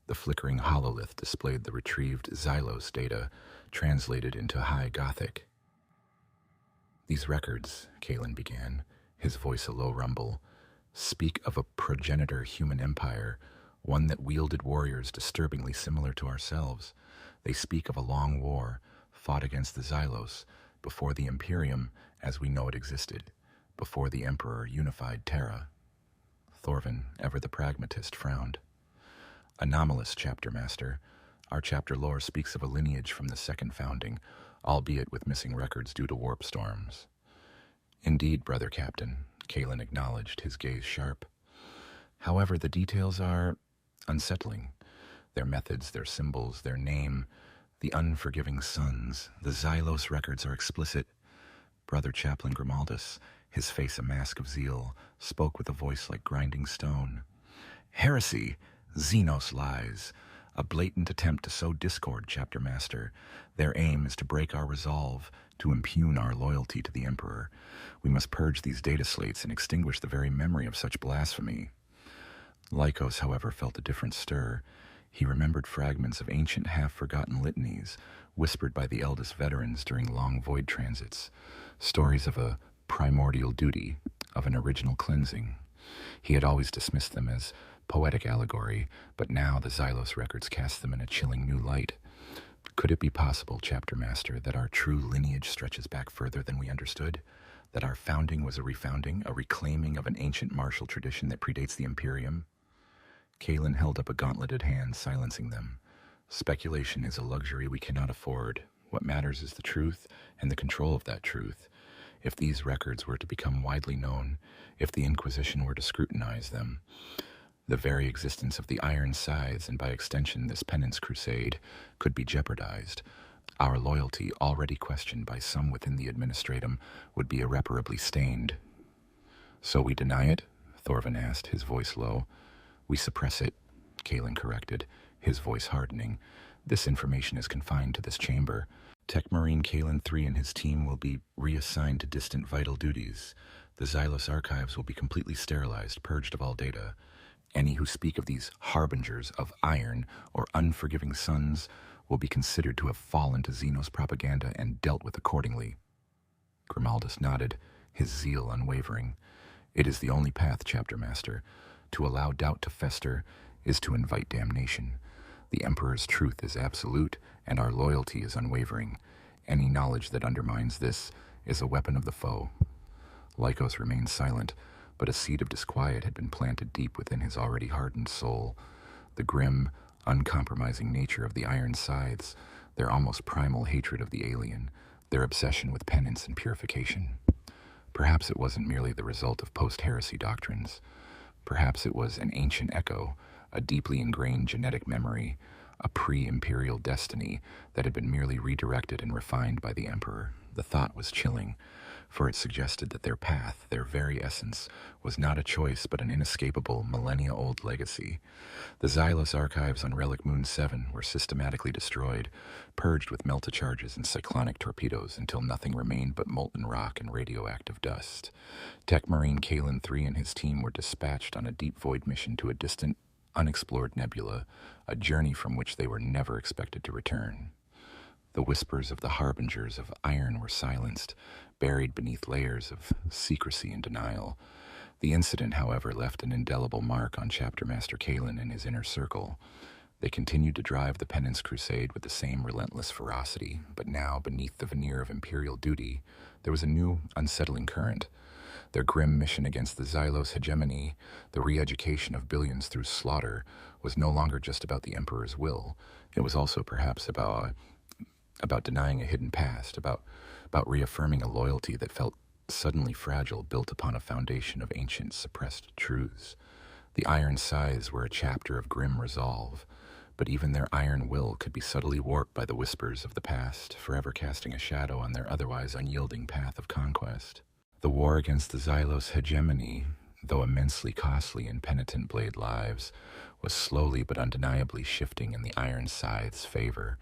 The flickering hololith displayed the retrieved Xylos data, translated into High Gothic. "These records," Kalen began, his voice a low rumble, "speak of a progenitor human empire, one that wielded warriors disturbingly similar to ourselves. They speak of a long war, fought against the Xylos, before the Imperium as we know it existed, before the Emperor unified Terra." Thorvin, ever the pragmatist, frowned. "Anomalous, Chapter Master. Our chapter lore speaks of a lineage from the second founding, albeit with missing records due to warp storms." "Indeed, Brother Captain," Kalen acknowledged, his gaze sharp. "However, the details are unsettling. Their methods, their symbols, their name, the unforgiving sons, the Xylos records are explicit." Brother Chaplain Grimaldus, his face a mask of zeal, spoke with a voice like grinding stone. "Heresy! Xenos lies! A blatant attempt to sow discord, Chapter Master. Their aim is to break our resolve, to impugn our loyalty to the Emperor. We must purge these data slates and extinguish the very memory of such blasphemy." Lycos, however, felt a different stir. He remembered fragments of ancient half-forgotten litanies, whispered by the eldest veterans during long void transits, stories of a primordial duty, of an original cleansing. He had always dismissed them as poetic allegory, but now the Xylos records cast them in a chilling new light. Could it be possible, Chapter Master, that our true lineage stretches back further than we understood? That our founding was a refounding, a reclaiming of an ancient martial tradition that predates the Imperium? Kalen held up a gauntleted hand, silencing them. "Speculation is a luxury we cannot afford. What matters is the truth and the control of that truth. If these records were to become widely known, if the Inquisition were to scrutinize them, the very existence of the Iron Scythes, and by extension this Penance Crusade, could be jeopardized. Our loyalty, already questioned by some within the Administratum, would be irreparably stained." "So we deny it?" Thorvin asked, his voice low. "We suppress it," Kalen corrected, his voice hardening. "This information is confined to this chamber. Tech Marine Kalen 3 and his team will be reassigned to distant vital duties. The Xylos archives will be completely sterilized, purged of all data. Any who speak of these harbingers of iron or unforgiving sons will be considered to have fallen to Xenos propaganda and dealt with accordingly." Grimaldus nodded, his zeal unwavering. "It is the only path, Chapter Master. To allow doubt to fester is to invite damnation. The Emperor's truth is absolute, and our loyalty is unwavering. Any knowledge that undermines this is a weapon of the foe." Lycos remained silent, but a seed of disquiet had been planted deep within his already hardened soul. The grim, uncompromising nature of the Iron Scythes, their almost primal hatred of the alien, their obsession with penance and purification. Perhaps it wasn't merely the result of post-heresy doctrines. Perhaps it was an ancient echo, a deeply ingrained genetic memory, a pre-imperial destiny that had been merely redirected and refined by the Emperor. The thought was chilling, for it suggested that their path, their very essence, was not a choice but an inescapable, millennia-old legacy. The Xylos archives on Relic Moon 7 were systematically destroyed, purged with melta-charges and cyclonic torpedoes until nothing remained but molten rock and radioactive dust. Tech Marine Kalen 3 and his team were dispatched on a deep void mission to a distant, unexplored nebula, a journey from which they were never expected to return. The whispers of the harbingers of iron were silenced, buried beneath layers of secrecy and denial. The incident, however, left an indelible mark on Chapter Master Kalen and his inner circle. They continued to drive the Penance Crusade with the same relentless ferocity, but now, beneath the veneer of Imperial duty, there was a new, unsettling current. Their grim mission against the Xylos hegemony, the re-education of billions through slaughter, was no longer just about the Emperor's will. It was also perhaps about denying a hidden past, about reaffirming a loyalty that felt suddenly fragile, built upon a foundation of ancient suppressed truths. The Iron Scythes were a chapter of grim resolve, but even their iron will could be subtly warped by the whispers of the past, forever casting a shadow on their otherwise unyielding path of conquest. The war against the Xylos hegemony, though immensely costly in Penitent Blade lives, was slowly but undeniably shifting in the Iron Scythe's favor.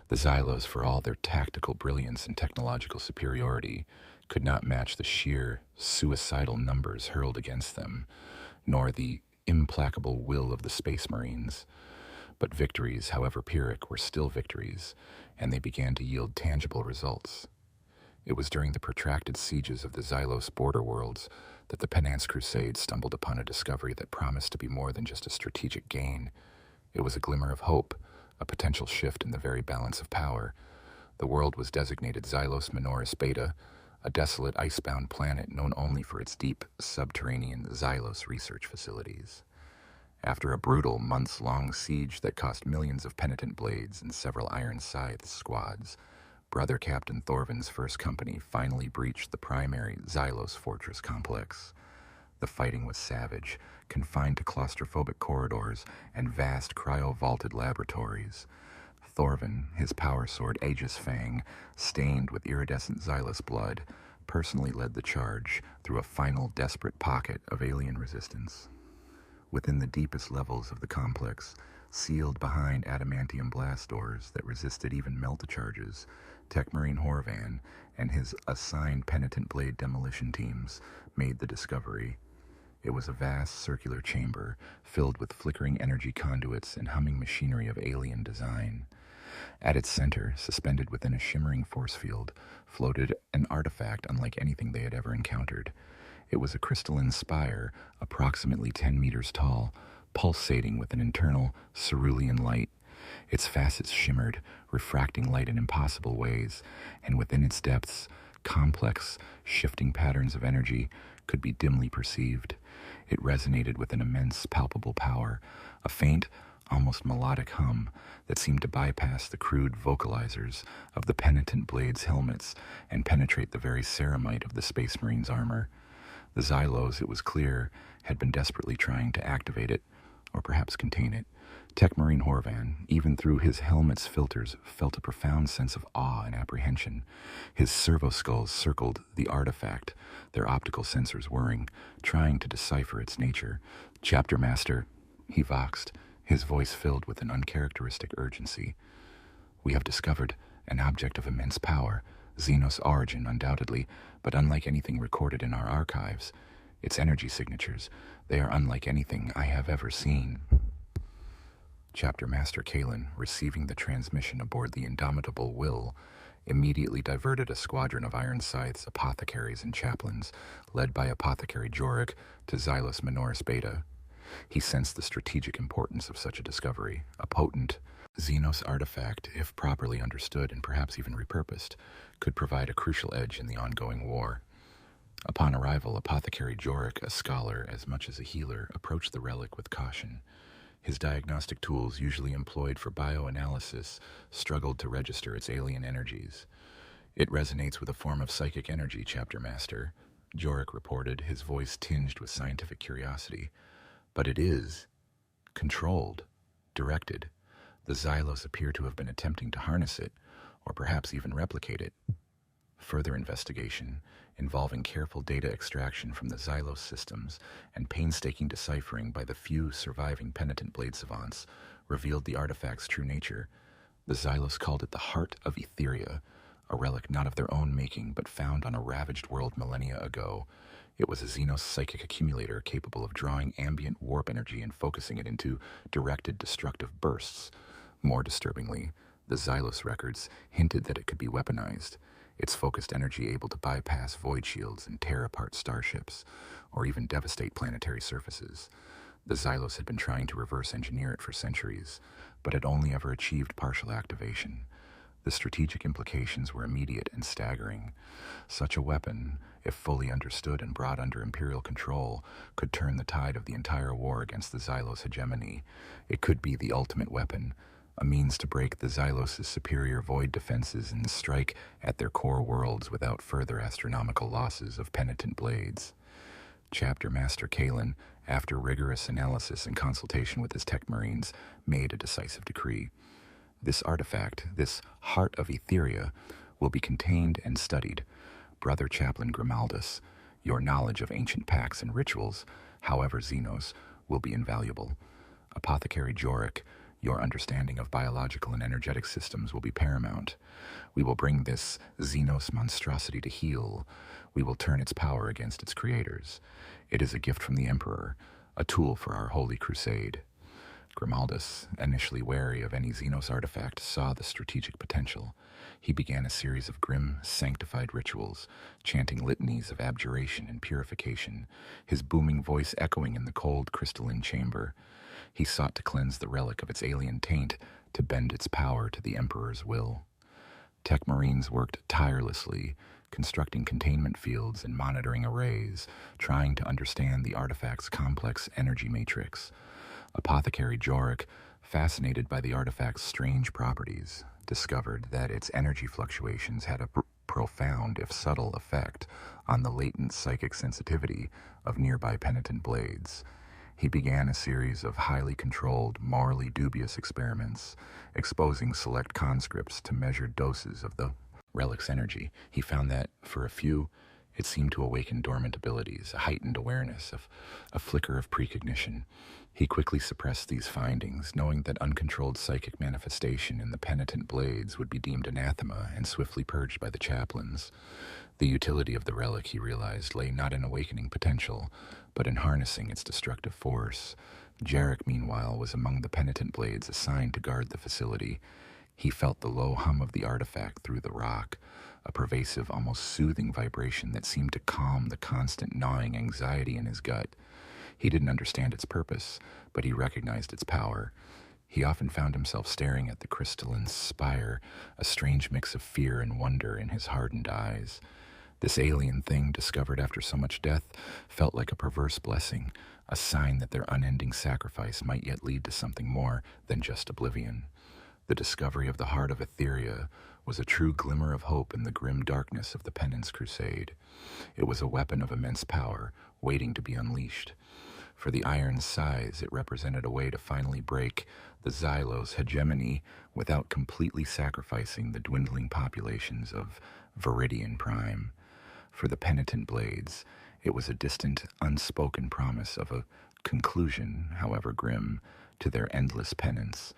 The Xylos, for all their tactical brilliance and technological superiority, could not match the sheer, suicidal numbers hurled against them, nor the implacable will of the Space Marines. But victories, however Pyrrhic, were still victories, and they began to yield tangible results. It was during the protracted sieges of the Xylos border worlds that the Penance Crusade stumbled upon a discovery that promised to be more than just a strategic gain. It was a glimmer of hope, a potential shift in the very balance of power. The world was designated Xylos Minoris Beta, a desolate icebound planet known only for its deep, subterranean Xylos research facilities. After a brutal, months-long siege that cost millions of Penitent Blades and several Iron Scythes squads, Brother Captain Thorvin's first company finally breached the primary Xylos fortress complex. The fighting was savage, confined to claustrophobic corridors and vast cryo-vaulted laboratories. Thorvin, his power sword Aegis Fang, stained with iridescent Xylos blood, personally led the charge through a final desperate pocket of alien resistance. Within the deepest levels of the complex, sealed behind adamantium blast doors that resisted even melt-charges, Techmarine Horvan and his assigned Penitent Blade demolition teams made the discovery. It was a vast circular chamber filled with flickering energy conduits and humming machinery of alien design. At its center, suspended within a shimmering force field, floated an artifact unlike anything they had ever encountered. It was a crystalline spire, approximately 10 meters tall, pulsating with an internal cerulean light. Its facets shimmered, refracting light in impossible ways, and within its depths, complex, shifting patterns of energy could be dimly perceived. It resonated with an immense, palpable power, a faint, almost melodic hum that seemed to bypass the crude vocalizers of the Penitent Blades' helmets and penetrate the very ceramite of the Space Marine's armor. The Xylos, it was clear, had been desperately trying to activate it, or perhaps contain it. Techmarine Horvan, even through his helmet's filters, felt a profound sense of awe and apprehension. His servoskulls circled the artifact, their optical sensors whirring, trying to decipher its nature. "Chapter Master," he voxed, his voice filled with an uncharacteristic urgency. "We have discovered an object of immense power, Xenos origin undoubtedly, but unlike anything recorded in our archives. Its energy signatures, they are unlike anything I have ever seen." Chapter Master Kalen, receiving the transmission aboard the indomitable Will, immediately diverted a squadron of Iron Scythes, apothecaries, and chaplains, led by Apothecary Jorik, to Xylos Minoris Beta. He sensed the strategic importance of such a discovery. A potent Xenos artifact, if properly understood and perhaps even repurposed, could provide a crucial edge in the ongoing war. Upon arrival, Apothecary Jorik, a scholar as much as a healer, approached the relic with caution. His diagnostic tools, usually employed for bioanalysis, struggled to register its alien energies. "It resonates with a form of psychic energy, Chapter Master," Jorik reported, his voice tinged with scientific curiosity. "But it is controlled, directed. The Xylos appear to have been attempting to harness it, or perhaps even replicate it." Further investigation, involving careful data extraction from the Xylos systems and painstaking deciphering by the few surviving Penitent Blade savants, revealed the artifact's true nature. The Xylos called it the Heart of Etheria, a relic not of their own making but found on a ravaged world millennia ago. It was a Xenos psychic accumulator capable of drawing ambient warp energy and focusing it into directed destructive bursts. More disturbingly, the Xylos records hinted that it could be weaponized, its focused energy able to bypass void shields and tear apart starships, or even devastate planetary surfaces. The Xylos had been trying to reverse engineer it for centuries, but had only ever achieved partial activation. The strategic implications were immediate and staggering. Such a weapon, if fully understood and brought under Imperial control, could turn the tide of the entire war against the Xylos hegemony. It could be the ultimate weapon, a means to break the Xylos' superior void defenses and strike at their core worlds without further astronomical losses of Penitent Blades. Chapter Master Kalen, after rigorous analysis and consultation with his tech marines, made a decisive decree. This artifact, this Heart of Etheria, will be contained and studied. Brother Chaplain Grimaldus, your knowledge of ancient pacts and rituals, however Xenos, will be invaluable. Apothecary Jorik, your understanding of biological and energetic systems will be paramount. We will bring this Xenos monstrosity to heel. We will turn its power against its creators. It is a gift from the Emperor, a tool for our holy crusade. Grimaldus, initially wary of any Xenos artifact, saw the strategic potential. He began a series of grim, sanctified rituals, chanting litanies of abjuration and purification, his booming voice echoing in the cold, crystalline chamber. He sought to cleanse the relic of its alien taint, to bend its power to the Emperor's will. Tech Marines worked tirelessly, constructing containment fields and monitoring arrays, trying to understand the artifact's complex energy matrix. Apothecary Jorik, fascinated by the artifact's strange properties, discovered that its energy fluctuations had a profound, if subtle, effect on the latent psychic sensitivity of nearby Penitent Blades. He began a series of highly controlled, morally dubious experiments, exposing select conscripts to measured doses of the relic's energy. He found that, for a few, it seemed to awaken dormant abilities, a heightened awareness, a flicker of precognition. He quickly suppressed these findings, knowing that uncontrolled psychic manifestation in the Penitent Blades would be deemed anathema and swiftly purged by the chaplains. The utility of the relic, he realized, lay not in awakening potential, but in harnessing its destructive force. Jarek, meanwhile, was among the Penitent Blades assigned to guard the facility. He felt the low hum of the artifact through the rock, a pervasive, almost soothing vibration that seemed to calm the constant gnawing anxiety in his gut. He didn't understand its purpose, but he recognized its power. He often found himself staring at the crystalline spire, a strange mix of fear and wonder in his hardened eyes. This alien thing, discovered after so much death, felt like a perverse blessing, a sign that their unending sacrifice might yet lead to something more than just oblivion. The discovery of the heart of Etheria was a true glimmer of hope in the grim darkness of the Penance Crusade. It was a weapon of immense power, waiting to be unleashed. For the Iron Scythes, it represented a way to finally break the Xylos hegemony without completely sacrificing the dwindling populations of Veridian Prime. For the Penitent Blades, it was a distant, unspoken promise of a conclusion, however grim, to their endless penance.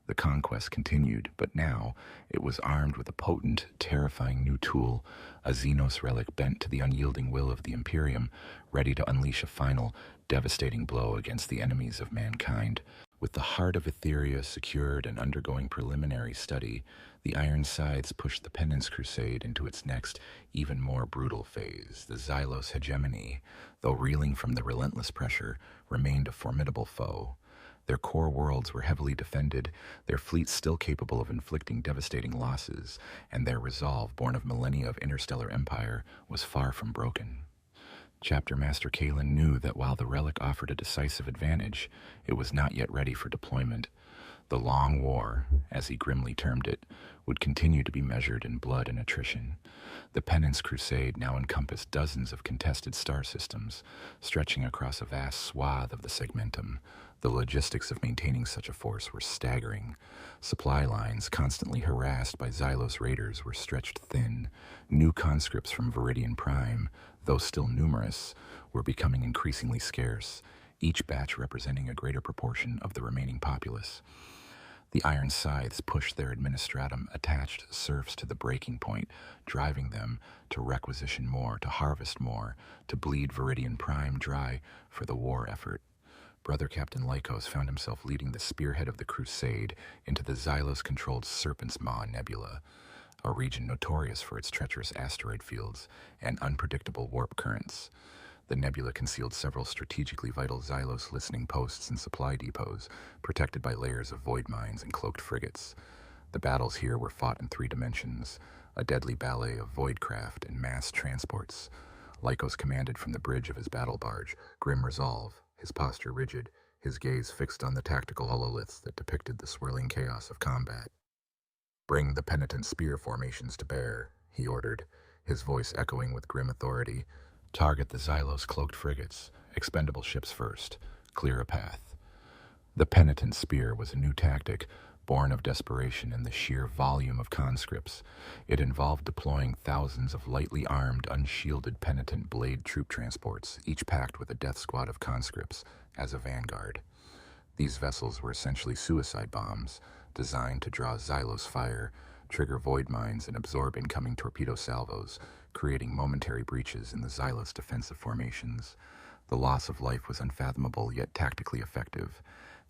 The conquest continued, but now it was armed with a potent, terrifying new tool, a Xenos relic bent to the unyielding will of the Imperium, ready to unleash a final, devastating blow against the enemies of mankind. With the heart of Etheria secured and undergoing preliminary study, the Iron Scythes pushed the Penance Crusade into its next, even more brutal phase. The Xylos hegemony, though reeling from the relentless pressure, remained a formidable foe. Their core worlds were heavily defended, their fleets still capable of inflicting devastating losses, and their resolve, born of millennia of interstellar empire, was far from broken. Chapter Master Kalen knew that while the relic offered a decisive advantage, it was not yet ready for deployment. The Long War, as he grimly termed it, would continue to be measured in blood and attrition. The Penance Crusade now encompassed dozens of contested star systems, stretching across a vast swath of the segmentum. The logistics of maintaining such a force were staggering. Supply lines, constantly harassed by Xylos raiders, were stretched thin. New conscripts from Veridian Prime, though still numerous, were becoming increasingly scarce, each batch representing a greater proportion of the remaining populace. The Iron Scythes pushed their administratum-attached serfs to the breaking point, driving them to requisition more, to harvest more, to bleed Veridian Prime dry for the war effort. Brother Captain Lycos found himself leading the spearhead of the crusade into the Xylos-controlled Serpent's Maw Nebula, a region notorious for its treacherous asteroid fields and unpredictable warp currents. The nebula concealed several strategically vital Xylos listening posts and supply depots, protected by layers of void mines and cloaked frigates. The battles here were fought in 3 dimensions, a deadly ballet of voidcraft and mass transports. Lycos commanded from the bridge of his battle barge, grim resolve, his posture rigid, his gaze fixed on the tactical hololiths that depicted the swirling chaos of combat. "Bring the penitent spear formations to bear," he ordered, his voice echoing with grim authority. "Target the Xylos cloaked frigates, expendable ships first, clear a path." The penitent spear was a new tactic, born of desperation and the sheer volume of conscripts. It involved deploying thousands of lightly armed, unshielded Penitent Blade troop transports, each packed with a death squad of conscripts, as a vanguard. These vessels were essentially suicide bombs, designed to draw Xylos fire, trigger void mines, and absorb incoming torpedo salvos, creating momentary breaches in the Xylos defensive formations. The loss of life was unfathomable, yet tactically effective.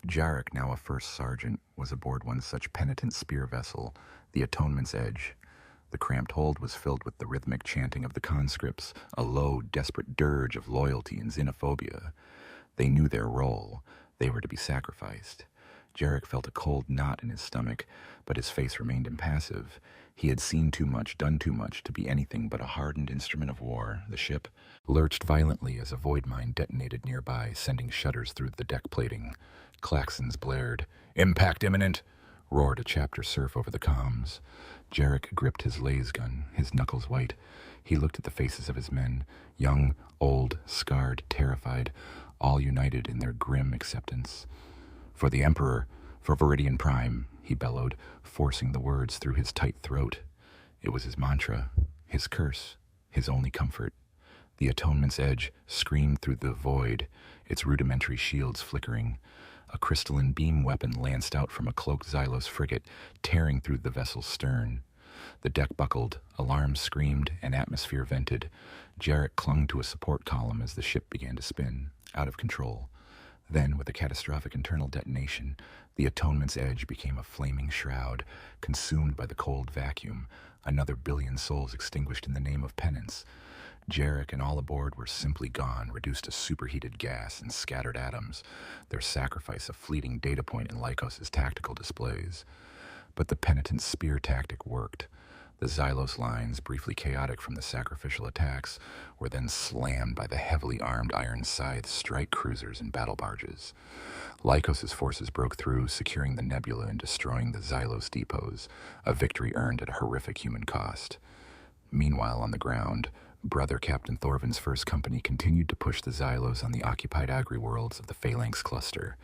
Jarek, now a first sergeant, was aboard one such penitent spear vessel, the Atonement's Edge. The cramped hold was filled with the rhythmic chanting of the conscripts, a low, desperate dirge of loyalty and xenophobia. They knew their role. They were to be sacrificed. Jarek felt a cold knot in his stomach, but his face remained impassive. He had seen too much, done too much, to be anything but a hardened instrument of war. The ship lurched violently as a void mine detonated nearby, sending shudders through the deck plating. Klaxons blared. "Impact imminent!" roared a chapter surf over the comms. Jarek gripped his laser gun, his knuckles white. He looked at the faces of his men, young, old, scarred, terrified, all united in their grim acceptance. "For the Emperor, for Veridian Prime," he bellowed, forcing the words through his tight throat. It was his mantra, his curse, his only comfort. The Atonement's Edge screamed through the void, its rudimentary shields flickering. A crystalline beam weapon lanced out from a cloaked Xylos frigate, tearing through the vessel's stern. The deck buckled, alarms screamed, and atmosphere vented. Jarek clung to a support column as the ship began to spin, out of control. Then, with a catastrophic internal detonation, the Atonement's Edge became a flaming shroud, consumed by the cold vacuum, another billion souls extinguished in the name of penance. Jarek and all aboard were simply gone, reduced to superheated gas and scattered atoms, their sacrifice a fleeting data point in Lycos' tactical displays. But the penitent spear tactic worked. The Xylos lines, briefly chaotic from the sacrificial attacks, were then slammed by the heavily armed Iron Scythes strike cruisers and battle barges. Lycos' forces broke through, securing the nebula and destroying the Xylos depots, a victory earned at a horrific human cost. Meanwhile, on the ground, Brother Captain Thorvin's first company continued to push the Xylos on the occupied agri-worlds of the Phalanx cluster.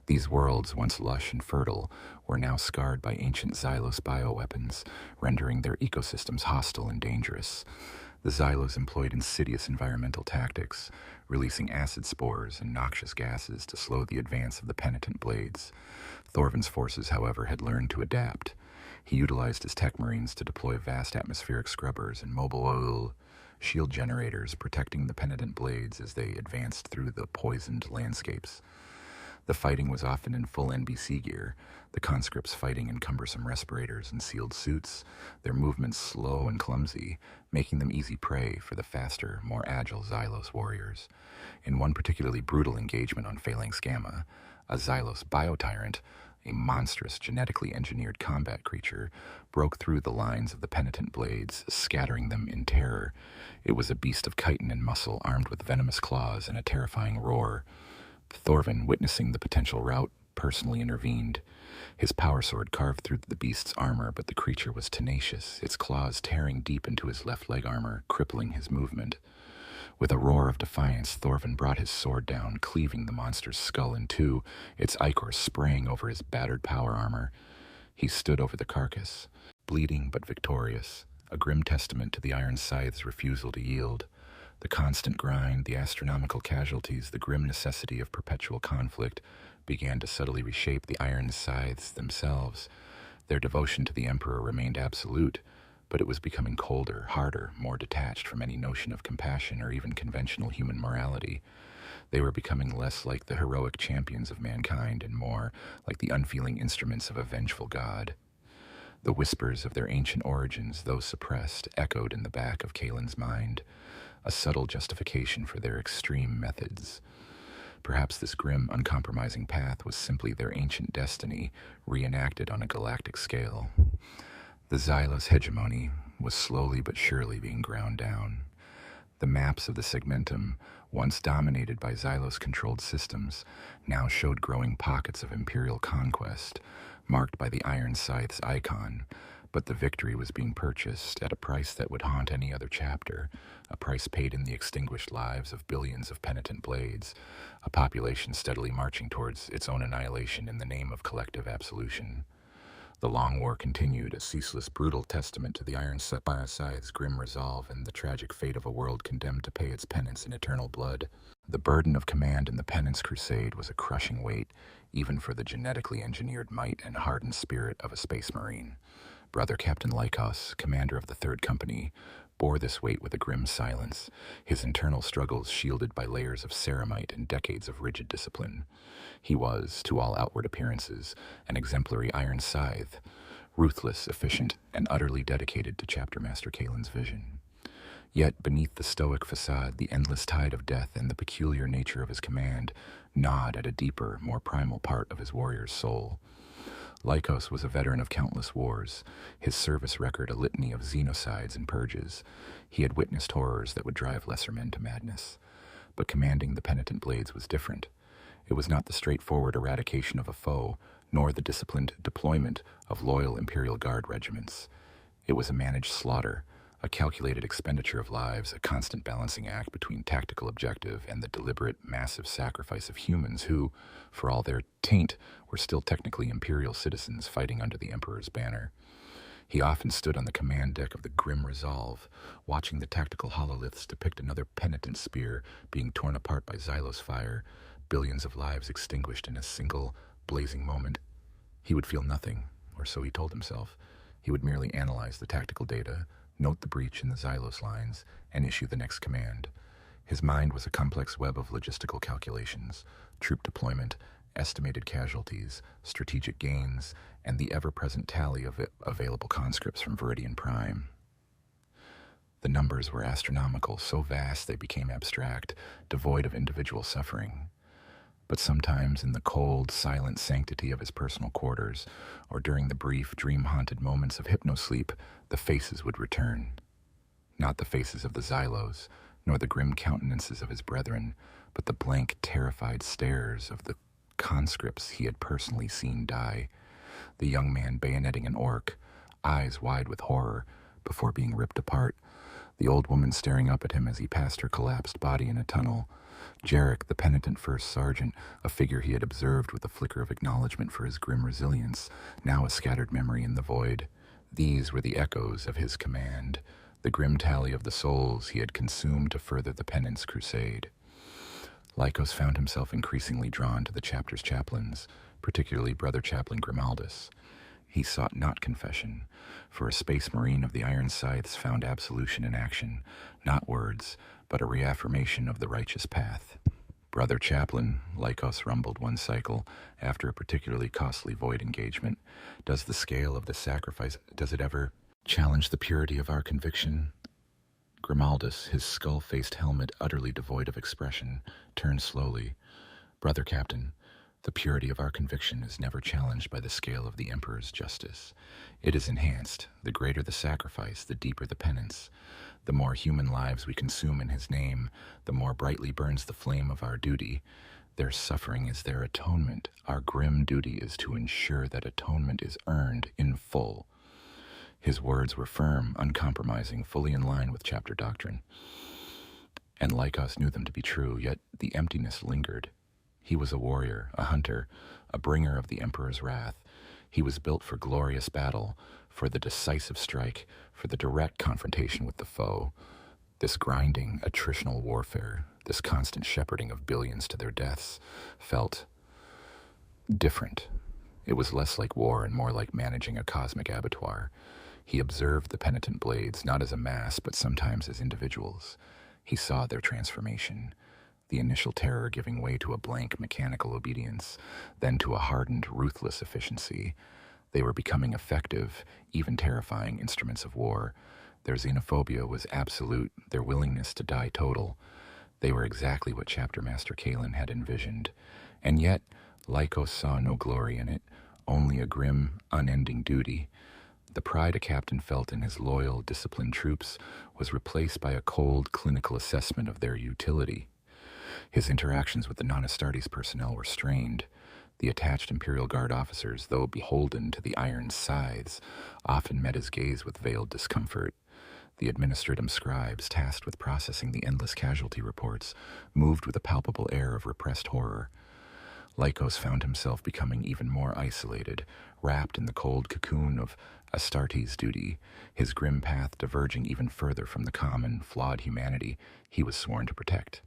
These worlds, once lush and fertile, were now scarred by ancient Xylos bioweapons, rendering their ecosystems hostile and dangerous. The Xylos employed insidious environmental tactics, releasing acid spores and noxious gases to slow the advance of the Penitent Blades. Thorvin's forces, however, had learned to adapt. He utilized his tech marines to deploy vast atmospheric scrubbers and mobile shield generators, protecting the Penitent Blades as they advanced through the poisoned landscapes. The fighting was often in full NBC gear, the conscripts fighting in cumbersome respirators and sealed suits, their movements slow and clumsy, making them easy prey for the faster, more agile Xylos warriors. In one particularly brutal engagement on Phalanx Gamma, a Xylos biotyrant, a monstrous, genetically engineered combat creature, broke through the lines of the Penitent Blades, scattering them in terror. It was a beast of chitin and muscle, armed with venomous claws and a terrifying roar. Thorvin, witnessing the potential rout, personally intervened. His power sword carved through the beast's armor, but the creature was tenacious, its claws tearing deep into his left leg armor, crippling his movement. With a roar of defiance, Thorvin brought his sword down, cleaving the monster's skull in two, its ichor spraying over his battered power armor. He stood over the carcass, bleeding but victorious, a grim testament to the Iron Scythes' refusal to yield. The constant grind, the astronomical casualties, the grim necessity of perpetual conflict began to subtly reshape the Iron Scythes themselves. Their devotion to the Emperor remained absolute, but it was becoming colder, harder, more detached from any notion of compassion or even conventional human morality. They were becoming less like the heroic champions of mankind and more like the unfeeling instruments of a vengeful god. The whispers of their ancient origins, though suppressed, echoed in the back of Kaelin's mind, a subtle justification for their extreme methods. Perhaps this grim, uncompromising path was simply their ancient destiny, reenacted on a galactic scale. The Xylos hegemony was slowly but surely being ground down. The maps of the segmentum, once dominated by Xylos-controlled systems, now showed growing pockets of Imperial conquest, marked by the Iron Scythes icon, but the victory was being purchased at a price that would haunt any other chapter, a price paid in the extinguished lives of billions of Penitent Blades, a population steadily marching towards its own annihilation in the name of collective absolution. The long war continued, a ceaseless, brutal testament to the Iron Scythes' grim resolve and the tragic fate of a world condemned to pay its penance in eternal blood. The burden of command in the Penance Crusade was a crushing weight, even for the genetically engineered might and hardened spirit of a space marine. Brother Captain Lycos, commander of the Third Company, bore this weight with a grim silence, his internal struggles shielded by layers of ceramite and decades of rigid discipline. He was, to all outward appearances, an exemplary Iron Scythe, ruthless, efficient, and utterly dedicated to Chapter Master Kalen's vision. Yet beneath the stoic facade, the endless tide of death and the peculiar nature of his command gnawed at a deeper, more primal part of his warrior's soul. Lycos was a veteran of countless wars, his service record a litany of xenocides and purges. He had witnessed horrors that would drive lesser men to madness. But commanding the Penitent Blades was different. It was not the straightforward eradication of a foe, nor the disciplined deployment of loyal Imperial Guard regiments. It was a managed slaughter, a calculated expenditure of lives, a constant balancing act between tactical objective and the deliberate, massive sacrifice of humans who, for all their taint, were still technically Imperial citizens fighting under the Emperor's banner. He often stood on the command deck of the Grim Resolve, watching the tactical hololiths depict another penitent spear being torn apart by Xylos fire, billions of lives extinguished in a single, blazing moment. He would feel nothing, or so he told himself. He would merely analyze the tactical data, note the breach in the Xylos lines, and issue the next command. His mind was a complex web of logistical calculations, troop deployment, estimated casualties, strategic gains, and the ever-present tally of available conscripts from Veridian Prime. The numbers were astronomical, so vast they became abstract, devoid of individual suffering. But sometimes in the cold, silent sanctity of his personal quarters, or during the brief, dream-haunted moments of hypnosleep, the faces would return. Not the faces of the Xylos, nor the grim countenances of his brethren, but the blank, terrified stares of the conscripts he had personally seen die. The young man bayoneting an orc, eyes wide with horror, before being ripped apart. The old woman staring up at him as he passed her collapsed body in a tunnel. Jarek, the penitent first sergeant, a figure he had observed with a flicker of acknowledgement for his grim resilience, now a scattered memory in the void. These were the echoes of his command, the grim tally of the souls he had consumed to further the Penance Crusade. Lycos found himself increasingly drawn to the chapter's chaplains, particularly Brother Chaplain Grimaldus. He sought not confession, for a space marine of the Iron Scythes found absolution in action, not words, but a reaffirmation of the righteous path. Brother Chaplain, Lycos rumbled one cycle, after a particularly costly void engagement, does the scale of the sacrifice, does it ever challenge the purity of our conviction? Grimaldus, his skull-faced helmet utterly devoid of expression, turned slowly. Brother Captain, the purity of our conviction is never challenged by the scale of the Emperor's justice. It is enhanced. The greater the sacrifice, the deeper the penance. The more human lives we consume in his name, the more brightly burns the flame of our duty. Their suffering is their atonement. Our grim duty is to ensure that atonement is earned in full. His words were firm, uncompromising, fully in line with chapter doctrine. And Lycos knew them to be true, yet the emptiness lingered. He was a warrior, a hunter, a bringer of the Emperor's wrath. He was built for glorious battle, for the decisive strike, for the direct confrontation with the foe. This grinding, attritional warfare, this constant shepherding of billions to their deaths, felt different. It was less like war and more like managing a cosmic abattoir. He observed the Penitent Blades not as a mass, but sometimes as individuals. He saw their transformation, the initial terror giving way to a blank mechanical obedience, then to a hardened, ruthless efficiency. They were becoming effective, even terrifying instruments of war. Their xenophobia was absolute, their willingness to die total. They were exactly what Chapter Master Kalen had envisioned. And yet, Lycos saw no glory in it, only a grim, unending duty. The pride a captain felt in his loyal, disciplined troops was replaced by a cold, clinical assessment of their utility. His interactions with the non-Astartes personnel were strained. The attached Imperial Guard officers, though beholden to the Iron Scythes, often met his gaze with veiled discomfort. The administratum scribes, tasked with processing the endless casualty reports, moved with a palpable air of repressed horror. Lycos found himself becoming even more isolated, wrapped in the cold cocoon of Astartes' duty, his grim path diverging even further from the common, flawed humanity he was sworn to protect.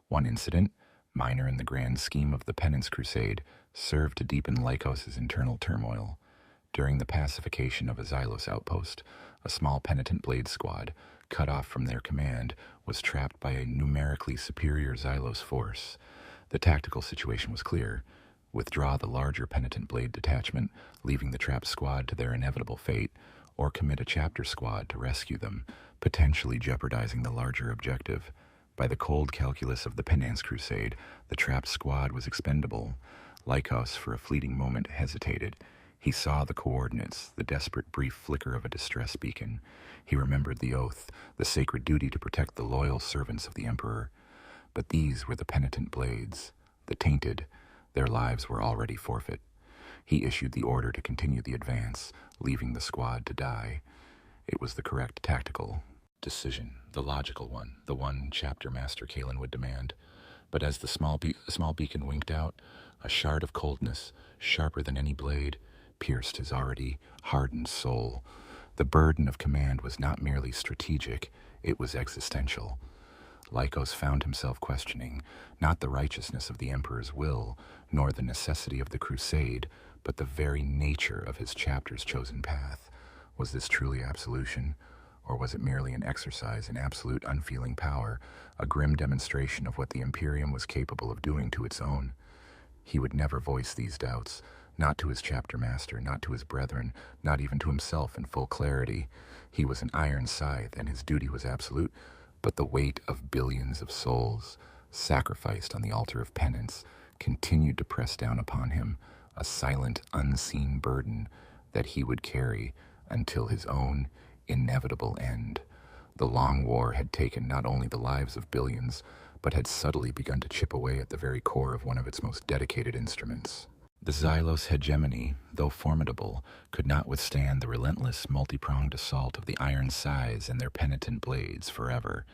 One incident, minor in the grand scheme of the Penance Crusade, served to deepen Lycos' internal turmoil. During the pacification of a Xylos outpost, a small Penitent Blades squad, cut off from their command, was trapped by a numerically superior Xylos force. The tactical situation was clear. Withdraw the larger Penitent Blade detachment, leaving the trapped squad to their inevitable fate, or commit a chapter squad to rescue them, potentially jeopardizing the larger objective. By the cold calculus of the Penance Crusade, the trapped squad was expendable. Lycos, for a fleeting moment, hesitated. He saw the coordinates, the desperate brief flicker of a distress beacon. He remembered the oath, the sacred duty to protect the loyal servants of the Emperor. But these were the Penitent Blades, the tainted. Their lives were already forfeit. He issued the order to continue the advance, leaving the squad to die. It was the correct tactical decision, the logical one, the one Chapter Master Kalen would demand. But as the small beacon winked out, a shard of coldness, sharper than any blade, pierced his already hardened soul. The burden of command was not merely strategic, it was existential. Lycos found himself questioning not the righteousness of the Emperor's will, nor the necessity of the crusade, but the very nature of his chapter's chosen path. Was this truly absolution? Or was it merely an exercise in absolute unfeeling power, a grim demonstration of what the Imperium was capable of doing to its own? He would never voice these doubts, not to his chapter master, not to his brethren, not even to himself in full clarity. He was an Iron Scythe, and his duty was absolute, but the weight of billions of souls, sacrificed on the altar of penance, continued to press down upon him, a silent, unseen burden that he would carry until his own inevitable end. The long war had taken not only the lives of billions, but had subtly begun to chip away at the very core of one of its most dedicated instruments. The Xylos hegemony, though formidable, could not withstand the relentless, multi-pronged assault of the Iron Scythes and their Penitent Blades forever.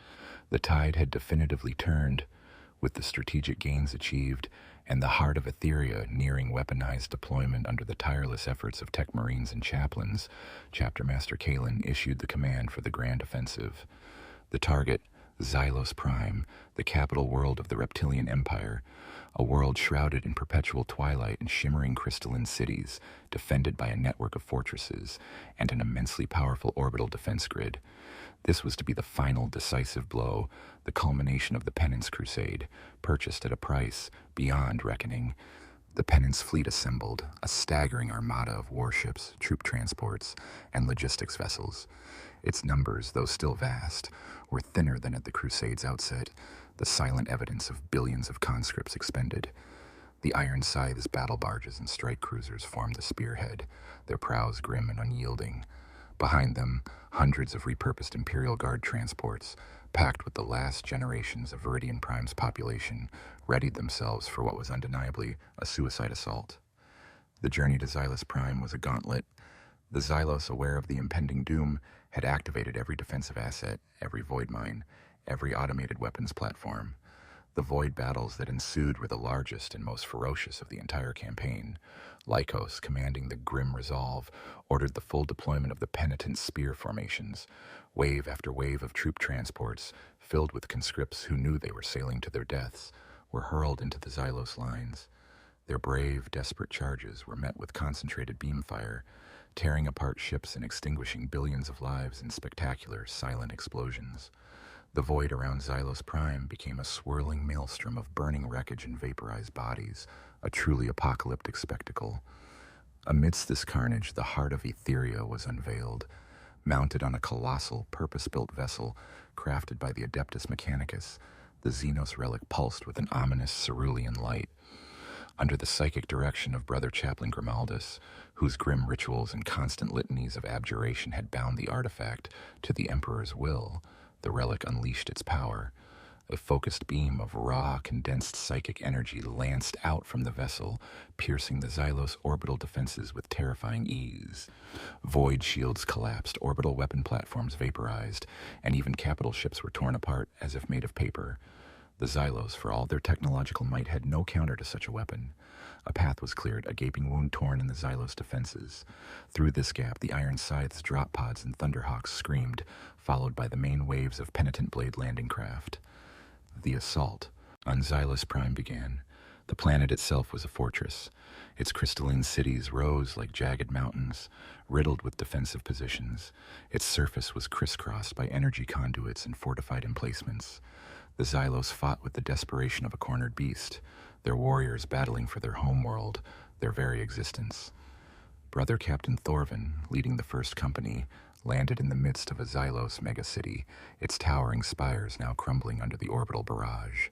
The tide had definitively turned, with the strategic gains achieved, and the heart of Etheria nearing weaponized deployment under the tireless efforts of tech marines and chaplains. Chapter Master Kalen issued the command for the grand offensive. The target, Xylos Prime, the capital world of the Reptilian Empire, a world shrouded in perpetual twilight and shimmering crystalline cities, defended by a network of fortresses and an immensely powerful orbital defense grid. This was to be the final decisive blow, the culmination of the Penance Crusade, purchased at a price beyond reckoning. The Penance fleet assembled, a staggering armada of warships, troop transports, and logistics vessels. Its numbers, though still vast, were thinner than at the Crusade's outset, the silent evidence of billions of conscripts expended. The Iron Scythes battle barges and strike cruisers formed the spearhead, their prows grim and unyielding. Behind them, hundreds of repurposed Imperial Guard transports, packed with the last generations of Veridian Prime's population, readied themselves for what was undeniably a suicide assault. The journey to Xylos Prime was a gauntlet. The Xylos, aware of the impending doom, had activated every defensive asset, every void mine, every automated weapons platform. The void battles that ensued were the largest and most ferocious of the entire campaign. Lycos, commanding the grim resolve, ordered the full deployment of the penitent spear formations. Wave after wave of troop transports, filled with conscripts who knew they were sailing to their deaths, were hurled into the Xylos lines. Their brave, desperate charges were met with concentrated beam fire, tearing apart ships and extinguishing billions of lives in spectacular, silent explosions. The void around Xylos Prime became a swirling maelstrom of burning wreckage and vaporized bodies, a truly apocalyptic spectacle. Amidst this carnage, the heart of Etheria was unveiled. Mounted on a colossal, purpose-built vessel crafted by the Adeptus Mechanicus, the Xenos relic pulsed with an ominous cerulean light. Under the psychic direction of Brother Chaplain Grimaldus, whose grim rituals and constant litanies of abjuration had bound the artifact to the Emperor's will, the relic unleashed its power. A focused beam of raw, condensed psychic energy lanced out from the vessel, piercing the Xylos orbital defenses with terrifying ease. Void shields collapsed, orbital weapon platforms vaporized, and even capital ships were torn apart as if made of paper. The Xylos, for all their technological might, had no counter to such a weapon. A path was cleared, a gaping wound torn in the Xylos defenses. Through this gap, the Iron Scythes, drop pods, and Thunderhawks screamed, followed by the main waves of Penitent Blade landing craft. The assault on Xylos Prime began. The planet itself was a fortress. Its crystalline cities rose like jagged mountains, riddled with defensive positions. Its surface was crisscrossed by energy conduits and fortified emplacements. The Xylos fought with the desperation of a cornered beast, their warriors battling for their homeworld, their very existence. Brother Captain Thorvin, leading the first company, landed in the midst of a Xylos megacity, its towering spires now crumbling under the orbital barrage.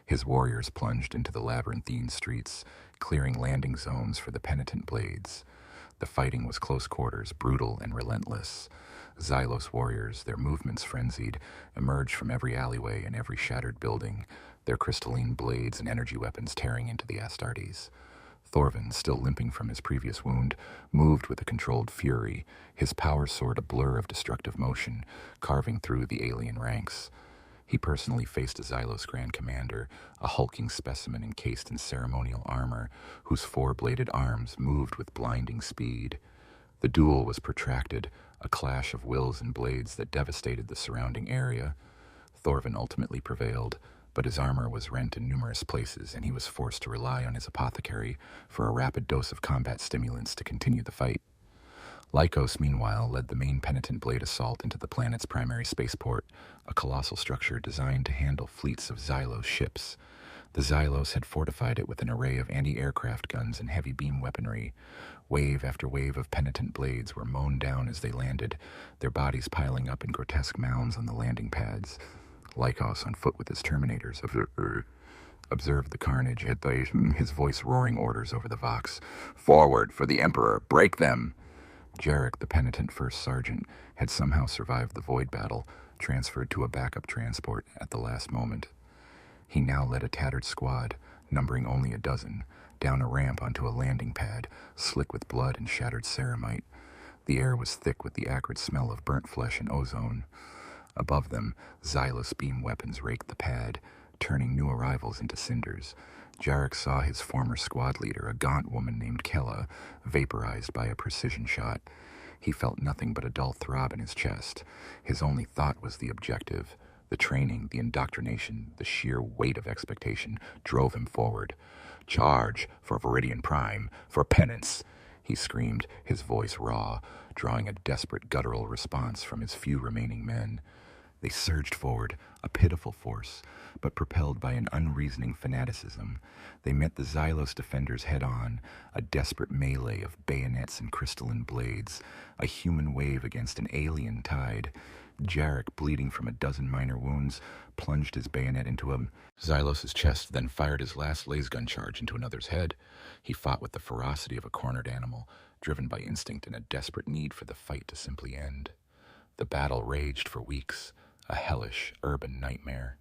His warriors plunged into the labyrinthine streets, clearing landing zones for the Penitent Blades. The fighting was close quarters, brutal and relentless. Xylos warriors, their movements frenzied, emerged from every alleyway and every shattered building, their crystalline blades and energy weapons tearing into the Astartes. Thorvin, still limping from his previous wound, moved with a controlled fury, his power sword a blur of destructive motion, carving through the alien ranks. He personally faced a Xylos Grand Commander, a hulking specimen encased in ceremonial armor, whose four-bladed arms moved with blinding speed. The duel was protracted, a clash of wills and blades that devastated the surrounding area. Thorvin ultimately prevailed, but his armor was rent in numerous places, and he was forced to rely on his apothecary for a rapid dose of combat stimulants to continue the fight. Lycos, meanwhile, led the main Penitent Blade assault into the planet's primary spaceport, a colossal structure designed to handle fleets of Xylos ships. The Xylos had fortified it with an array of anti-aircraft guns and heavy beam weaponry. Wave after wave of Penitent Blades were mown down as they landed, their bodies piling up in grotesque mounds on the landing pads. Lycos, on foot with his Terminators, observed the carnage, his voice roaring orders over the Vox. "Forward, for the Emperor! Break them!" Jarek, the penitent first sergeant, had somehow survived the void battle, transferred to a backup transport at the last moment. He now led a tattered squad, numbering only a dozen, down a ramp onto a landing pad, slick with blood and shattered ceramite. The air was thick with the acrid smell of burnt flesh and ozone. Above them, Xylos beam weapons raked the pad, turning new arrivals into cinders. Jarek saw his former squad leader, a gaunt woman named Kella, vaporized by a precision shot. He felt nothing but a dull throb in his chest. His only thought was the objective. The training, the indoctrination, the sheer weight of expectation drove him forward. "Charge for Veridian Prime, for penance!" he screamed, his voice raw, drawing a desperate guttural response from his few remaining men. They surged forward, a pitiful force, but propelled by an unreasoning fanaticism. They met the Xylos defenders head-on, a desperate melee of bayonets and crystalline blades, a human wave against an alien tide. Jarek, bleeding from a dozen minor wounds, plunged his bayonet into Xylos' chest, then fired his last lasgun charge into another's head. He fought with the ferocity of a cornered animal, driven by instinct and a desperate need for the fight to simply end. The battle raged for weeks, a hellish urban nightmare.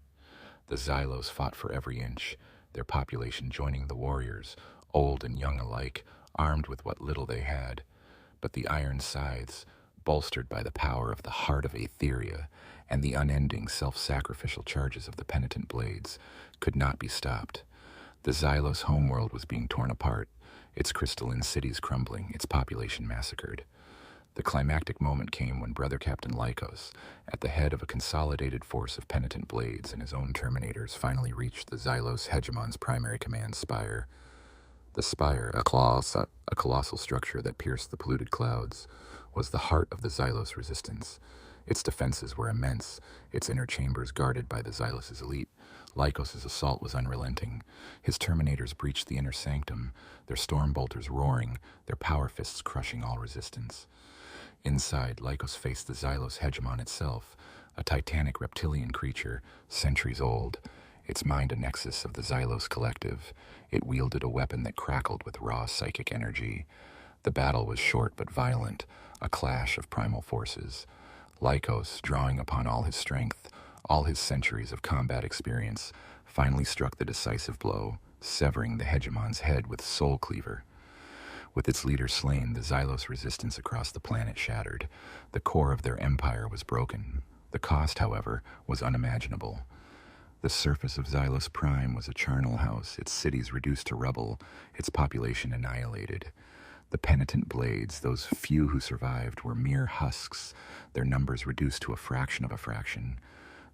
The Xylos fought for every inch, their population joining the warriors, old and young alike, armed with what little they had. But the Iron Scythes, bolstered by the power of the heart of Aetheria and the unending self-sacrificial charges of the Penitent Blades, could not be stopped. The Xylos homeworld was being torn apart, its crystalline cities crumbling, its population massacred. The climactic moment came when Brother Captain Lycos, at the head of a consolidated force of Penitent Blades and his own Terminators, finally reached the Xylos hegemon's primary command spire. The spire, a colossal structure that pierced the polluted clouds, was the heart of the Xylos resistance. Its defenses were immense, its inner chambers guarded by the Xylos' elite. Lycos' assault was unrelenting. His Terminators breached the inner sanctum, their storm bolters roaring, their power fists crushing all resistance. Inside, Lycos faced the Xylos hegemon itself, a titanic reptilian creature, centuries old, its mind a nexus of the Xylos collective. It wielded a weapon that crackled with raw psychic energy. The battle was short but violent, a clash of primal forces. Lycos, drawing upon all his strength, all his centuries of combat experience, finally struck the decisive blow, severing the hegemon's head with Soul Cleaver. With its leader slain, the Xylos resistance across the planet shattered. The core of their empire was broken. The cost, however, was unimaginable. The surface of Xylos Prime was a charnel house, its cities reduced to rubble, its population annihilated. The Penitent Blades, those few who survived, were mere husks, their numbers reduced to a fraction of a fraction.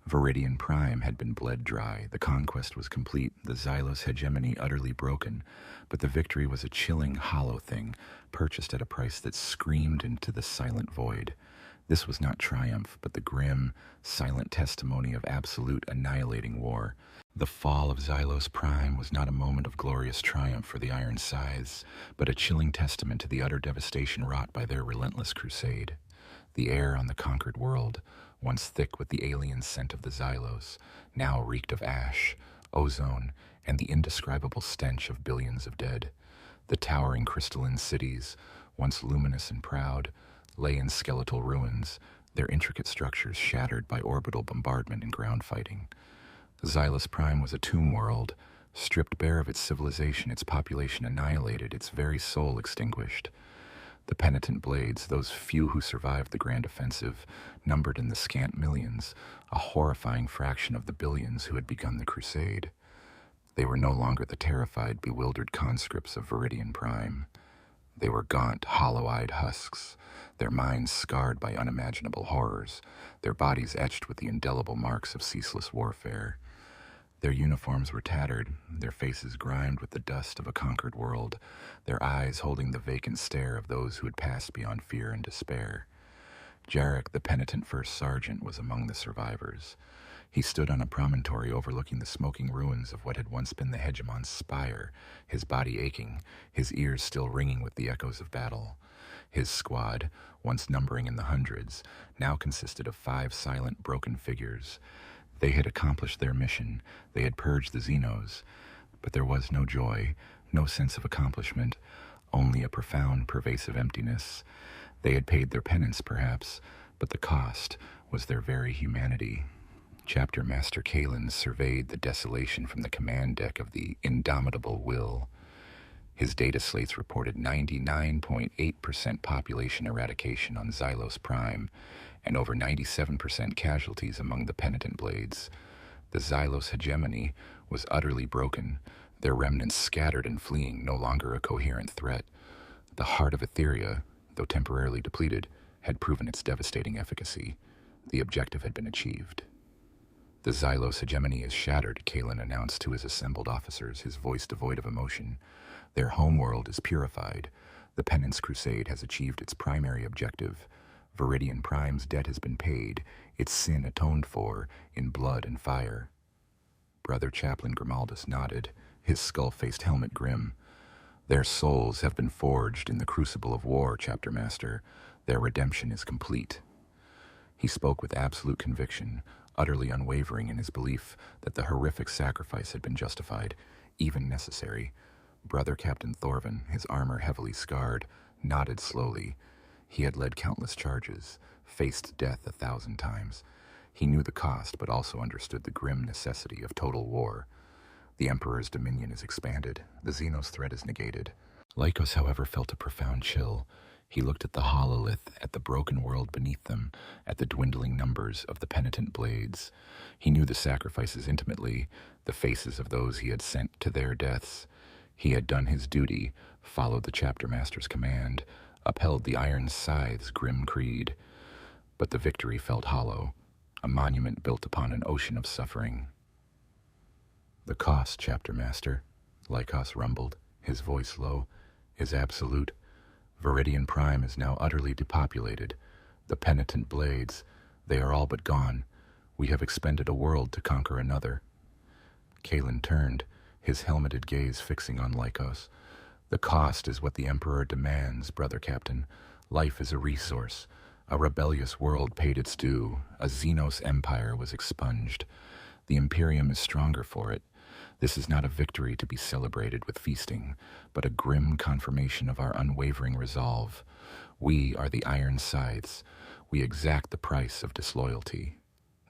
Veridian Prime had been bled dry, the conquest was complete, the Xylos hegemony utterly broken, but the victory was a chilling, hollow thing, purchased at a price that screamed into the silent void. This was not triumph, but the grim, silent testimony of absolute, annihilating war. The fall of Xylos Prime was not a moment of glorious triumph for the Iron Scythes, but a chilling testament to the utter devastation wrought by their relentless crusade. The air on the conquered world, once thick with the alien scent of the Xylos, now reeked of ash, ozone, and the indescribable stench of billions of dead. The towering crystalline cities, once luminous and proud, lay in skeletal ruins, their intricate structures shattered by orbital bombardment and ground fighting. Xylos Prime was a tomb world, stripped bare of its civilization, its population annihilated, its very soul extinguished. The Penitent Blades, those few who survived the grand offensive, numbered in the scant millions, a horrifying fraction of the billions who had begun the crusade. They were no longer the terrified, bewildered conscripts of Veridian Prime. They were gaunt, hollow-eyed husks, their minds scarred by unimaginable horrors, their bodies etched with the indelible marks of ceaseless warfare. Their uniforms were tattered, their faces grimed with the dust of a conquered world, their eyes holding the vacant stare of those who had passed beyond fear and despair. Jarek, the penitent first sergeant, was among the survivors. He stood on a promontory overlooking the smoking ruins of what had once been the hegemon's spire, his body aching, his ears still ringing with the echoes of battle. His squad, once numbering in the hundreds, now consisted of 5 silent, broken figures. They had accomplished their mission, they had purged the Xenos, but there was no joy, no sense of accomplishment, only a profound, pervasive emptiness. They had paid their penance, perhaps, but the cost was their very humanity. Chapter Master Kalen surveyed the desolation from the command deck of the Indomitable Will. His data slates reported 99.8% population eradication on Xylos Prime, and over 97% casualties among the Penitent Blades. The Xylos hegemony was utterly broken, their remnants scattered and fleeing, no longer a coherent threat. The heart of Etheria, though temporarily depleted, had proven its devastating efficacy. The objective had been achieved. The Xylos hegemony is shattered, Kalen announced to his assembled officers, his voice devoid of emotion. Their homeworld is purified. The Penance Crusade has achieved its primary objective. Veridian Prime's debt has been paid, its sin atoned for, in blood and fire. Brother Chaplain Grimaldus nodded, his skull-faced helmet grim. Their souls have been forged in the crucible of war, Chapter Master. Their redemption is complete. He spoke with absolute conviction, utterly unwavering in his belief that the horrific sacrifice had been justified, even necessary. Brother Captain Thorvin, his armor heavily scarred, nodded slowly. He had led countless charges, faced death 1,000 times. He knew the cost, but also understood the grim necessity of total war. The Emperor's dominion is expanded. The Xenos threat is negated. Lycos, however, felt a profound chill. He looked at the hololith, at the broken world beneath them, at the dwindling numbers of the Penitent Blades. He knew the sacrifices intimately, the faces of those he had sent to their deaths. He had done his duty, followed the Chapter Master's command, upheld the Iron Scythes' grim creed. But the victory felt hollow, a monument built upon an ocean of suffering. The cost, Chapter Master, Lycos rumbled, his voice low, is absolute. Veridian Prime is now utterly depopulated. The Penitent Blades, they are all but gone. We have expended a world to conquer another. Kalen turned, his helmeted gaze fixing on Lycos. The cost is what the Emperor demands, Brother Captain. Life is a resource. A rebellious world paid its due. A Xenos empire was expunged. The Imperium is stronger for it. This is not a victory to be celebrated with feasting, but a grim confirmation of our unwavering resolve. We are the Iron Scythes. We exact the price of disloyalty.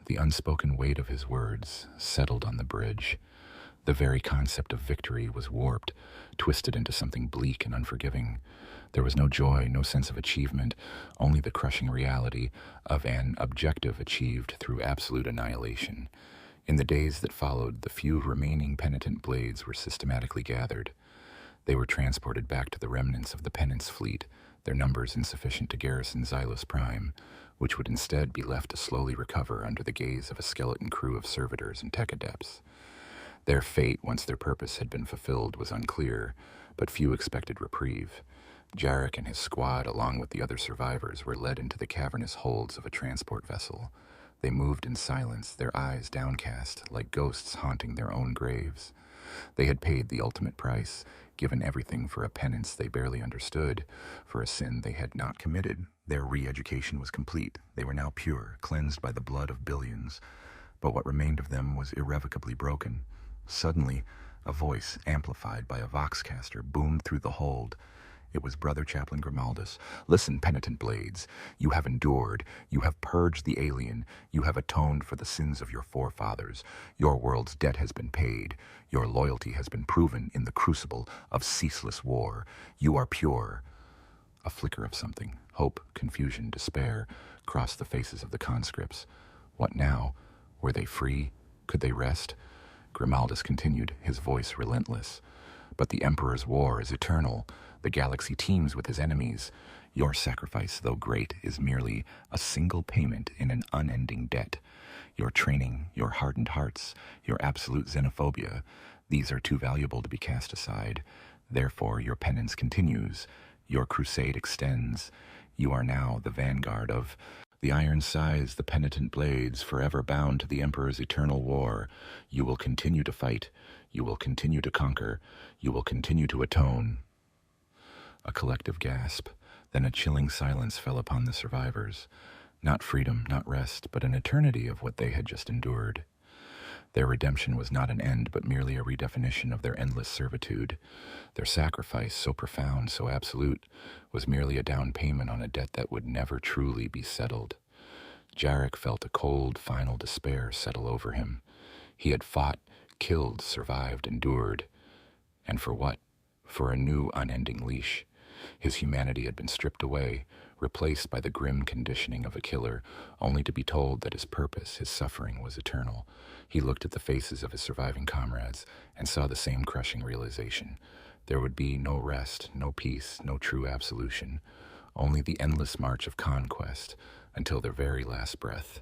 The unspoken weight of his words settled on the bridge. The very concept of victory was warped, twisted into something bleak and unforgiving. There was no joy, no sense of achievement, only the crushing reality of an objective achieved through absolute annihilation. In the days that followed, the few remaining Penitent Blades were systematically gathered. They were transported back to the remnants of the Penance fleet, their numbers insufficient to garrison Xylos Prime. which would instead be left to slowly recover under the gaze of a skeleton crew of servitors and tech adepts. Their fate, once their purpose had been fulfilled, was unclear, but few expected reprieve. Jarek and his squad, along with the other survivors, were led into the cavernous holds of a transport vessel. They moved in silence, their eyes downcast, like ghosts haunting their own graves. They had paid the ultimate price, given everything for a penance they barely understood, for a sin they had not committed. Their re-education was complete. They were now pure, cleansed by the blood of billions. But what remained of them was irrevocably broken. Suddenly, a voice, amplified by a voxcaster, boomed through the hold. It was Brother Chaplain Grimaldus. "Listen, Penitent Blades. You have endured. You have purged the alien. You have atoned for the sins of your forefathers. Your world's debt has been paid. Your loyalty has been proven in the crucible of ceaseless war. You are pure." A flicker of something, hope, confusion, despair, crossed the faces of the conscripts. What now? Were they free? Could they rest? Grimaldus continued, his voice relentless. "But the Emperor's war is eternal. The galaxy teems with his enemies. Your sacrifice, though great, is merely a single payment in an unending debt. Your training, your hardened hearts, your absolute xenophobia, these are too valuable to be cast aside. Therefore, your penance continues. Your crusade extends. You are now the vanguard of the Iron Scythes, the Penitent Blades, forever bound to the Emperor's eternal war. You will continue to fight. You will continue to conquer. You will continue to atone." A collective gasp, then a chilling silence fell upon the survivors. Not freedom, not rest, but an eternity of what they had just endured. Their redemption was not an end, but merely a redefinition of their endless servitude. Their sacrifice, so profound, so absolute, was merely a down payment on a debt that would never truly be settled. Jarek felt a cold, final despair settle over him. He had fought, killed, survived, endured. And for what? For a new, unending leash. His humanity had been stripped away, replaced by the grim conditioning of a killer, only to be told that his purpose, his suffering, was eternal. He looked at the faces of his surviving comrades and saw the same crushing realization. There would be no rest, no peace, no true absolution, only the endless march of conquest until their very last breath.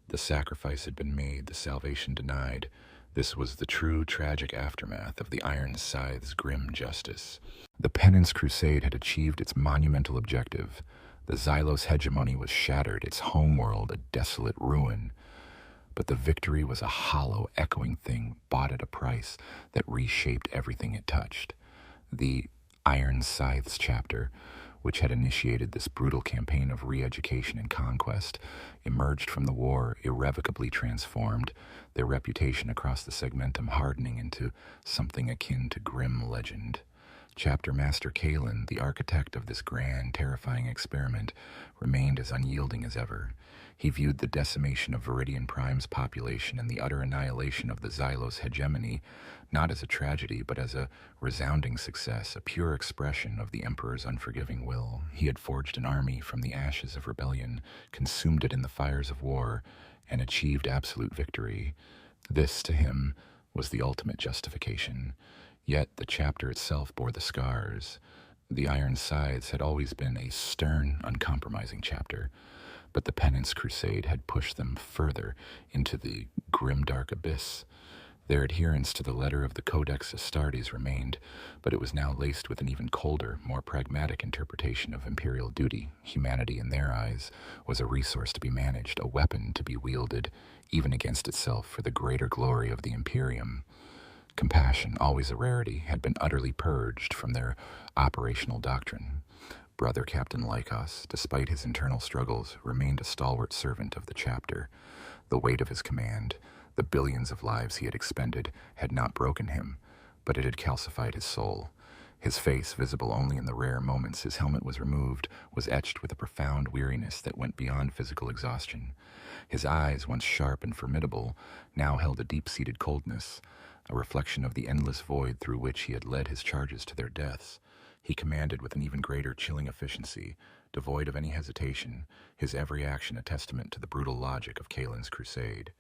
The sacrifice had been made, the salvation denied. This was the true tragic aftermath of the Iron Scythes' grim justice. The Penance Crusade had achieved its monumental objective. The Xylos hegemony was shattered, its homeworld a desolate ruin. But the victory was a hollow, echoing thing bought at a price that reshaped everything it touched. The Iron Scythes chapter, which had initiated this brutal campaign of re-education and conquest, emerged from the war irrevocably transformed, their reputation across the segmentum hardening into something akin to grim legend. Chapter Master Kalen, the architect of this grand, terrifying experiment, remained as unyielding as ever. He viewed the decimation of Veridian Prime's population and the utter annihilation of the Xylos hegemony not as a tragedy, but as a resounding success, a pure expression of the Emperor's unforgiving will. He had forged an army from the ashes of rebellion, consumed it in the fires of war, and achieved absolute victory. This, to him, was the ultimate justification. Yet the chapter itself bore the scars. The Iron Scythes had always been a stern, uncompromising chapter, but the Penance Crusade had pushed them further into the grimdark abyss. Their adherence to the letter of the Codex Astartes remained, but it was now laced with an even colder, more pragmatic interpretation of imperial duty. Humanity, in their eyes, was a resource to be managed, a weapon to be wielded, even against itself, for the greater glory of the Imperium. Compassion, always a rarity, had been utterly purged from their operational doctrine. Brother Captain Lycos, despite his internal struggles, remained a stalwart servant of the chapter. The weight of his command, the billions of lives he had expended, had not broken him, but it had calcified his soul. His face, visible only in the rare moments his helmet was removed, was etched with a profound weariness that went beyond physical exhaustion. His eyes, once sharp and formidable, now held a deep-seated coldness, a reflection of the endless void through which he had led his charges to their deaths. He commanded with an even greater chilling efficiency, devoid of any hesitation, his every action a testament to the brutal logic of Kalen's crusade.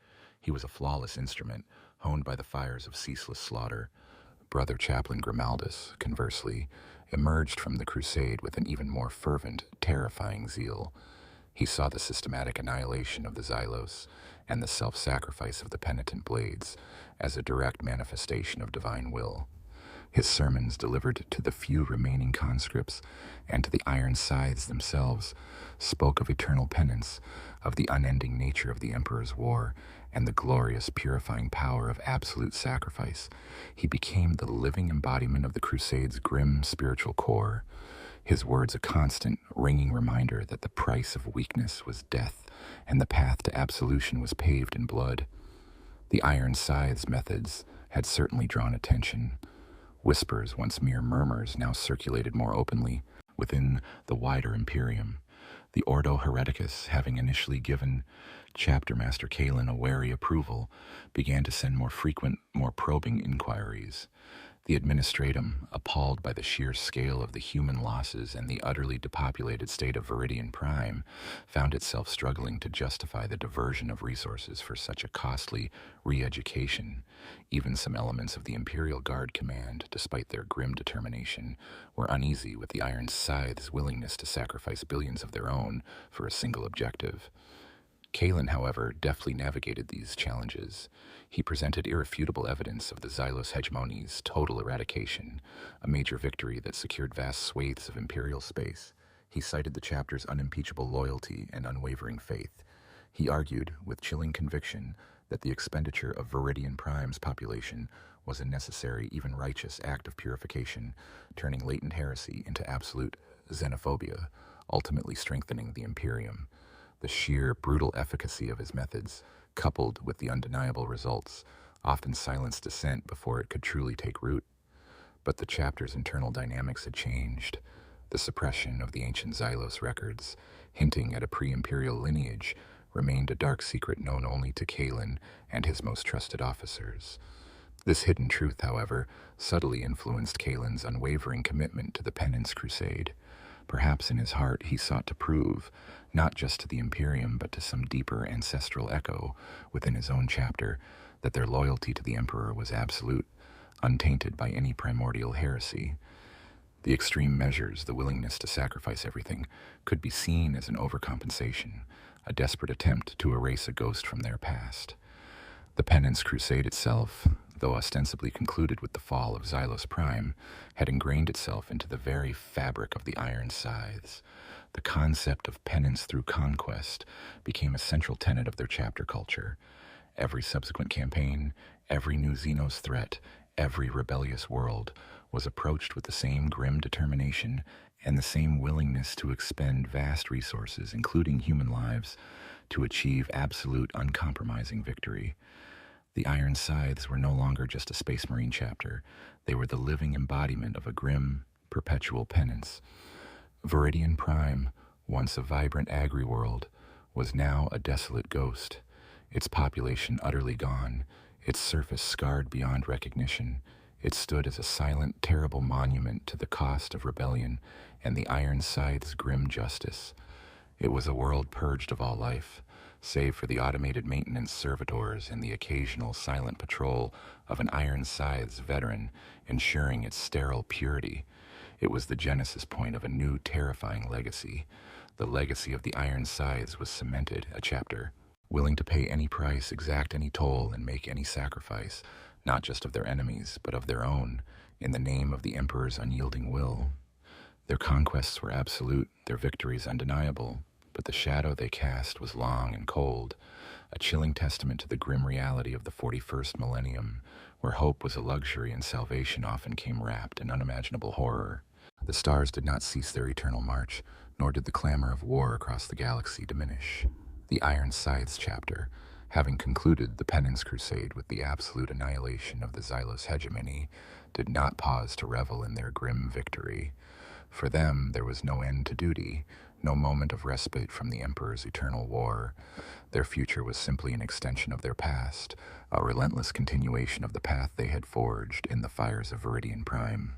He was a flawless instrument, honed by the fires of ceaseless slaughter. Brother Chaplain Grimaldus, conversely, emerged from the crusade with an even more fervent, terrifying zeal. He saw the systematic annihilation of the Xylos and the self-sacrifice of the Penitent Blades as a direct manifestation of divine will. His sermons, delivered to the few remaining conscripts and to the Iron Scythes themselves, spoke of eternal penance, of the unending nature of the Emperor's war, and the glorious purifying power of absolute sacrifice. He became the living embodiment of the Crusade's grim spiritual core, his words a constant, ringing reminder that the price of weakness was death, and the path to absolution was paved in blood. The Iron Scythes methods had certainly drawn attention. Whispers, once mere murmurs, now circulated more openly within the wider Imperium. The Ordo Hereticus, having initially given Chapter Master Kalen a wary approval, began to send more frequent, more probing inquiries. The Administratum, appalled by the sheer scale of the human losses and the utterly depopulated state of Veridian Prime, found itself struggling to justify the diversion of resources for such a costly re-education. Even some elements of the Imperial Guard Command, despite their grim determination, were uneasy with the Iron Scythes' willingness to sacrifice billions of their own for a single objective. Kalen, however, deftly navigated these challenges. He presented irrefutable evidence of the Xylos hegemony's total eradication, a major victory that secured vast swathes of Imperial space. He cited the chapter's unimpeachable loyalty and unwavering faith. He argued, with chilling conviction, that the expenditure of Veridian Prime's population was a necessary, even righteous act of purification, turning latent heresy into absolute xenophobia, ultimately strengthening the Imperium. The sheer, brutal efficacy of his methods, coupled with the undeniable results, often silenced dissent before it could truly take root. But the chapter's internal dynamics had changed. The suppression of the ancient Xylos records, hinting at a pre-imperial lineage, remained a dark secret known only to Kalen and his most trusted officers. This hidden truth, however, subtly influenced Kalen's unwavering commitment to the Penance Crusade. Perhaps in his heart he sought to prove, not just to the Imperium but to some deeper ancestral echo within his own chapter, that their loyalty to the Emperor was absolute, untainted by any primordial heresy. The extreme measures, the willingness to sacrifice everything, could be seen as an overcompensation, a desperate attempt to erase a ghost from their past. The Penance Crusade itself, though ostensibly concluded with the fall of Xylos Prime, had ingrained itself into the very fabric of the Iron Scythes. The concept of penance through conquest became a central tenet of their chapter culture. Every subsequent campaign, every new Xenos threat, every rebellious world was approached with the same grim determination and the same willingness to expend vast resources, including human lives, to achieve absolute uncompromising victory. The Iron Scythes were no longer just a Space Marine chapter. They were the living embodiment of a grim, perpetual penance. Veridian Prime, once a vibrant agri-world, was now a desolate ghost, its population utterly gone, its surface scarred beyond recognition. It stood as a silent, terrible monument to the cost of rebellion and the Iron Scythe's grim justice. It was a world purged of all life, save for the automated maintenance servitors and the occasional silent patrol of an Iron Scythe's veteran, ensuring its sterile purity. It was the genesis point of a new, terrifying legacy. The legacy of the Iron Scythes was cemented, a chapter, willing to pay any price, exact any toll, and make any sacrifice, not just of their enemies, but of their own, in the name of the Emperor's unyielding will. Their conquests were absolute, their victories undeniable, but the shadow they cast was long and cold, a chilling testament to the grim reality of the 41st millennium, where hope was a luxury and salvation often came wrapped in unimaginable horror. The stars did not cease their eternal march, nor did the clamor of war across the galaxy diminish. The Iron Scythes chapter, having concluded the Penance Crusade with the absolute annihilation of the Xylos hegemony, did not pause to revel in their grim victory. For them, there was no end to duty, no moment of respite from the Emperor's eternal war. Their future was simply an extension of their past, a relentless continuation of the path they had forged in the fires of Veridian Prime.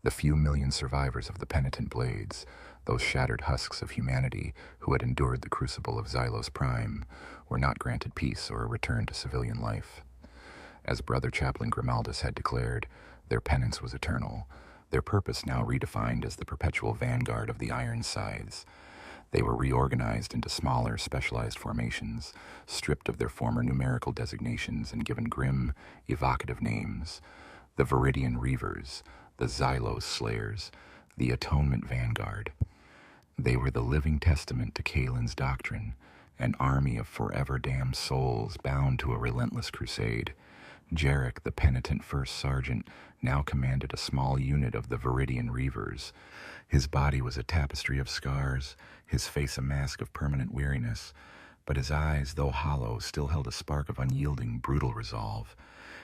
The few million survivors of the Penitent Blades, those shattered husks of humanity who had endured the crucible of Xylos Prime, were not granted peace or a return to civilian life. As Brother Chaplain Grimaldus had declared, their penance was eternal, their purpose now redefined as the perpetual vanguard of the Iron Scythes. They were reorganized into smaller, specialized formations, stripped of their former numerical designations and given grim, evocative names: the Veridian Reavers, the Xylos Slayers, the Atonement Vanguard. They were the living testament to Kaelin's doctrine, an army of forever damned souls bound to a relentless crusade. Jarek, the penitent first sergeant, now commanded a small unit of the Veridian Reavers. His body was a tapestry of scars, his face a mask of permanent weariness, but his eyes, though hollow, still held a spark of unyielding, brutal resolve.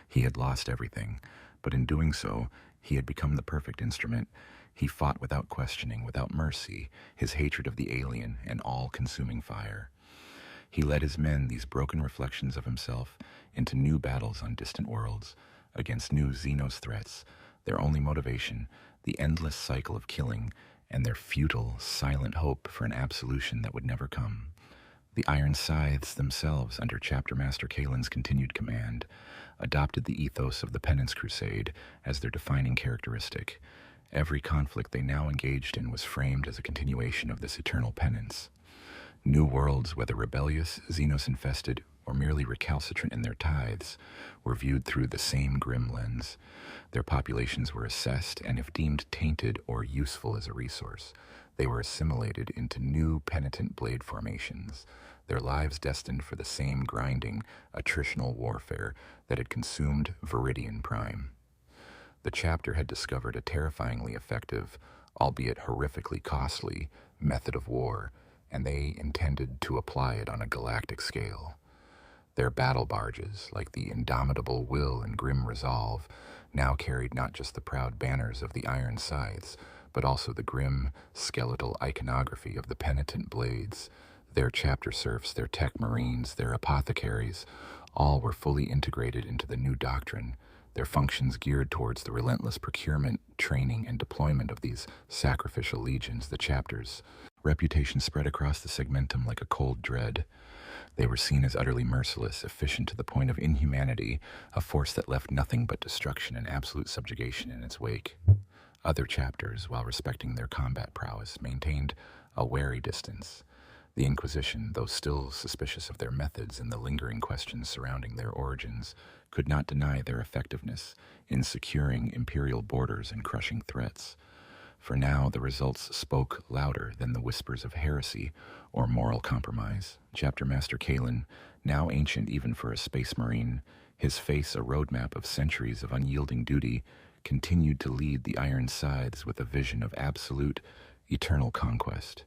He had lost everything, but in doing so, he had become the perfect instrument. He fought without questioning, without mercy, his hatred of the alien, an all-consuming fire. He led his men, these broken reflections of himself, into new battles on distant worlds, against new Xenos threats, their only motivation, the endless cycle of killing, and their futile, silent hope for an absolution that would never come. The Iron Scythes themselves, under Chapter Master Kaelin's continued command, adopted the ethos of the Penance Crusade as their defining characteristic. Every conflict they now engaged in was framed as a continuation of this eternal penance. New worlds, whether rebellious, Xenos-infested, or merely recalcitrant in their tithes, were viewed through the same grim lens. Their populations were assessed, and if deemed tainted or useful as a resource, they were assimilated into new Penitent Blade formations, their lives destined for the same grinding, attritional warfare that had consumed Veridian Prime. The chapter had discovered a terrifyingly effective, albeit horrifically costly, method of war, and they intended to apply it on a galactic scale. Their battle barges, like the indomitable will and grim resolve, now carried not just the proud banners of the Iron Scythes, but also the grim, skeletal iconography of the Penitent Blades. Their chapter serfs, their tech marines, their apothecaries, all were fully integrated into the new doctrine, their functions geared towards the relentless procurement, training, and deployment of these sacrificial legions, the chapters. Reputation spread across the segmentum like a cold dread. They were seen as utterly merciless, efficient to the point of inhumanity, a force that left nothing but destruction and absolute subjugation in its wake. Other chapters, while respecting their combat prowess, maintained a wary distance. The Inquisition, though still suspicious of their methods and the lingering questions surrounding their origins, could not deny their effectiveness in securing Imperial borders and crushing threats. For now, the results spoke louder than the whispers of heresy or moral compromise. Chapter Master Kaelin, now ancient even for a space marine, his face a roadmap of centuries of unyielding duty, continued to lead the Iron Scythes with a vision of absolute, eternal conquest.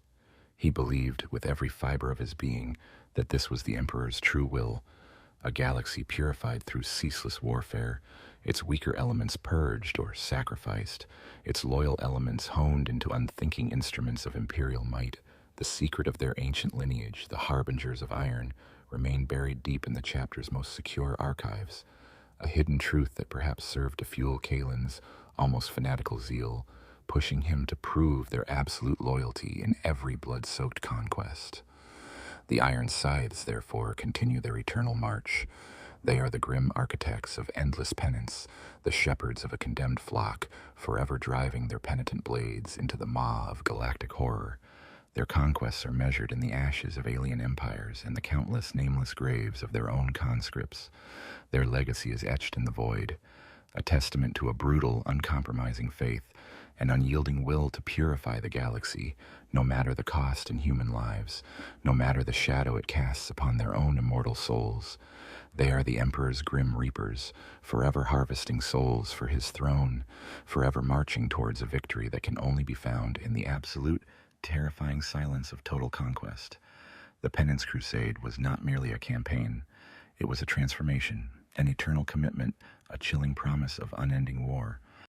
He believed, with every fiber of his being, that this was the Emperor's true will, a galaxy purified through ceaseless warfare, its weaker elements purged or sacrificed, its loyal elements honed into unthinking instruments of Imperial might. The secret of their ancient lineage, the harbingers of iron, remained buried deep in the chapter's most secure archives, a hidden truth that perhaps served to fuel Kaelin's almost fanatical zeal, pushing him to prove their absolute loyalty in every blood-soaked conquest. The Iron Scythes, therefore, continue their eternal march. They are the grim architects of endless penance, the shepherds of a condemned flock, forever driving their penitent blades into the maw of galactic horror. Their conquests are measured in the ashes of alien empires and the countless nameless graves of their own conscripts. Their legacy is etched in the void, a testament to a brutal, uncompromising faith, an unyielding will to purify the galaxy, no matter the cost in human lives, no matter the shadow it casts upon their own immortal souls. They are the Emperor's grim reapers, forever harvesting souls for his throne, forever marching towards a victory that can only be found in the absolute, terrifying silence of total conquest. The Penance Crusade was not merely a campaign. It was a transformation, an eternal commitment, a chilling promise of unending war.